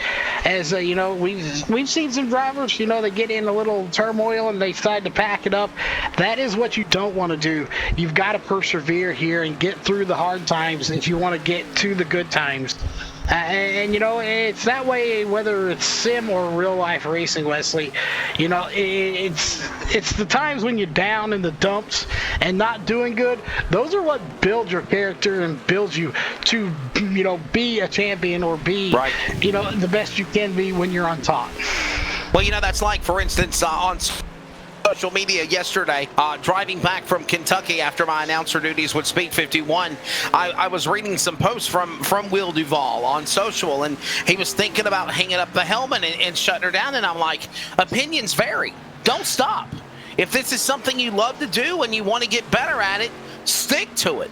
As we've seen some drivers, they get in a little turmoil and they decide to pack it up. That is what you don't want to do. You've got to persevere here and get through the hard times if you want to get to the good times. It's that way whether it's sim or real life racing, Wesley. It's the times when you're down in the dumps and not doing good. Those are what build your character and build you to, be a champion or be, the best you can be when you're on top. Well, that's like, for instance, on social media yesterday, driving back from Kentucky after my announcer duties with Speed 51, I was reading some posts from Will Duvall on social, and he was thinking about hanging up the helmet and shutting her down, and I'm like, opinions vary. Don't stop. If this is something you love to do and you want to get better at it, stick to it.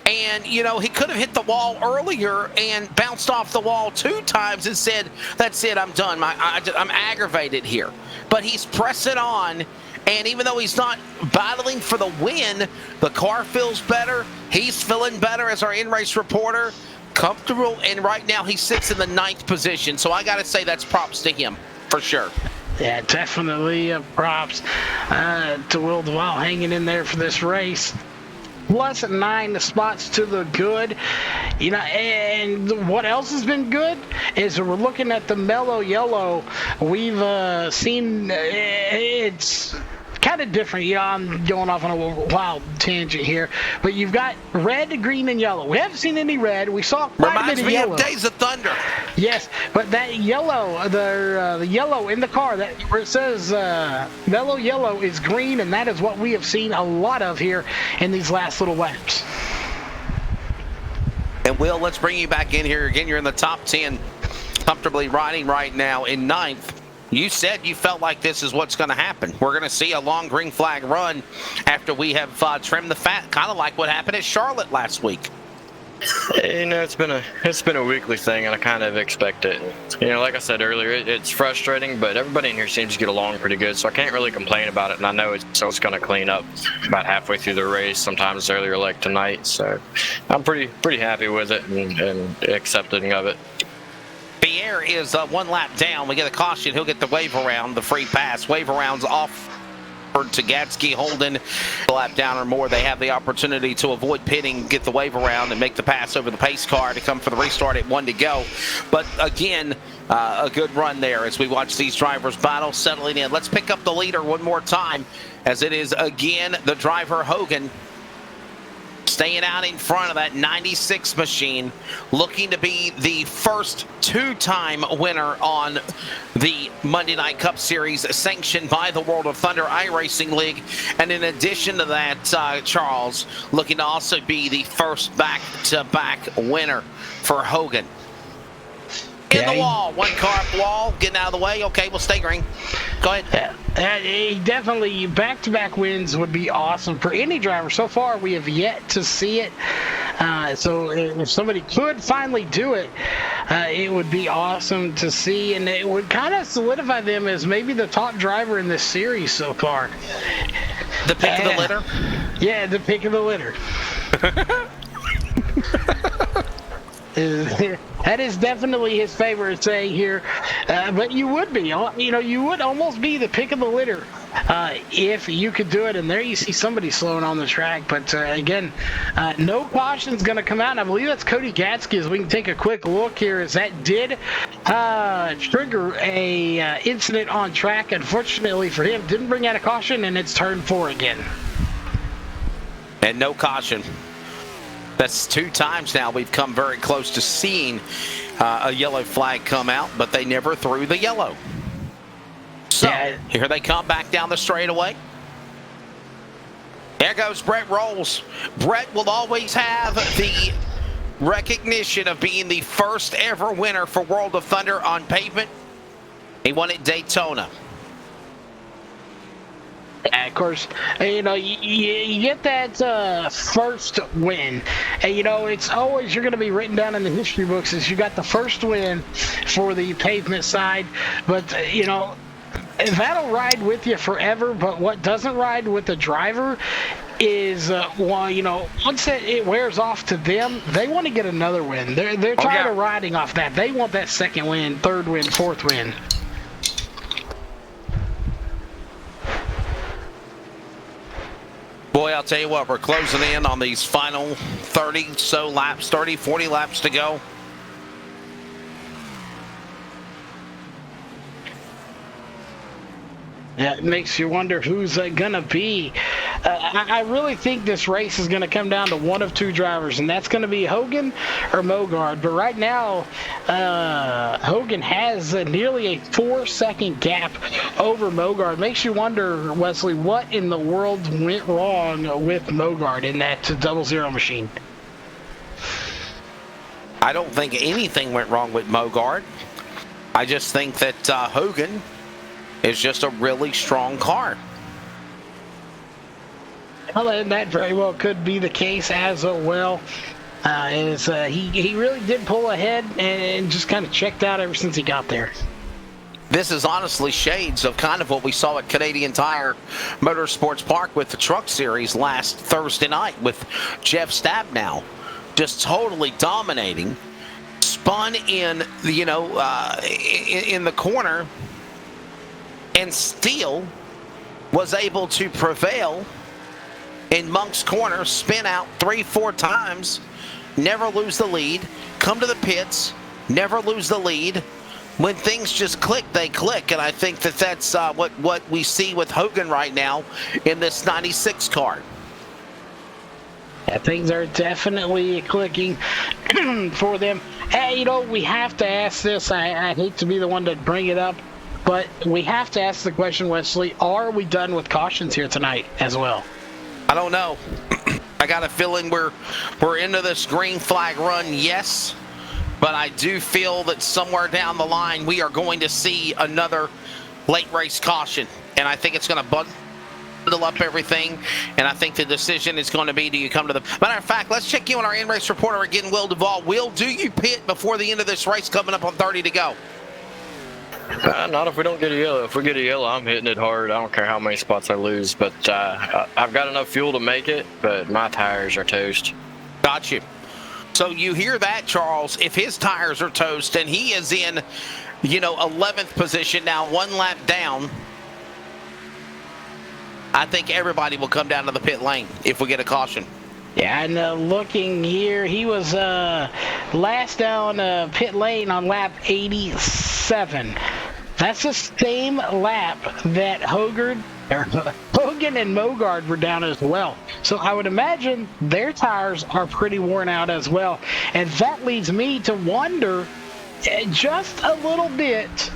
And, you know, he could have hit the wall earlier and bounced off the wall 2 times and said, that's it, I'm done. I'm aggravated here. But he's pressing on, and even though he's not battling for the win, the car feels better. He's feeling better as our in-race reporter. Comfortable, and right now he sits in the 9th position. So I got to say that's props to him, for sure. Yeah, definitely props to Will Duvall hanging in there for this race. Plus 9 spots to the good. You know, and what else has been good is we're looking at the mellow yellow. We've seen it's kind of different. Yeah, I'm going off on a wild tangent here, but you've got red, green, and yellow. We haven't seen any red. We saw quite a bit of yellow. Reminds me of Days of Thunder. Yes, but that yellow, the yellow in the car, that where it says mellow yellow is green, and that is what we have seen a lot of here in these last little laps. And Will, let's bring you back in here again. You're in the top 10, comfortably riding right now in 9th. You said you felt like this is what's going to happen. We're going to see a long green flag run after we have trimmed the fat, kind of like what happened at Charlotte last week. You know, it's been a weekly thing, and I kind of expect it. You know, like I said earlier, it's frustrating, but everybody in here seems to get along pretty good, so I can't really complain about it. And I know it's going to clean up about halfway through the race, sometimes earlier like tonight. So I'm pretty happy with it and accepting of it. Pierre is 1 lap down. We get a caution. He'll get the wave around, the free pass. Wave around's off to Gadsky, Holden. A lap down or more, they have the opportunity to avoid pitting, get the wave around, and make the pass over the pace car to come for the restart at 1 to go. But again, a good run there as we watch these drivers battle, settling in. Let's pick up the leader one more time, as it is again the driver Hogan, staying out in front of that 96 machine, looking to be the first 2-time winner on the Monday Night Cup Series sanctioned by the World of Thunder iRacing League. And in addition to that, Charles, looking to also be the first back-to-back winner for Hogan. In the wall, 1 car up the wall, getting out of the way. Okay, we'll stay green. Go ahead. Definitely, back-to-back wins would be awesome for any driver. So far, we have yet to see it. So if somebody could finally do it, it would be awesome to see, and it would kind of solidify them as maybe the top driver in this series so far. The pick of the litter? Yeah, the pick of the litter. That is definitely his favorite saying here, but you would be, you would almost be the pick of the litter if you could do it. And there you see somebody slowing on the track, but again, no caution's going to come out, and I believe that's Cody Gadsky. As we can take a quick look here, as that did trigger a incident on track. Unfortunately for him, didn't bring out a caution, and it's turn 4 again. And no caution. That's 2 times now we've come very close to seeing a yellow flag come out, but they never threw the yellow. So here they come back down the straightaway. There goes Brett Rolls. Brett will always have the recognition of being the first ever winner for World of Thunder on pavement. He won at Daytona. Of course, you get that first win, and it's always, you're going to be written down in the history books as you got the first win for the pavement side. But that'll ride with you forever. But what doesn't ride with the driver is once it wears off to them, they want to get another win. They're tired of riding off that. They want that second win, third win, fourth win. Boy, I'll tell you what, we're closing in on these final 30 laps, 30, 40 laps to go. Yeah, it makes you wonder who's going to be. I really think this race is going to come down to one of 2 drivers, and that's going to be Hogan or Mogart. But right now, Hogan has nearly a 4-second gap over Mogart. Makes you wonder, Wesley, what in the world went wrong with Mogart in that 00 machine? I don't think anything went wrong with Mogart. I just think that Hogan is just a really strong car. Well, and that very well could be the case as well. He really did pull ahead and just kind of checked out ever since he got there. This is honestly shades of kind of what we saw at Canadian Tire Motorsports Park with the Truck Series last Thursday night with Jeff Stabnow just totally dominating. Spun in, in the corner and still was able to prevail in Monk's corner, spin out 3-4 times, never lose the lead, come to the pits, never lose the lead. When things just click, they click, and I think that's what we see with Hogan right now in this 96 car. Yeah, things are definitely clicking for them. Hey, we have to ask this. I hate to be the one to bring it up, but we have to ask the question, Wesley, are we done with cautions here tonight as well? I don't know. I got a feeling we're into this green flag run, yes. But I do feel that somewhere down the line we are going to see another late race caution. And I think it's going to bundle up everything. And I think the decision is going to be, do you come to the... Matter of fact, let's check in on our in-race reporter again, Will Duvall. Will, do you pit before the end of this race coming up on 30 to go? Not if we don't get a yellow. If we get a yellow, I'm hitting it hard. I don't care how many spots I lose. But I've got enough fuel to make it, but my tires are toast. Got you. So you hear that, Charles. If his tires are toast and he is in, 11th position now, one lap down, I think everybody will come down to the pit lane if we get a caution. Yeah, and looking here, he was last down pit lane on lap 87. That's the same lap that Hogan and Mogart were down as well. So I would imagine their tires are pretty worn out as well. And that leads me to wonder just a little bit,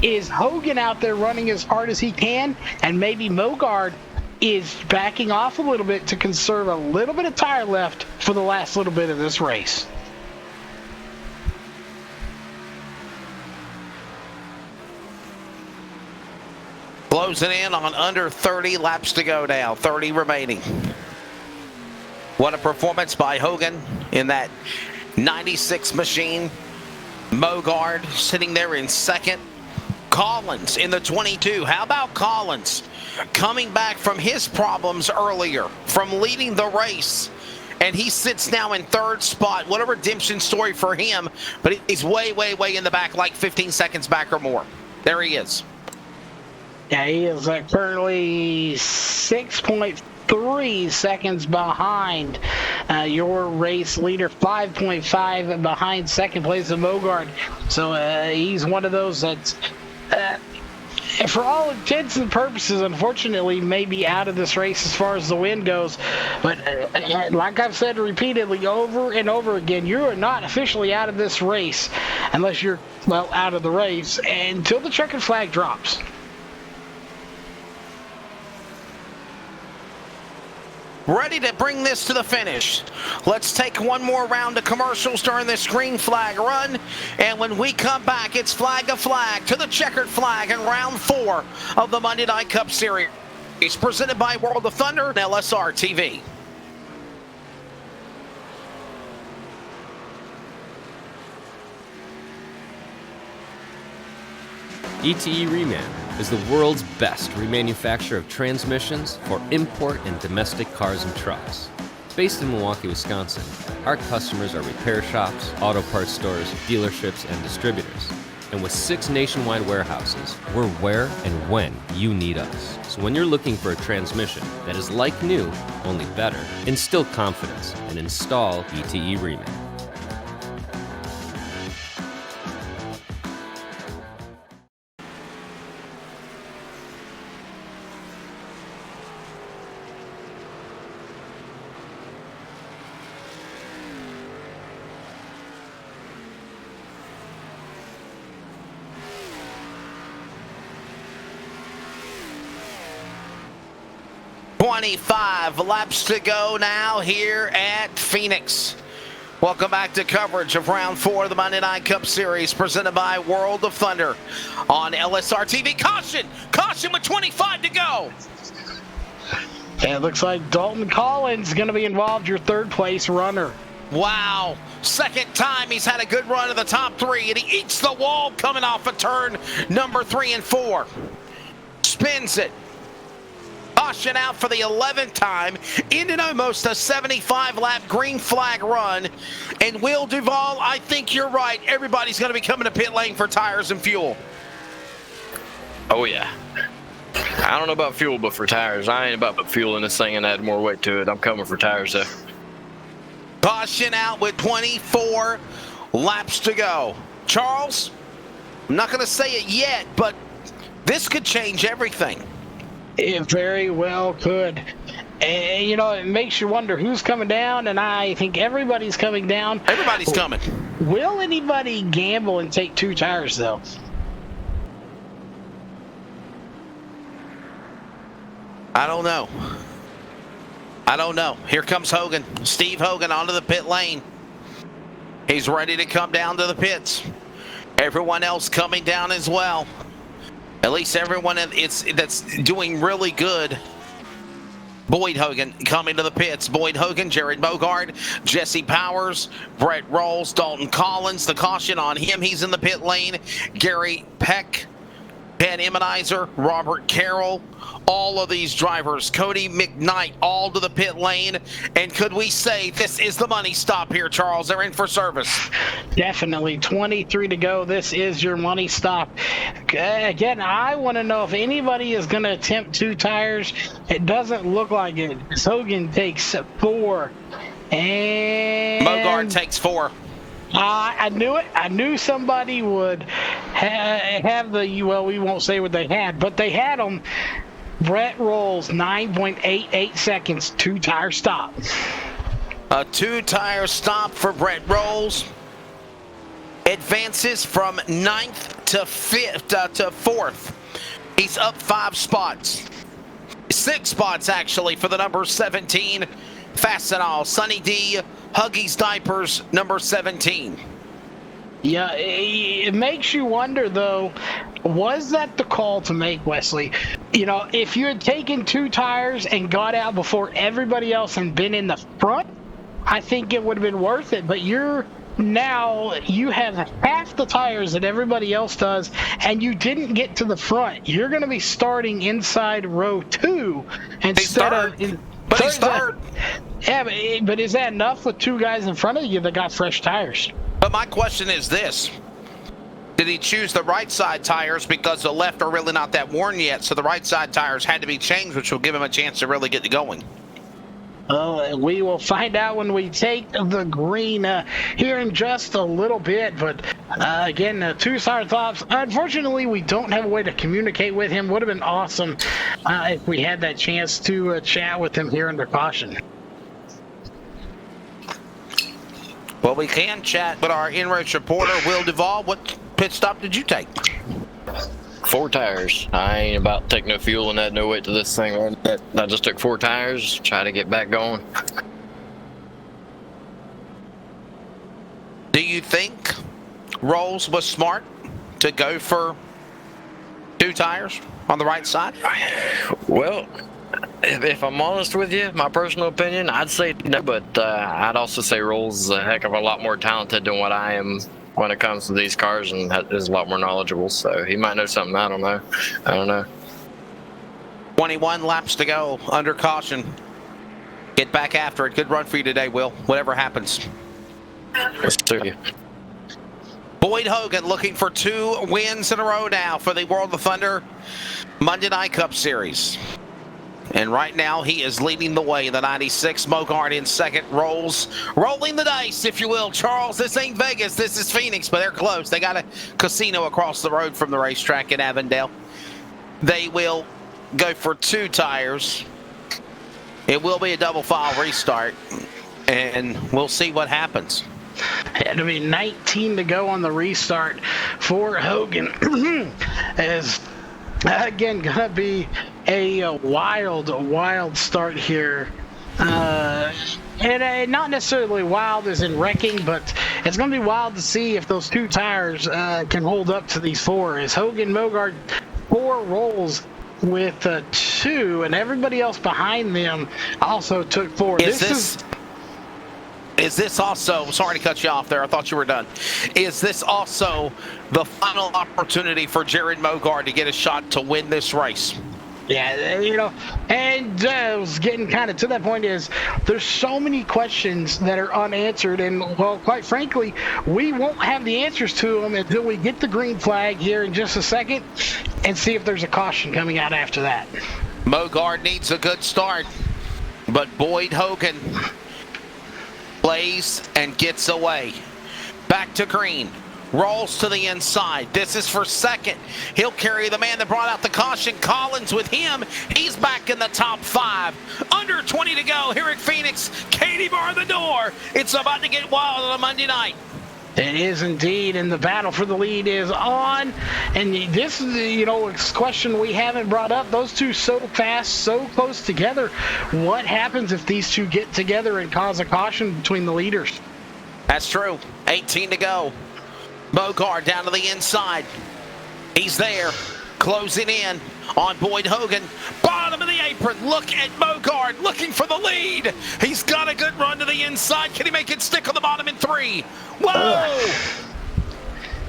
is Hogan out there running as hard as he can, and maybe Mogart is backing off a little bit to conserve a little bit of tire left for the last little bit of this race? Closing in on under 30 laps to go now, 30 remaining. What a performance by Hogan in that 96 machine. Mogart sitting there in second. Collins in the 22. How about Collins coming back from his problems earlier, from leading the race? And he sits now in third spot. What a redemption story for him. But he's way, way, way in the back, like 15 seconds back or more. There he is. Yeah, he is currently 6.3 seconds behind your race leader, 5.5 behind second place of Mogart. So he's one of those that's, for all intents and purposes, unfortunately, may be out of this race as far as the win goes. But like I've said repeatedly over and over again, you are not officially out of this race unless you're, out of the race until the checkered flag drops. Ready to bring this to the finish. Let's take one more round of commercials during this green flag run. And when we come back, it's flag to flag to the checkered flag in round 4 of the Monday Night Cup Series. It's presented by World of Thunder and LSR TV. ETE Reman is the world's best remanufacturer of transmissions for import and domestic cars and trucks. Based in Milwaukee, Wisconsin, our customers are repair shops, auto parts stores, dealerships, and distributors. And with 6 nationwide warehouses, we're where and when you need us. So when you're looking for a transmission that is like new, only better, instill confidence and install ETE Reman. .25 laps to go now here at Phoenix. Welcome back to coverage of round 4 of the Monday Night Cup Series presented by World of Thunder on LSR TV. Caution! Caution with 25 to go! And it looks like Dalton Collins is going to be involved, your third place runner. Wow. Second time he's had a good run of the top 3, and he eats the wall coming off of turn number 3 and 4. Spins it. Caution out for the 11th time. Ended almost a 75-lap green flag run. And Will Duvall, I think you're right. Everybody's going to be coming to pit lane for tires and fuel. Oh, yeah. I don't know about fuel, but for tires, I ain't about fuel in this thing and add more weight to it. I'm coming for tires, though. Caution out with 24 laps to go. Charles, I'm not going to say it yet, but this could change everything. It very well could. And, you know, it makes you wonder who's coming down, and I think everybody's coming down. Everybody's coming. Will anybody gamble and take 2 tires, though? I don't know. I don't know. Here comes Hogan. Steve Hogan onto the pit lane. He's ready to come down to the pits. Everyone else coming down as well. At least everyone that's doing really good. Boyd Hogan coming to the pits. Boyd Hogan, Jared Mogart, Jesse Powers, Brett Rolls, Dalton Collins. The caution on him. He's in the pit lane. Gary Peck, Ken Emmenizer, Robert Carroll. All of these drivers, Cody McKnight, all to the pit lane. And could we say this is the money stop here, Charles? They're in for service. Definitely. 23 to go. This is your money stop. Again, I want to know if anybody is going to attempt 2 tires. It doesn't look like it. Hogan takes 4. And Mogart takes 4. I knew it. I knew somebody would have the, well, we won't say what they had, but they had them. Brett Rolls, 9.88 seconds, 2 tire stop. A 2 tire stop for Brett Rolls. Advances from 9th to 5th to 4th. He's up 5 spots. 6 spots actually for the number 17. Fastenal, Sunny D, Huggies Diapers, number 17. Yeah, it makes you wonder, though, was that the call to make, Wesley? You know, if you had taken 2 tires and got out before everybody else and been in the front, I think it would have been worth it. But you have half the tires that everybody else does, and you didn't get to the front. You're going to be starting inside row 2 instead of... But he's third. Yeah, but is that enough with 2 guys in front of you that got fresh tires? But my question is this. Did he choose the right side tires because the left are really not that worn yet, so the right side tires had to be changed, which will give him a chance to really get going? We will find out when we take the green here in just a little bit. But again, 2 tire stops. Unfortunately, we don't have a way to communicate with him. Would have been awesome if we had that chance to chat with him here under caution. Well, we can chat with our in-race reporter, Will Duvall. What pit stop did you take? 4 tires. I ain't about to take no fuel and add no weight to this thing. I just took 4 tires, try to get back going. Do you think Rolls was smart to go for 2 tires on the right side? Well, if I'm honest with you, my personal opinion, I'd say no, but I'd also say Rolls is a heck of a lot more talented than what I am when it comes to these cars, and is a lot more knowledgeable, so he might know something I don't know. 21 laps to go under caution. Get back after it. Good run for you today, Will, whatever happens. Let's do you. Boyd Hogan looking for 2 wins in a row now for the World of Thunder Monday Night Cup Series. And right now he is leading the way. The 96 Mogart in second. Rolls rolling the dice, if you will. Charles, this ain't Vegas, this is Phoenix, but they're close. They got a casino across the road from the racetrack in Avondale. They will go for 2 tires. It will be a double file restart, and we'll see what happens. It'll be 19 to go on the restart for Hogan. As again, gonna be a wild start here. And not necessarily wild as in wrecking, but it's going to be wild to see if those 2 tires can hold up to these 4. As Hogan, Mogart, 4 Rolls, with 2, and everybody else behind them also took 4. Is this also, sorry to cut you off there, I thought you were done. Is this also the final opportunity for Jared Mogart to get a shot to win this race? Yeah, you know, and I was getting kind of to that point is there's so many questions that are unanswered, and, well, quite frankly, we won't have the answers to them until we get the green flag here in just a second and see if there's a caution coming out after that. Mogart needs a good start, but Boyd Hogan plays and gets away. Back to green. Rolls to the inside. This is for second. He'll carry the man that brought out the caution. Collins with him. He's back in the top 5. Under 20 to go here at Phoenix. Katie bar the door. It's about to get wild on a Monday night. It is indeed, and the battle for the lead is on. And this is, you know, a question we haven't brought up. Those two so fast, so close together. What happens if these two get together and cause a caution between the leaders? That's true. 18 to go. Mogart down to the inside. He's there, closing in on Boyd Hogan. Bottom of the apron. Look at Mogart looking for the lead. He's got a good run to the inside. Can he make it stick on the bottom in 3? Whoa!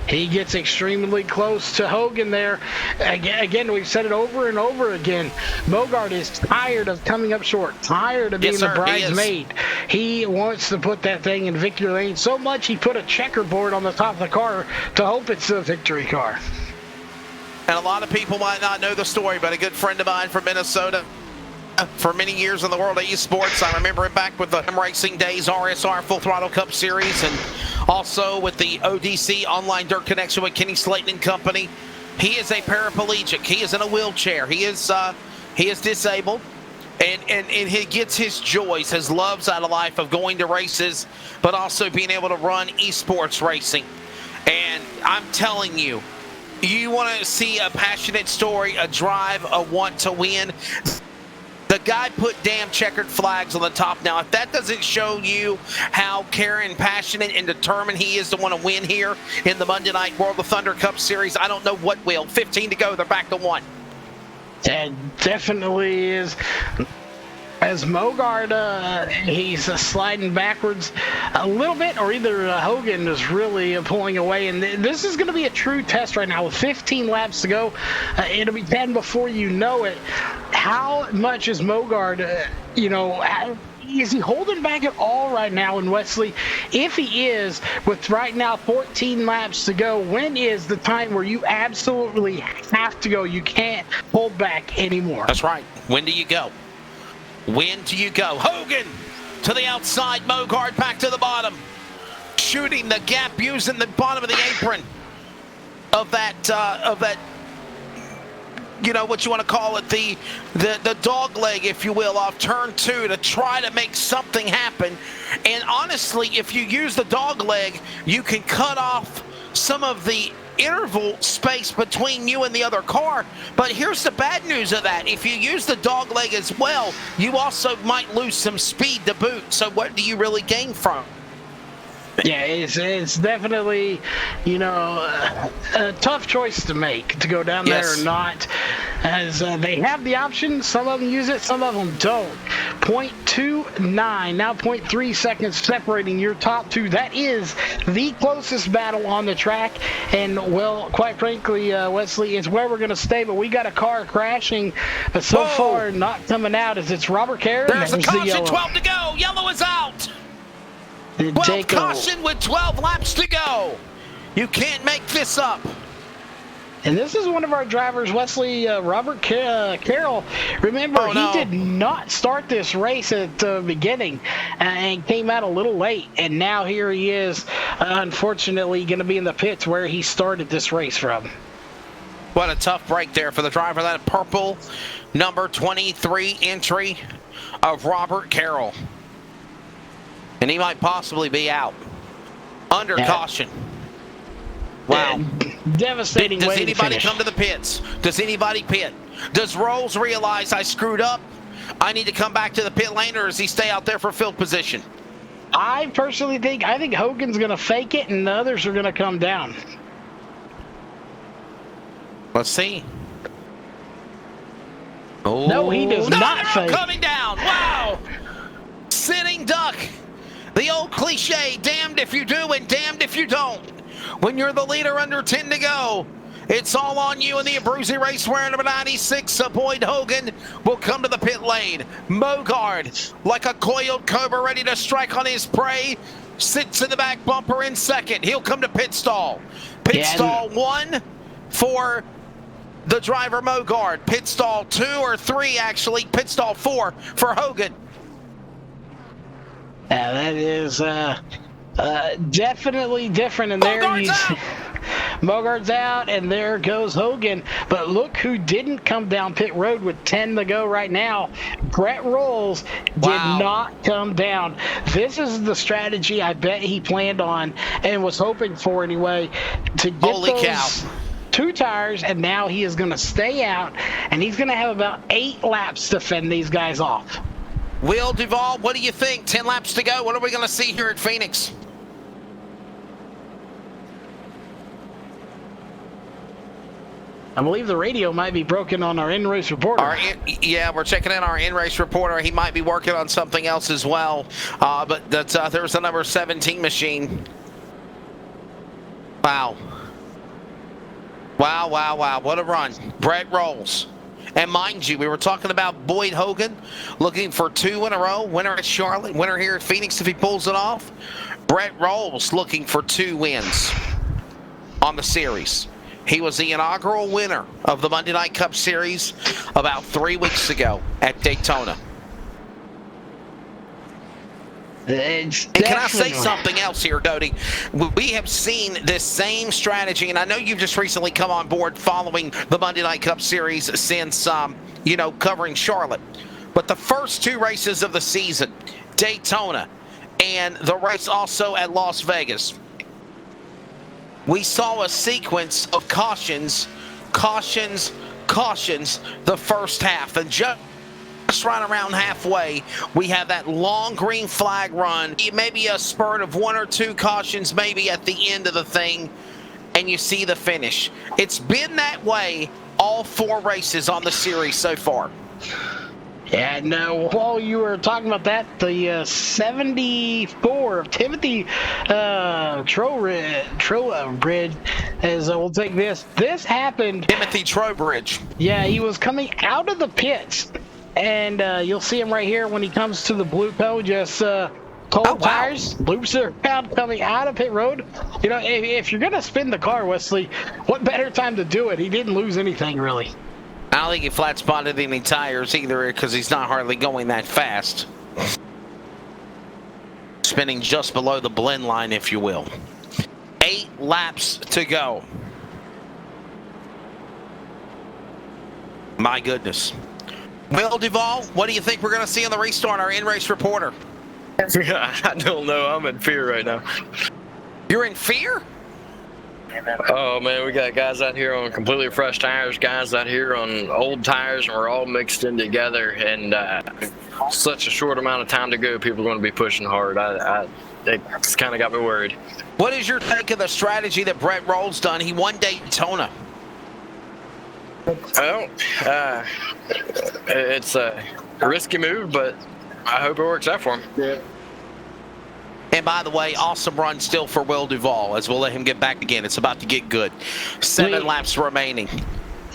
He gets extremely close to Hogan there. Again, we've said it over and over again. Mogart is tired of coming up short, tired of being the bridesmaid. He wants to put that thing in victory lane so much he put a checkerboard on the top of the car to hope it's a victory car. And a lot of people might not know the story, but a good friend of mine from Minnesota, for many years in the world of esports. I remember it back with the racing days, RSR Full Throttle Cup Series, and also with the ODC Online Dirt Connection with Kenny Slayton and company. He is a paraplegic. He is in a wheelchair. He is disabled, and he gets his joys, his loves out of life of going to races, but also being able to run esports racing. And I'm telling you, you want to see a passionate story, a drive, a want to win. The guy put damn checkered flags on the top. Now, if that doesn't show you how caring, passionate, and determined he is to want to win here in the Monday Night World of Thunder Cup Series, I don't know what will. 15 to go. They're back to 1. That definitely is. As Mogart, he's sliding backwards a little bit, or either Hogan is really pulling away. And this is going to be a true test right now. With 15 laps to go, it'll be 10 before you know it. How much is Mogart, is he holding back at all right now in Wesley? If he is, with right now 14 laps to go, when is the time where you absolutely have to go? You can't hold back anymore. That's right. When do you go? When do you go? Hogan to the outside. Mogart back to the bottom. Shooting the gap, using the bottom of the apron of that, what you want to call it, the dog leg, if you will, off turn 2 to try to make something happen. And honestly, if you use the dog leg, you can cut off some of the interval space between you and the other car. But here's the bad news of that. If you use the dog leg as well, you also might lose some speed to boot. So what do you really gain from? Yeah, it's definitely, a tough choice to make, to go down there or not, as they have the option. Some of them use it, some of them don't. 0.29, now 0.3 seconds separating your top two. That is the closest battle on the track, and, well, quite frankly, Wesley, it's where we're going to stay, but we got a car crashing so far, not coming out, as it's Robert Carey. There's a caution, 12 to go. Yellow is out. 12 caution with 12 laps to go. You can't make this up. And this is one of our drivers, Wesley, Robert Carroll. Remember, he did not start this race at the beginning and came out a little late. And now here he is, unfortunately, going to be in the pits where he started this race from. What a tough break there for the driver. That purple number 23 entry of Robert Carroll. And he might possibly be out. Under caution. Wow. Devastating way to finish. Does anybody come to the pits? Does anybody pit? Does Rolls realize I screwed up? I need to come back to the pit lane, or does he stay out there for field position? I personally think Hogan's going to fake it, and the others are going to come down. Let's see. Oh, No, he does not they're fake. all coming down. Wow. Sitting duck. The old cliche, damned if you do and damned if you don't. When you're the leader under 10 to go, it's all on you in the Abruzzi Raceway. Number 96, Boyd Hogan will come to the pit lane. Mogart, like a coiled cobra ready to strike on his prey, sits in the back bumper in second. He'll come to pit stall. Pit stall 1 for the driver Mogart. Pit stall 2 or 3, actually. Pit stall 4 for Hogan. Yeah, that is definitely different in there. Mogart's out, and there goes Hogan. But look who didn't come down pit road with 10 to go right now. Brett Rolls did not come down. This is the strategy I bet he planned on and was hoping for anyway, to get those 2 tires, and now he is going to stay out, and he's going to have about 8 laps to fend these guys off. Will Duvall, what do you think? 10 laps to go. What are we going to see here at Phoenix? I believe the radio might be broken on our in-race reporter. Yeah, we're checking in our in-race reporter. He might be working on something else as well. But that's, there's the number 17 machine. Wow. Wow, wow, wow. What a run. Brett Rolls. And mind you, we were talking about Boyd Hogan looking for 2 in a row. Winner at Charlotte, winner here at Phoenix if he pulls it off. Brett Rolls looking for 2 wins on the series. He was the inaugural winner of the Monday Night Cup Series about 3 weeks ago at Daytona. And can I say something else here, Cody? We have seen this same strategy, and I know you've just recently come on board following the Monday Night Cup Series since, covering Charlotte. But the first 2 races of the season, Daytona and the race also at Las Vegas, we saw a sequence of cautions the first half. And just right around halfway, we have that long green flag run, maybe a spurt of 1 or 2 cautions maybe at the end of the thing, and you see the finish. It's been that way all 4 races on the series so far. Yeah, no, while you were talking about that, the 74 of Timothy Trowbridge, as we'll take this. This happened. Timothy Trowbridge. Yeah, he was coming out of the pits, and you'll see him right here when he comes to the blue cone, just cold tires, loops around coming out of pit road. You know, if you're going to spin the car, Wesley, what better time to do it? He didn't lose anything, really. I don't think he flat spotted any tires either because he's not hardly going that fast. Spinning just below the blend line, if you will. 8 laps to go. My goodness. Will Duvall, what do you think we're going to see on the restart? Our in-race reporter. I don't know. I'm in fear right now. You're in fear? Oh man, we got guys out here on completely fresh tires, guys out here on old tires, and we're all mixed in together. And such a short amount of time to go, people are going to be pushing hard. It's kind of got me worried. What is your take of the strategy that Brett Rolls done? He won Daytona. Well, it's a risky move, but I hope it works out for him. Yeah. And by the way, awesome run still for Will Duvall, as we'll let him get back again. It's about to get good. 7 laps remaining.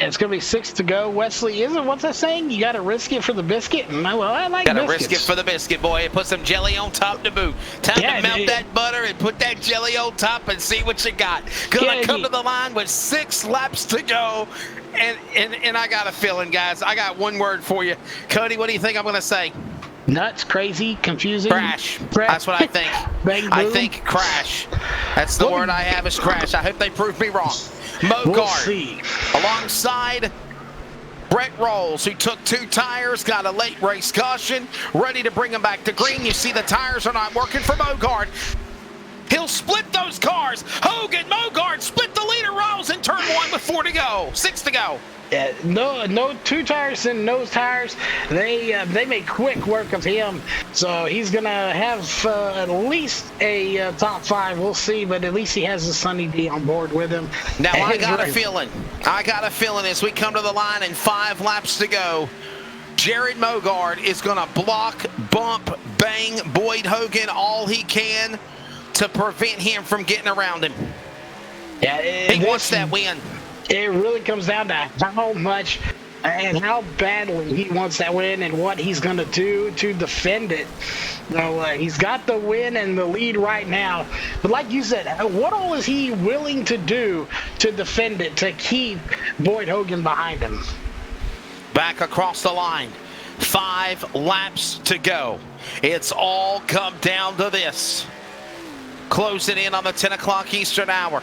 It's going to be 6 to go. Wesley, what's that saying? You got to risk it for the biscuit? Well, I like biscuits. Got to risk it for the biscuit, boy. And put some jelly on top to boot. Time to melt that butter and put that jelly on top and see what you got. Gonna come to the line with 6 laps to go. And I got a feeling, guys. I got one word for you. Cody, what do you think I'm going to say? Nuts, crazy, confusing. Crash. That's what I think. Bang, boom. I think crash. That's the word I have is crash. I hope they prove me wrong. Mogart alongside Brett Rolls, who took 2 tires, got a late race caution, ready to bring them back to green. You see the tires are not working for Mogart. He'll split those cars. Hogan, Mogart, split the leader. Rolls in turn 1 with 4 to go. 6 to go. Yeah, no 2 tires and nose tires. They make quick work of him, so he's gonna have at least a top 5. We'll see, but at least he has the Sunny D on board with him. Now I got a feeling as we come to the line and 5 laps to go, Jared Mogart is going to block, bump, bang Boyd Hogan all he can to prevent him from getting around him. Yeah, he wants that win. It really comes down to how much and how badly he wants that win and what he's going to do to defend it. So he's got the win and the lead right now. But like you said, what all is he willing to do to defend it, to keep Boyd Hogan behind him? Back across the line. 5 laps to go. It's all come down to this. Closing in on the 10 o'clock Eastern hour.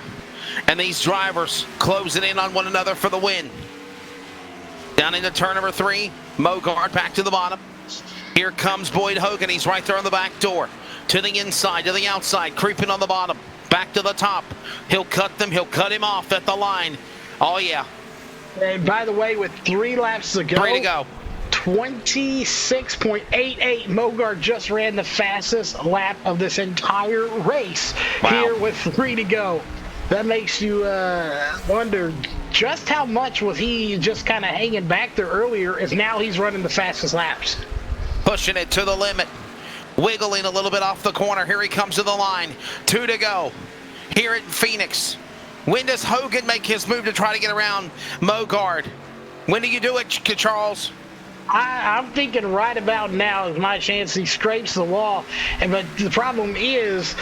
And these drivers closing in on one another for the win. Down into turn number 3. Mogart back to the bottom. Here comes Boyd Hogan. He's right there on the back door. To the inside, to the outside, creeping on the bottom. Back to the top. He'll cut them. He'll cut him off at the line. Oh, yeah. And by the way, with 3 laps to go. 3 to go. 26.88. Mogart just ran the fastest lap of this entire race. Wow. Here with 3 to go. That makes you wonder just how much was he just kind of hanging back there earlier if now he's running the fastest laps. Pushing it to the limit. Wiggling a little bit off the corner. Here he comes to the line. 2 to go. Here at Phoenix. When does Hogan make his move to try to get around Mogart? When do you do it, Charles? I'm thinking right about now is my chance he scrapes the wall. But the problem is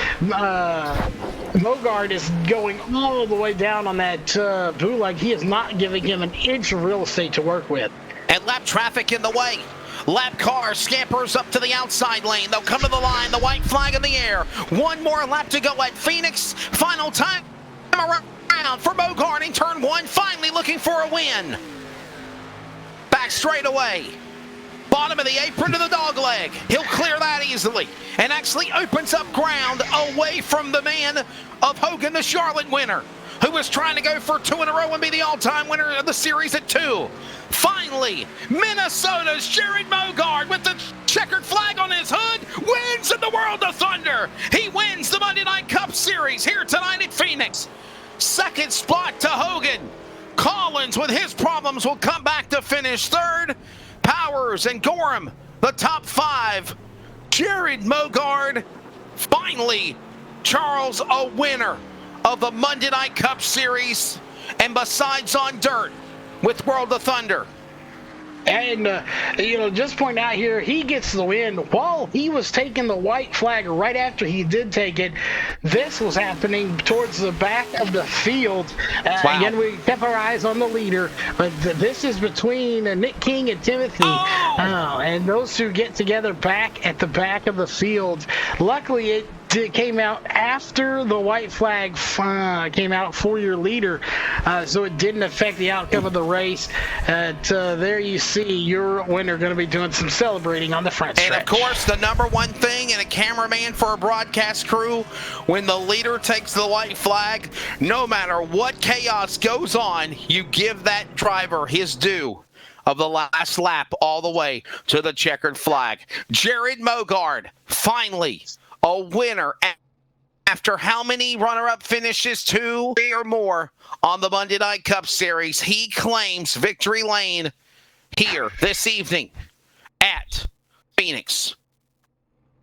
Mogart is going all the way down on that bootleg. He is not giving him an inch of real estate to work with. And lap traffic in the way. Lap car scampers up to the outside lane. They'll come to the line. The white flag in the air. 1 more lap to go at Phoenix. Final time around for Mogart in turn 1. Finally looking for a win. Back straight away. Bottom of the apron to the dog leg. He'll clear that easily. And actually opens up ground away from the man of Hogan, the Charlotte winner, who was trying to go for 2 in a row and be the all-time winner of the series at 2. Finally, Minnesota's Jared Mogart with the checkered flag on his hood wins in the World of Thunder. He wins the Monday Night Cup Series here tonight at Phoenix. Second spot to Hogan. Collins, with his problems, will come back to finish 3rd. Powers and Gorham, the top 5. Jared Mogart, finally, Charles, a winner of the Monday Night Cup Series, and besides on dirt with World of Thunder. And, just point out here, he gets the win. While he was taking the white flag right after he did take it, this was happening towards the back of the field. Wow. Again, we kept our eyes on the leader, but this is between Nick King and Timothy. And those two get together back at the back of the field. Luckily, it came out after the white flag came out for your leader, so it didn't affect the outcome of the race. There you see your winner going to be doing some celebrating on the front stretch. And of course, the number one thing in a cameraman for a broadcast crew, when the leader takes the white flag, no matter what chaos goes on, you give that driver his due of the last lap all the way to the checkered flag. Jared Mogart, finally a winner after how many runner-up finishes? 2, 3 or more on the Monday Night Cup Series. He claims victory lane here this evening at Phoenix.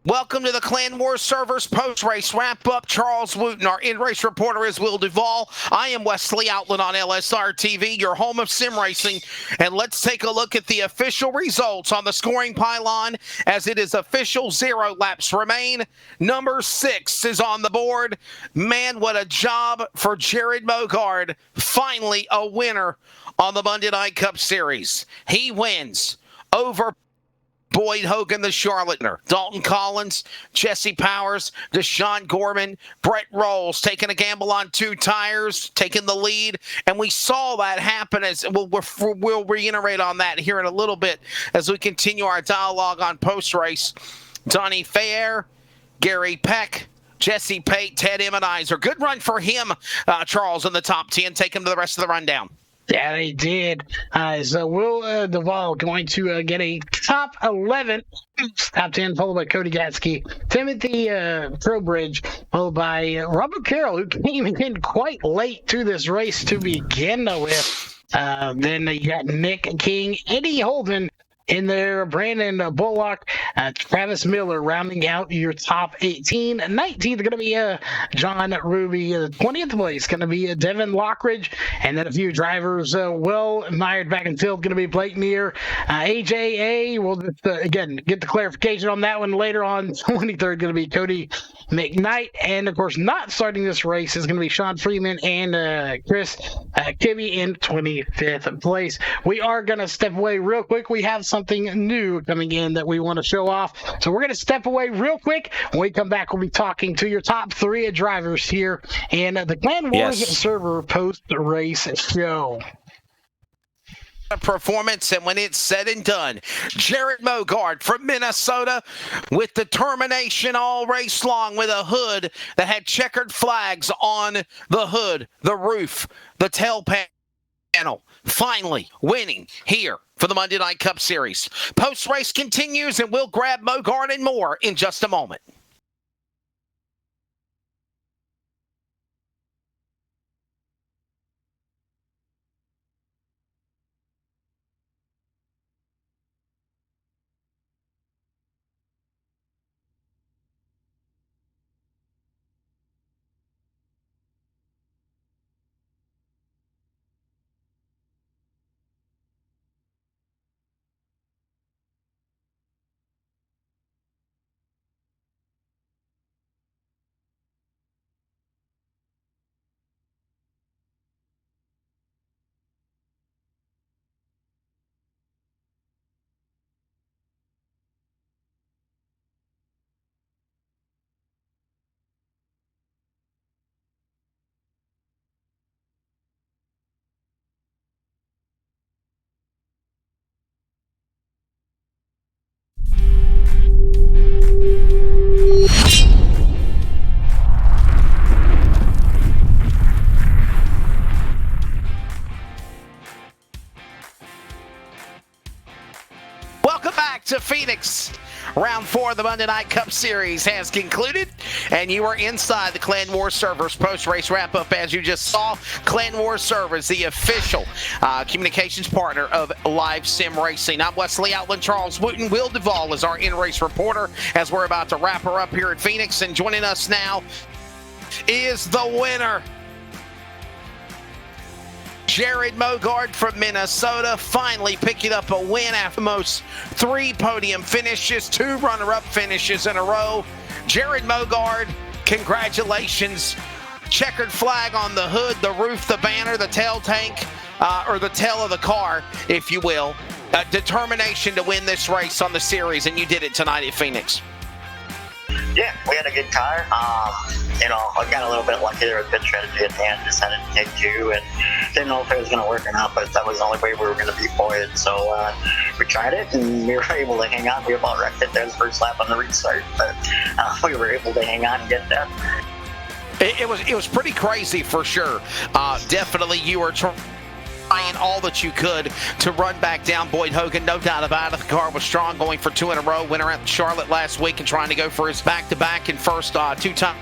Welcome to the Clan Wars Servers post-race wrap-up. Charles Wooten, our in-race reporter, is Will Duvall. I am Wesley Outland on LSR TV, your home of sim racing. And let's take a look at the official results on the scoring pylon, as it is official. 0 laps remain. Number 6 is on the board. Man, what a job for Jared Mogart. Finally a winner on the Monday Night Cup Series. He wins over Boyd Hogan, the Charlottener. Dalton Collins, Jesse Powers, Deshaun Gorman, Brett Rolls taking a gamble on 2 tires, taking the lead. And we saw that happen, as we'll reiterate on that here in a little bit as we continue our dialogue on post-race. Donnie Fair, Gary Peck, Jesse Pate, Ted Emmenizer. Good run for him, Charles, in the top 10. Take him to the rest of the rundown. Yeah, they did. So Will Duvall going to get a top 11, top 10, followed by Cody Gatsky, Timothy Trowbridge, followed by Robert Carroll, who came in quite late to this race to begin with. Then you got Nick King, Eddie Holden, in there. Brandon Bullock, Travis Miller rounding out your top 18. 19th going to be John Ruby. 20th place going to be Devin Lockridge. And then a few drivers well mired back in field going to be Blake Neer. AJA, we'll just, again, get the clarification on that one later on. 23rd going to be Cody McKnight. And, of course, not starting this race is going to be Sean Freeman and Chris Kibbe in 25th place. We are going to step away real quick. We have something new coming in that we want to show off. So we're going to step away real quick. When we come back, we'll be talking to your top 3 drivers here in the Clan Wars server post-race show. Performance, and when it's said and done, Jared Mogart from Minnesota with determination all race long, with a hood that had checkered flags on the hood, the roof, the tail panel, finally winning here for the Monday Night Cup Series. Post-race continues, and we'll grab Mogart and more in just a moment. Welcome back to Phoenix. Round 4 of the Monday Night Cup Series has concluded, and you are inside the Clan Wars servers post-race wrap-up. As you just saw, Clan Wars servers, the official communications partner of live sim racing. I'm Wesley Outland. Charles Wooten. Will Duvall is our in-race reporter as we're about to wrap her up here at Phoenix. And joining us now is the winner, Jared Mogart from Minnesota, finally picking up a win after most 3 podium finishes, 2 runner-up finishes in a row. Jared Mogart, congratulations. Checkered flag on the hood, the roof, the banner, the tail tank, or the tail of the car, if you will. Determination to win this race on the series, and you did it tonight at Phoenix. Yeah, we had a good car. I got a little bit lucky. There was good strategy at the end. Decided to take 2 and didn't know if it was going to work or not, but that was the only way we were going to beat Boyd. So we tried it, and we were able to hang on. We about wrecked it there the first lap on the restart, but we were able to hang on and get that. It was pretty crazy for sure. Definitely you were trying all that you could to run back down Boyd Hogan, no doubt about it. The car was strong, going for 2 in a row. Winner at Charlotte last week and trying to go for his back-to-back and first 2-time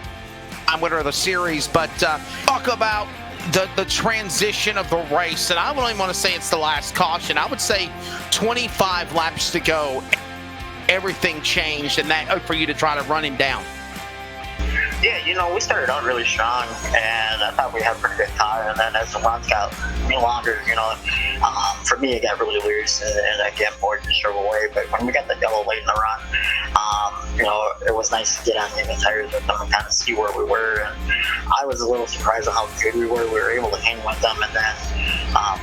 winner of the series. But talk about the transition of the race, and I don't even want to say it's the last caution. I would say 25 laps to go, everything changed, and that for you to try to run him down. Yeah, we started out really strong, and I thought we had a pretty good car. And then as the runs got longer, for me it got really loose, and again, Boyd just drove away. But when we got the yellow late in the run, it was nice to get on the tires with them and kind of see where we were. And I was a little surprised at how good we were. We were able to hang with them, and then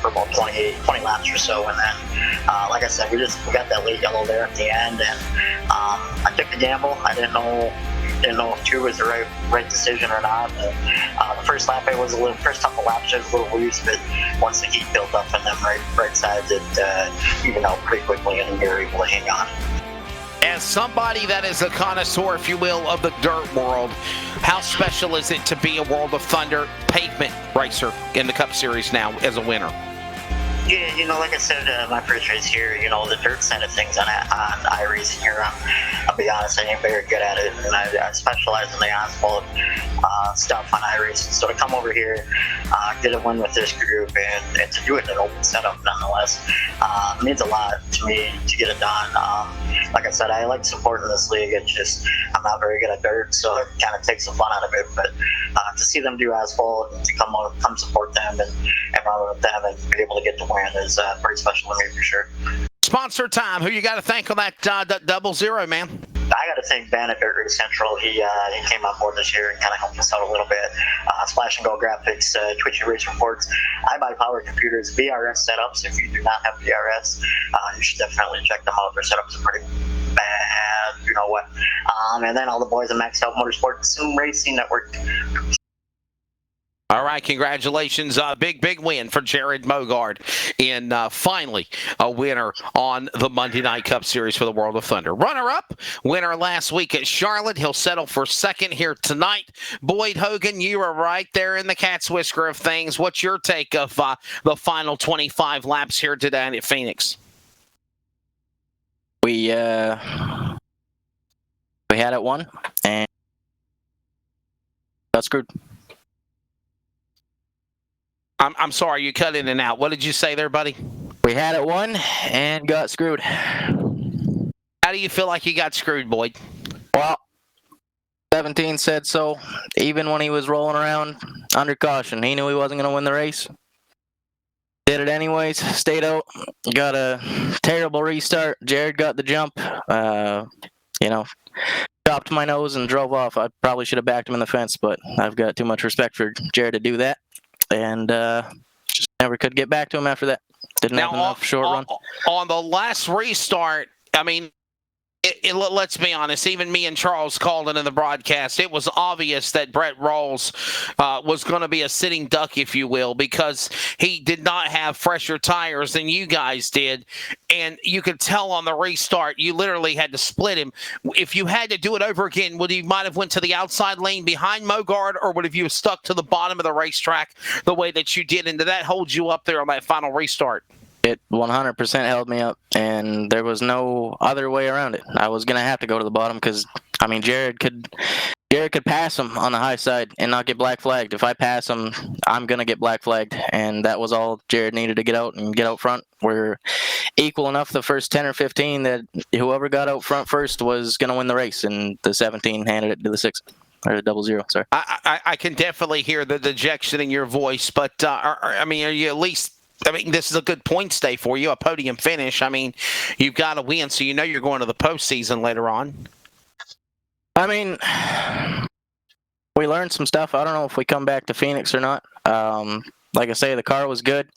for about 20 laps or so. And then, like I said, we got that late yellow there at the end, and I took the gamble. I didn't know if 2 was the right decision or not. The first lap, first couple laps, it was a little loose, but once the heat built up and them right sides, it evened out pretty quickly, and we were able to hang on. As somebody that is a connoisseur, if you will, of the dirt world, how special is it to be a World of Thunder pavement racer in the Cup Series now as a winner? Yeah, like I said, my first race here, the dirt side of things on iRacing here, I'll be honest, I ain't very good at it, and I specialize in the asphalt stuff on iRacing. So to come over here, get a win with this group, and to do it in an open setup nonetheless, means a lot to me to get it done. Like I said, I like supporting this league. It's just I'm not very good at dirt, so it kind of takes the fun out of it. But to see them do asphalt, and to come support them and run with them and be able to get the win is pretty special to me for sure. Sponsor time. Who you got to thank on that 00, man? I got to thank Bandit Dirt Race Central. He came on board this year and kind of helped us out a little bit. Splash and Go Graphics, Twitchy Race Reports, I Buy Power Computers, VRS setups. If you do not have VRS, you should definitely check them out. Their setups are pretty bad, you know what. And then all the boys at Maxed Out Motorsports Sim Racing Network. All right, congratulations. Big win for Jared Mogart in finally a winner on the Monday Night Cup Series for the World of Thunder. Runner-up, winner last week at Charlotte. He'll settle for second here tonight. Boyd Hogan, you were right there in the cat's whisker of things. What's your take of the final 25 laps here today at Phoenix? We had it won and got screwed. I'm sorry, you cut in and out. What did you say there, buddy? We had it won and got screwed. How do you feel like you got screwed, Boyd? Well, 17 said so. Even when he was rolling around under caution, he knew he wasn't going to win the race. Did it anyways, stayed out, got a terrible restart. Jared got the jump, chopped my nose and drove off. I probably should have backed him in the fence, but I've got too much respect for Jared to do that. And just never could get back to him after that. Didn't have enough short run. On the last restart, I mean, let's be honest, even me and Charles called it in the broadcast. It was obvious that Brett Rawls was going to be a sitting duck, if you will, because he did not have fresher tires than you guys did. And you could tell on the restart, you literally had to split him. If you had to do it over again, would you might have went to the outside lane behind Mogart, or would have you stuck to the bottom of the racetrack the way that you did? And did that hold you up there on that final restart? It 100% held me up, and there was no other way around it. I was going to have to go to the bottom because, Jared could pass him on the high side and not get black flagged. If I pass him, I'm going to get black flagged, and that was all Jared needed to get out front. We're equal enough the first 10 or 15 that whoever got out front first was going to win the race, and the 17 handed it to the 6. Or the 00, sorry. I can definitely hear the dejection in your voice, but, are you at least... this is a good points day for you, a podium finish. You've got to win, so you know you're going to the postseason later on. We learned some stuff. I don't know if we come back to Phoenix or not. Like I say, the car was good.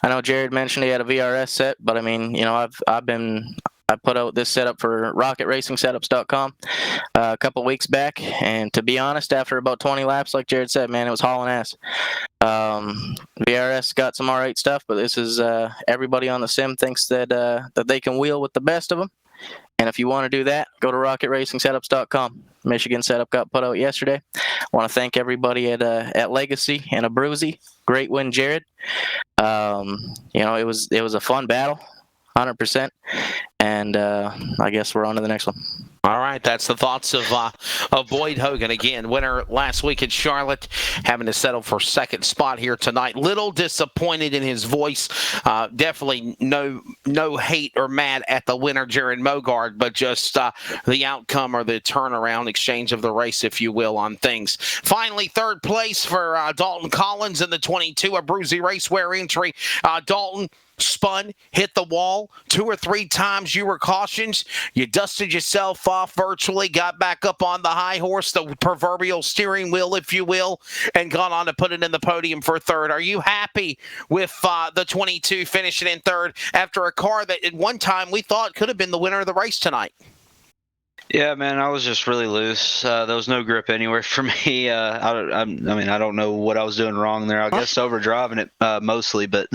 I know Jared mentioned he had a VRS set, but I put out this setup for RocketRacingSetups.com a couple weeks back, and to be honest, after about 20 laps, like Jared said, man, it was hauling ass. VRS got some all right stuff, but this is everybody on the sim thinks that they can wheel with the best of them. And if you want to do that, go to RocketRacingSetups.com. Michigan setup got put out yesterday. I want to thank everybody at Legacy and a Bruzy. Great win, Jared. It was a fun battle. 100%, and I guess we're on to the next one. All right, that's the thoughts of Boyd Hogan. Again, winner last week at Charlotte, having to settle for second spot here tonight. Little disappointed in his voice. Definitely no hate or mad at the winner, Jared Mogart, but just the outcome or the turnaround exchange of the race, if you will, on things. Finally, third place for Dalton Collins in the 22, a Bruzy Raceway entry. Dalton spun, hit the wall 2 or 3 times. You were cautioned. You dusted yourself off virtually, got back up on the high horse, the proverbial steering wheel, if you will, and gone on to put it in the podium for third. Are you happy with the 22 finishing in third after a car that at one time we thought could have been the winner of the race tonight? Yeah, man, I was just really loose. There was no grip anywhere for me. I mean, I don't know what I was doing wrong there. I guess overdriving it mostly, but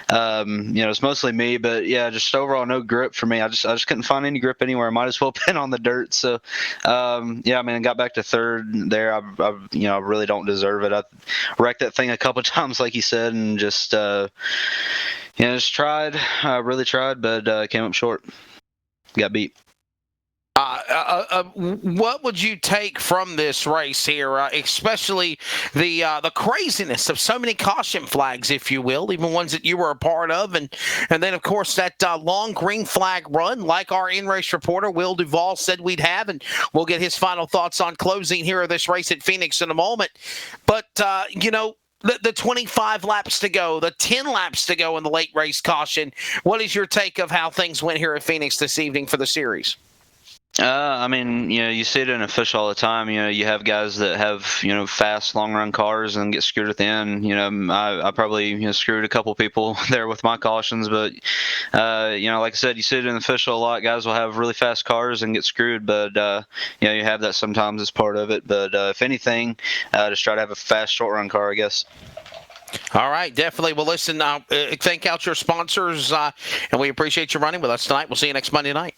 it's mostly me. But yeah, just overall no grip for me. I just couldn't find any grip anywhere. Might as well been on the dirt. So yeah, I mean, I got back to third there. I really don't deserve it. I wrecked that thing a couple times, like you said, and just just tried. Really tried, but came up short. Got beat. What would you take from this race here, especially the craziness of so many caution flags, if you will, even ones that you were a part of, and then of course that long green flag run, like our in-race reporter Will Duvall said we'd have, and we'll get his final thoughts on closing here of this race at Phoenix in a moment. But the 25 laps to go, the 10 laps to go in the late race caution. What is your take of how things went here at Phoenix this evening for the series? I mean, you see it in official all the time. You have guys that have, fast long run cars and get screwed at the end. I probably, screwed a couple people there with my cautions, but, like I said, you see it in official a lot. Guys will have really fast cars and get screwed, but, you have that sometimes as part of it. But if anything, just try to have a fast short run car, I guess. All right, definitely. Well, listen, thank out your sponsors, and we appreciate you running with us tonight. We'll see you next Monday night.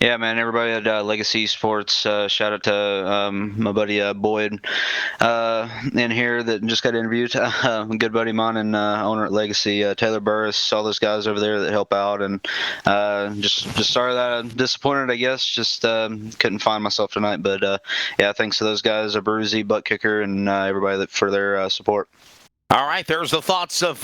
Yeah, man, everybody at Legacy Sports, shout out to my buddy Boyd in here that just got interviewed. A good buddy of mine and owner at Legacy, Taylor Burris, all those guys over there that help out. And just sorry that I'm disappointed, I guess. Just couldn't find myself tonight. But, yeah, thanks to those guys, Bruzy, Butt Kicker, and everybody for their support. All right, there's the thoughts of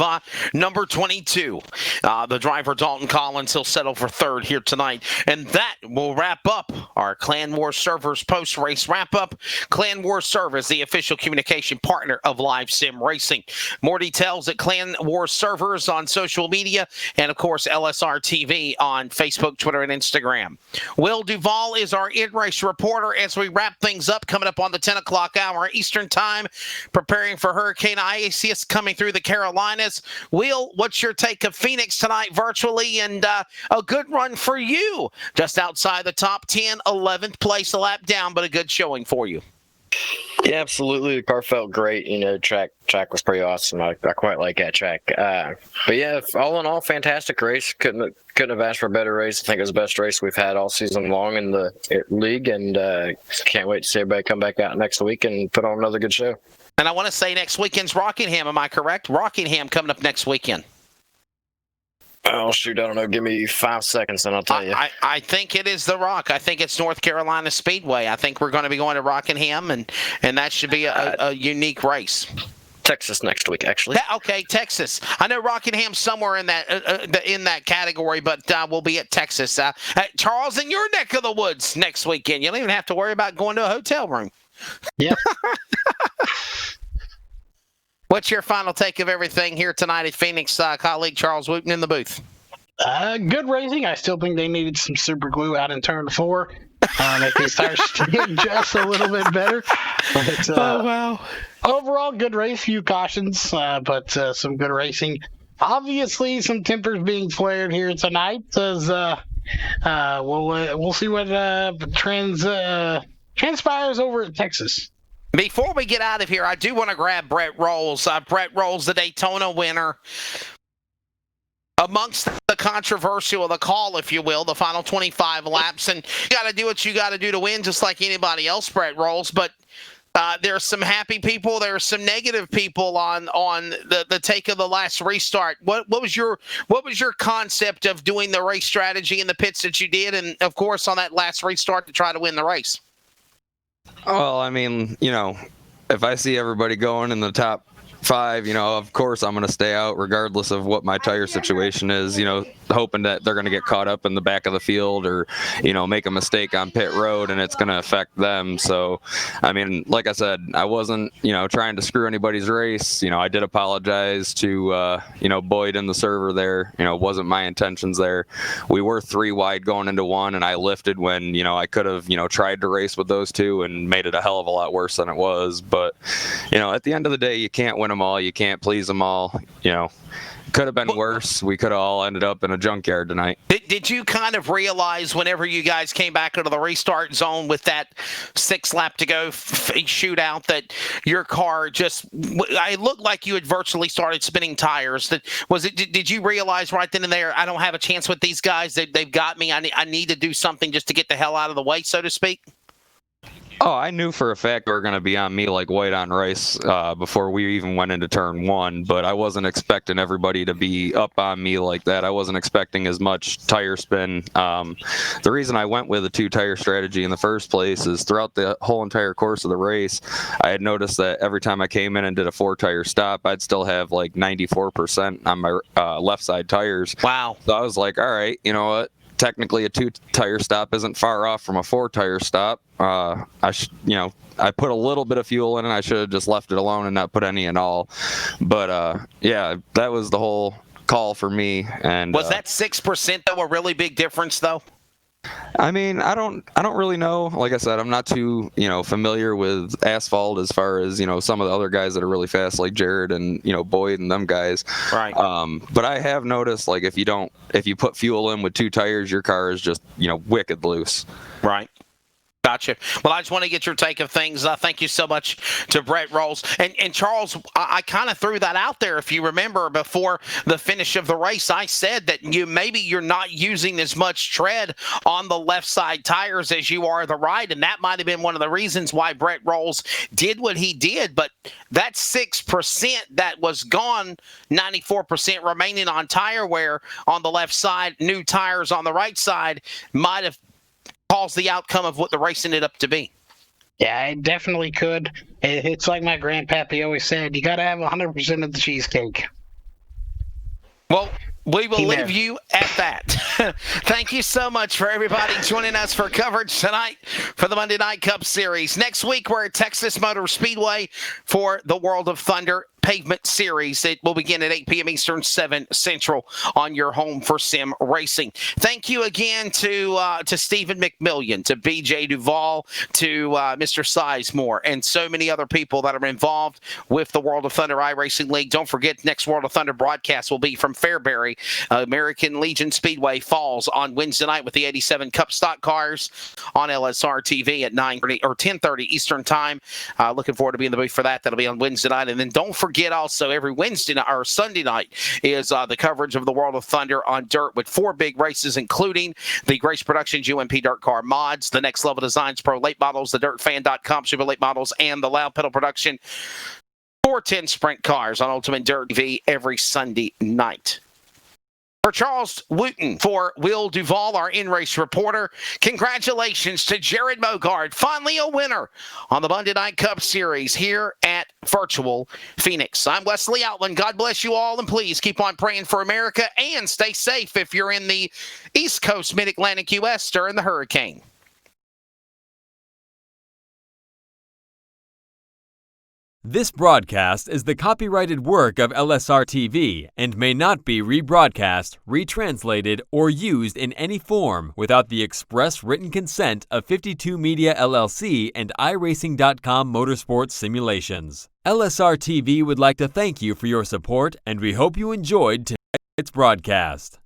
number 22, the driver Dalton Collins. He'll settle for third here tonight. And that will wrap up our Clan War Servers post-race wrap-up. Clan War Servers, the official communication partner of Live Sim Racing. More details at Clan War Servers on social media and, of course, LSR TV on Facebook, Twitter, and Instagram. Will Duvall is our in-race reporter as we wrap things up, coming up on the 10 o'clock hour Eastern Time, preparing for Hurricane Isis coming through the Carolinas. Will, what's your take of Phoenix tonight virtually, and a good run for you? Just outside the top 10, 11th place, a lap down, but a good showing for you. Yeah, absolutely. The car felt great. Track was pretty awesome. I quite like that track. But yeah, all in all, fantastic race. Couldn't have asked for a better race. I think it was the best race we've had all season long in the league, and can't wait to see everybody come back out next week and put on another good show. And I want to say next weekend's Rockingham. Am I correct? Rockingham coming up next weekend. Oh, shoot. I don't know. Give me 5 seconds and I'll tell you. I think it is the Rock. I think it's North Carolina Speedway. I think we're going to be going to Rockingham, and that should be a unique race. Texas next week, actually. Okay, Texas. I know Rockingham's somewhere in that category, but we'll be at Texas. Charles, in your neck of the woods next weekend. You don't even have to worry about going to a hotel room. Yep. What's your final take of everything here tonight at Phoenix, colleague Charles Wooten in the booth? Good racing. I still think they needed some super glue out in turn 4. Make these tires stick just a little bit better. But, oh, wow. Overall, good race. Few cautions, but some good racing. Obviously, some tempers being flared here tonight. As we'll see what transpires over at Texas. Before we get out of here, I do want to grab Brett Rolls. Brett Rolls, the Daytona winner. Amongst the controversial of the call, if you will, the final 25 laps. And you got to do what you got to do to win, just like anybody else, Brett Rolls. But there's some happy people. There's some negative people on the take of the last restart. What was your concept of doing the race strategy in the pits that you did, and of course on that last restart to try to win the race? Well, I mean, if I see everybody going in the top 5, of course I'm going to stay out regardless of what my tire situation is, hoping that they're going to get caught up in the back of the field or, make a mistake on pit road and it's going to affect them. So, I mean, like I said, I wasn't, trying to screw anybody's race. I did apologize to, Boyd and the server there. Wasn't my intentions there. We were 3 wide going into 1, and I lifted when, I could have, tried to race with those 2 and made it a hell of a lot worse than it was. But, at the end of the day, you can't win them all. You can't please them all. could have been worse. We could have all ended up in a junkyard tonight. Did you kind of realize whenever you guys came back into the restart zone with that 6 lap to go shootout that your car just, it looked like you had virtually started spinning tires? Did you realize right then and there, I don't have a chance with these guys, they've got me, I need to do something just to get the hell out of the way, so to speak? Oh, I knew for a fact they were going to be on me like white on rice before we even went into turn 1, but I wasn't expecting everybody to be up on me like that. I wasn't expecting as much tire spin. The reason I went with a 2-tire strategy in the first place is throughout the whole entire course of the race, I had noticed that every time I came in and did a 4-tire stop, I'd still have like 94% on my left side tires. Wow. So I was like, all right, you know what? Technically, a 2-tire stop isn't far off from a 4-tire stop. I put a little bit of fuel in it. I should have just left it alone and not put any in all. But yeah, that was the whole call for me. And was that 6% though a really big difference though? I mean, I don't really know. Like I said, I'm not too, familiar with asphalt as far as, some of the other guys that are really fast, like Jared and, Boyd and them guys. Right. But I have noticed, like, if you put fuel in with 2 tires, your car is just, wicked loose. Right. Gotcha. Well, I just want to get your take of things. Thank you so much to Brett Rolls. And Charles, I kind of threw that out there. If you remember, before the finish of the race, I said that maybe you're not using as much tread on the left side tires as you are the right, and that might have been one of the reasons why Brett Rolls did what he did. But that 6% that was gone, 94% remaining on tire wear on the left side, new tires on the right side, might have caused the outcome of what the race ended up to be. Yeah, it definitely could. It's like my grandpappy always said, you got to have 100% of the cheesecake. Well, we will leave you at that. Thank you so much for everybody joining us for coverage tonight for the Monday Night Cup Series. Next week, we're at Texas Motor Speedway for the World of Thunder Pavement Series. It will begin at 8 p.m. Eastern, 7 Central on your home for sim racing. Thank you again to Stephen McMillian, to BJ Duvall, to Mr. Sizemore, and so many other people that are involved with the World of Thunder iRacing League. Don't forget, next World of Thunder broadcast will be from Fairbury. American Legion Speedway falls on Wednesday night with the 87 Cup stock cars on LSR TV at 9:30 or 10:30 Eastern time. Looking forward to being in the booth for that. That'll be on Wednesday night. And then don't forget also every Wednesday night or Sunday night is the coverage of the World of Thunder on dirt with 4 big races, including the Grace Productions UMP Dirt Car Mods, the Next Level Designs Pro Late Models, the DirtFan.com Super Late Models, and the Loud Pedal Production 410 Sprint Cars on Ultimate Dirt TV every Sunday night. For Charles Wooten, for Will Duvall, our in-race reporter, congratulations to Jared Mogart, finally a winner on the Monday Night Cup Series here at Virtual Phoenix. I'm Wesley Outland. God bless you all, and please keep on praying for America and stay safe if you're in the East Coast, Mid-Atlantic U.S. during the hurricane. This broadcast is the copyrighted work of LSR TV and may not be rebroadcast, retranslated, or used in any form without the express written consent of 52 Media LLC and iRacing.com Motorsports Simulations. LSR TV would like to thank you for your support, and we hope you enjoyed tonight's broadcast.